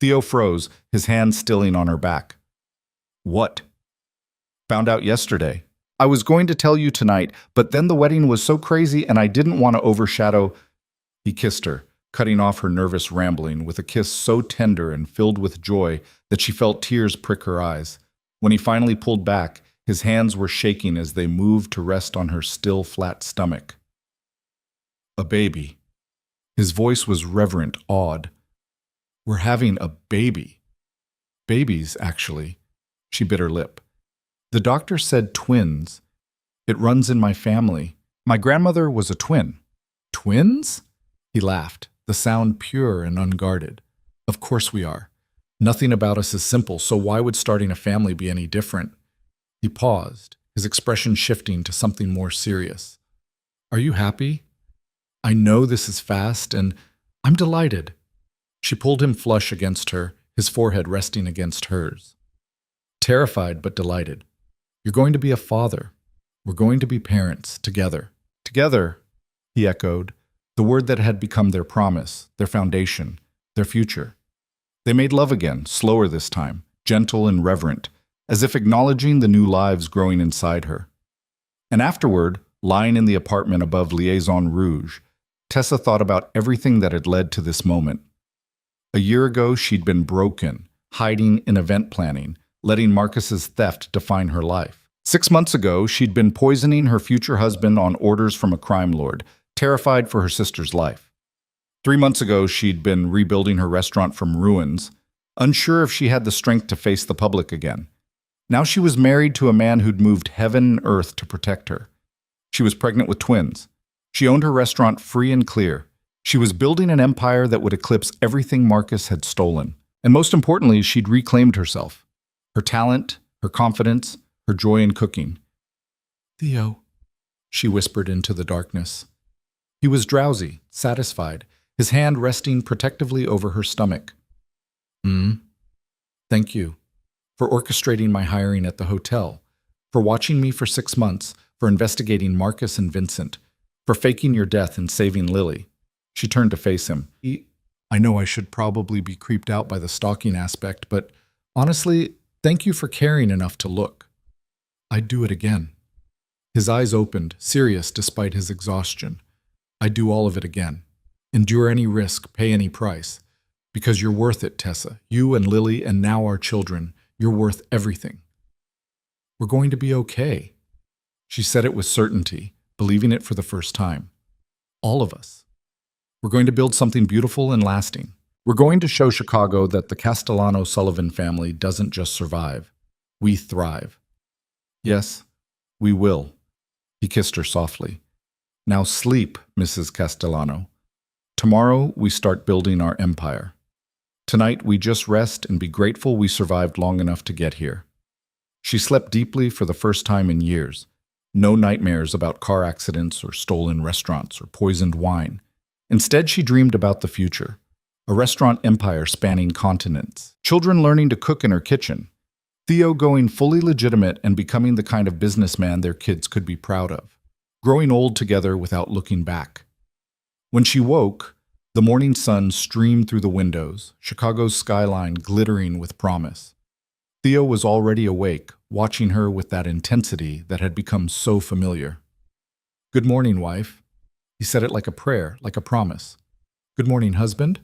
Theo froze, his hand stilling on her back. What? Found out yesterday. I was going to tell you tonight, but then the wedding was so crazy and I didn't want to overshadow. He kissed her, cutting off her nervous rambling with a kiss so tender and filled with joy that she felt tears prick her eyes. When he finally pulled back, his hands were shaking as they moved to rest on her still flat stomach. A baby. His voice was reverent, awed. We're having a baby. Babies, actually. She bit her lip. The doctor said twins. It runs in my family. My grandmother was a twin. Twins? He laughed, the sound pure and unguarded. Of course we are. Nothing about us is simple, so why would starting a family be any different? He paused, his expression shifting to something more serious. Are you happy? I know this is fast, and I'm delighted. She pulled him flush against her, his forehead resting against hers. Terrified but delighted. You're going to be a father. We're going to be parents, together. Together, he echoed, the word that had become their promise, their foundation, their future. They made love again, slower this time, gentle and reverent, as if acknowledging the new lives growing inside her. And afterward, lying in the apartment above Liaison Rouge, Tessa thought about everything that had led to this moment. A year ago, she'd been broken, hiding in event planning, letting Marcus's theft define her life. 6 months ago, she'd been poisoning her future husband on orders from a crime lord, terrified for her sister's life. 3 months ago, she'd been rebuilding her restaurant from ruins, unsure if she had the strength to face the public again. Now she was married to a man who'd moved heaven and earth to protect her. She was pregnant with twins. She owned her restaurant free and clear. She was building an empire that would eclipse everything Marcus had stolen. And most importantly, she'd reclaimed herself. Her talent, her confidence, her joy in cooking. Theo, she whispered into the darkness. He was drowsy, satisfied, his hand resting protectively over her stomach. Thank you. For orchestrating my hiring at the hotel, for watching me for 6 months, for investigating Marcus and Vincent, for faking your death and saving Lily. She turned to face him. I know I should probably be creeped out by the stalking aspect, but honestly, thank you for caring enough to look. I'd do it again. His eyes opened, serious despite his exhaustion. I'd do all of it again. Endure any risk, pay any price. Because you're worth it, Tessa. You and Lily and now our children. You're worth everything. We're going to be okay. She said it with certainty, believing it for the first time. All of us. We're going to build something beautiful and lasting. We're going to show Chicago that the Castellano Sullivan family doesn't just survive. We thrive. Yes, we will. He kissed her softly. Now sleep, Mrs. Castellano. Tomorrow we start building our empire. Tonight we just rest and be grateful we survived long enough to get here. She slept deeply for the first time in years. No nightmares about car accidents or stolen restaurants or poisoned wine. Instead, she dreamed about the future. A restaurant empire spanning continents. Children learning to cook in her kitchen. Theo going fully legitimate and becoming the kind of businessman their kids could be proud of. Growing old together without looking back. When she woke, the morning sun streamed through the windows, Chicago's skyline glittering with promise. Theo was already awake, watching her with that intensity that had become so familiar. Good morning, wife. He said it like a prayer, like a promise. Good morning, husband.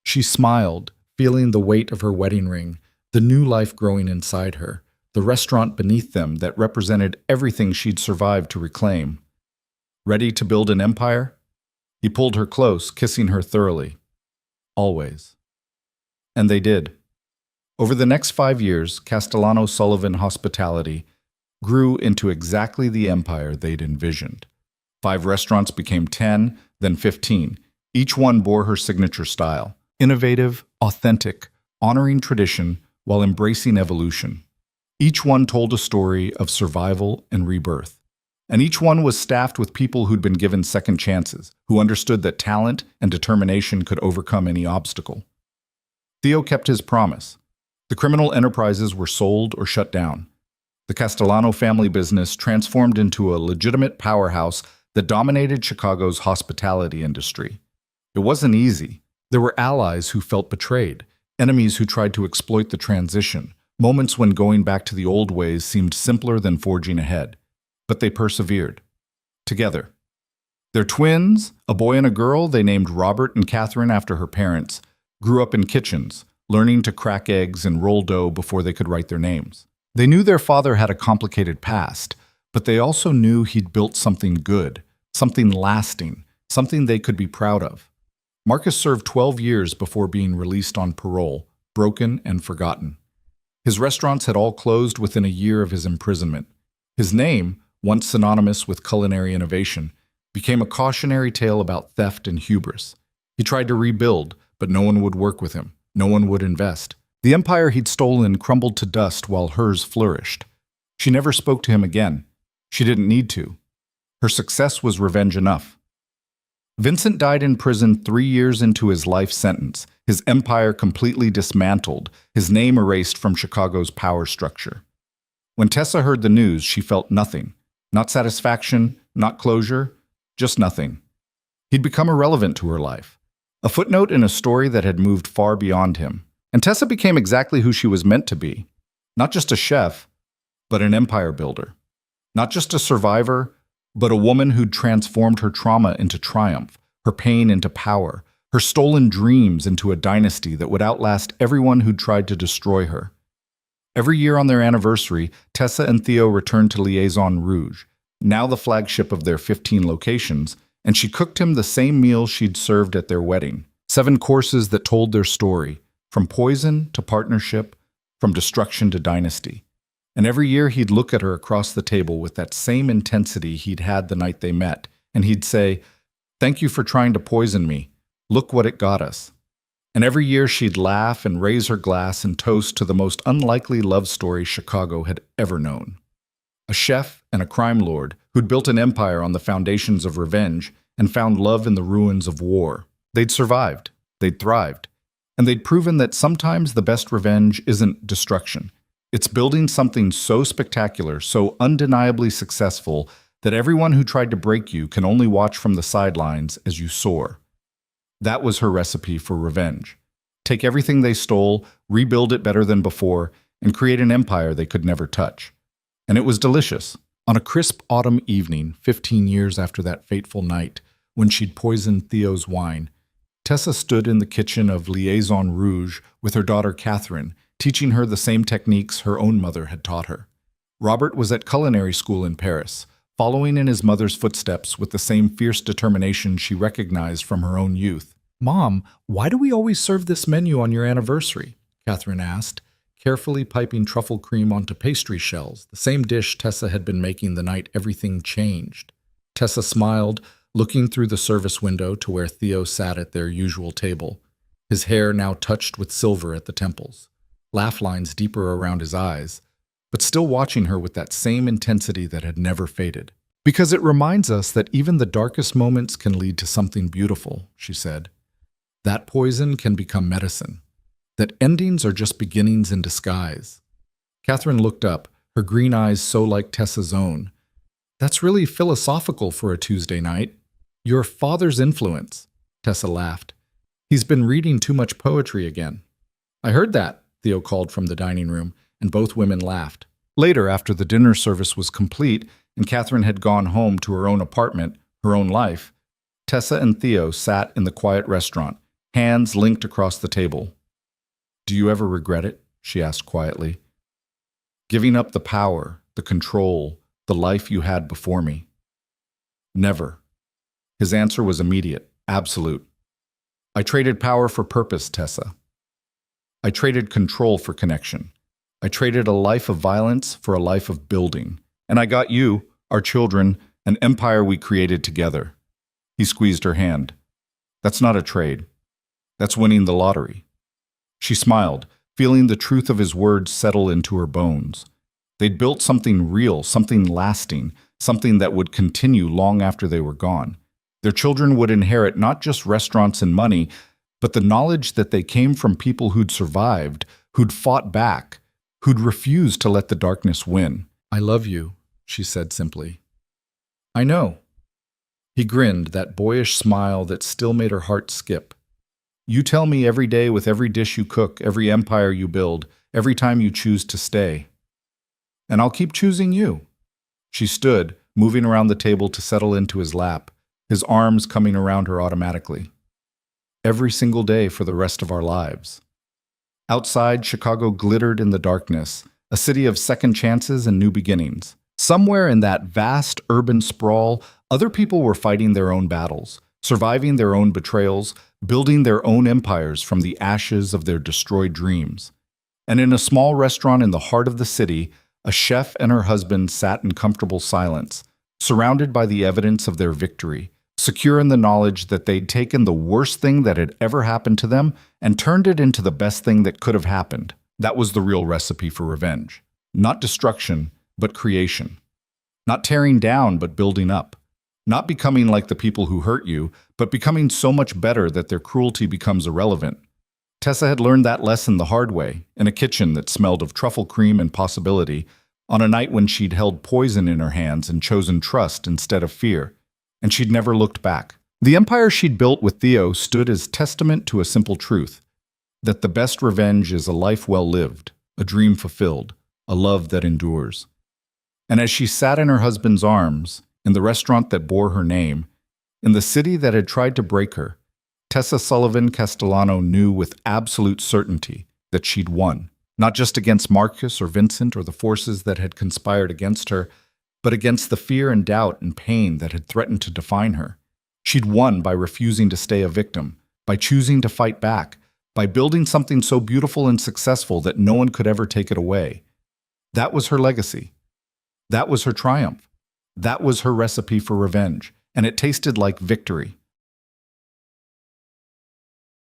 She smiled, feeling the weight of her wedding ring, the new life growing inside her, the restaurant beneath them that represented everything she'd survived to reclaim. Ready to build an empire? He pulled her close, kissing her thoroughly. Always. And they did. Over the next 5 years, Castellano Sullivan Hospitality grew into exactly the empire they'd envisioned. 5 restaurants became 10, then 15. Each one bore her signature style. Innovative, authentic, honoring tradition while embracing evolution. Each one told a story of survival and rebirth. And each one was staffed with people who'd been given second chances, who understood that talent and determination could overcome any obstacle. Theo kept his promise. The criminal enterprises were sold or shut down. The Castellano family business transformed into a legitimate powerhouse that dominated Chicago's hospitality industry. It wasn't easy. There were allies who felt betrayed, enemies who tried to exploit the transition, moments when going back to the old ways seemed simpler than forging ahead. But they persevered. Together. Their twins, a boy and a girl they named Robert and Catherine after her parents, grew up in kitchens, learning to crack eggs and roll dough before they could write their names. They knew their father had a complicated past, but they also knew he'd built something good, something lasting, something they could be proud of. Marcus served 12 years before being released on parole, broken and forgotten. His restaurants had all closed within a year of his imprisonment. His name, once synonymous with culinary innovation, became a cautionary tale about theft and hubris. He tried to rebuild, but no one would work with him. No one would invest. The empire he'd stolen crumbled to dust while hers flourished. She never spoke to him again. She didn't need to. Her success was revenge enough. Vincent died in prison 3 years into his life sentence, his empire completely dismantled, his name erased from Chicago's power structure. When Tessa heard the news, she felt nothing. Not satisfaction, not closure, just nothing. He'd become irrelevant to her life. A footnote in a story that had moved far beyond him. And Tessa became exactly who she was meant to be. Not just a chef, but an empire builder. Not just a survivor, but a woman who'd transformed her trauma into triumph, her pain into power, her stolen dreams into a dynasty that would outlast everyone who'd tried to destroy her. Every year on their anniversary, Tessa and Theo returned to Liaison Rouge, now the flagship of their 15 locations, and she cooked him the same meal she'd served at their wedding. 7 courses that told their story, from poison to partnership, from destruction to dynasty. And every year he'd look at her across the table with that same intensity he'd had the night they met, and he'd say, "Thank you for trying to poison me. Look what it got us." And every year she'd laugh and raise her glass and toast to the most unlikely love story Chicago had ever known. A chef and a crime lord who'd built an empire on the foundations of revenge and found love in the ruins of war. They'd survived, they'd thrived, and they'd proven that sometimes the best revenge isn't destruction. It's building something so spectacular, so undeniably successful, that everyone who tried to break you can only watch from the sidelines as you soar. That was her recipe for revenge. Take everything they stole, rebuild it better than before, and create an empire they could never touch. And it was delicious. On a crisp autumn evening, 15 years after that fateful night, when she'd poisoned Theo's wine, Tessa stood in the kitchen of Liaison Rouge with her daughter Catherine, teaching her the same techniques her own mother had taught her. Robert was at culinary school in Paris, following in his mother's footsteps with the same fierce determination she recognized from her own youth. "Mom, why do we always serve this menu on your anniversary?" Catherine asked, carefully piping truffle cream onto pastry shells, the same dish Tessa had been making the night everything changed. Tessa smiled, looking through the service window to where Theo sat at their usual table, his hair now touched with silver at the temples, laugh lines deeper around his eyes, but still watching her with that same intensity that had never faded. "Because it reminds us that even the darkest moments can lead to something beautiful," she said. "That poison can become medicine. That endings are just beginnings in disguise." Catherine looked up, her green eyes so like Tessa's own. "That's really philosophical for a Tuesday night. Your father's influence." Tessa laughed. "He's been reading too much poetry again." "I heard that," Theo called from the dining room, and both women laughed. Later, after the dinner service was complete and Catherine had gone home to her own apartment, her own life, Tessa and Theo sat in the quiet restaurant, hands linked across the table. "Do you ever regret it?" she asked quietly. "Giving up the power, the control, the life you had before me?" "Never." His answer was immediate. Absolute. I traded power for purpose, Tessa. I traded control for connection. I traded a life of violence for a life of building. And I got you, our children, an empire we created together. He squeezed her hand. That's not a trade. That's winning the lottery. She smiled, feeling the truth of his words settle into her bones. They'd built something real, something lasting, something that would continue long after they were gone. Their children would inherit not just restaurants and money, but the knowledge that they came from people who'd survived, who'd fought back, who'd refused to let the darkness win. I love you, she said simply. I know. He grinned, that boyish smile that still made her heart skip. You tell me every day with every dish you cook, every empire you build, every time you choose to stay. And I'll keep choosing you. She stood, moving around the table to settle into his lap, his arms coming around her automatically. Every single day for the rest of our lives. Outside, Chicago glittered in the darkness, a city of second chances and new beginnings. Somewhere in that vast urban sprawl, other people were fighting their own battles, surviving their own betrayals, building their own empires from the ashes of their destroyed dreams. And in a small restaurant in the heart of the city, a chef and her husband sat in comfortable silence, surrounded by the evidence of their victory, secure in the knowledge that they'd taken the worst thing that had ever happened to them and turned it into the best thing that could have happened. That was the real recipe for revenge. Not destruction, but creation. Not tearing down, but building up. Not becoming like the people who hurt you, but becoming so much better that their cruelty becomes irrelevant. Tessa had learned that lesson the hard way, in a kitchen that smelled of truffle cream and possibility, on a night when she'd held poison in her hands and chosen trust instead of fear, and she'd never looked back. The empire she'd built with Theo stood as testament to a simple truth, that the best revenge is a life well lived, a dream fulfilled, a love that endures. And as she sat in her husband's arms, in the restaurant that bore her name, in the city that had tried to break her, Tessa Sullivan Castellano knew with absolute certainty that she'd won, not just against Marcus or Vincent or the forces that had conspired against her, but against the fear and doubt and pain that had threatened to define her. She'd won by refusing to stay a victim, by choosing to fight back, by building something so beautiful and successful that no one could ever take it away. That was her legacy. That was her triumph. That was her recipe for revenge, and it tasted like victory.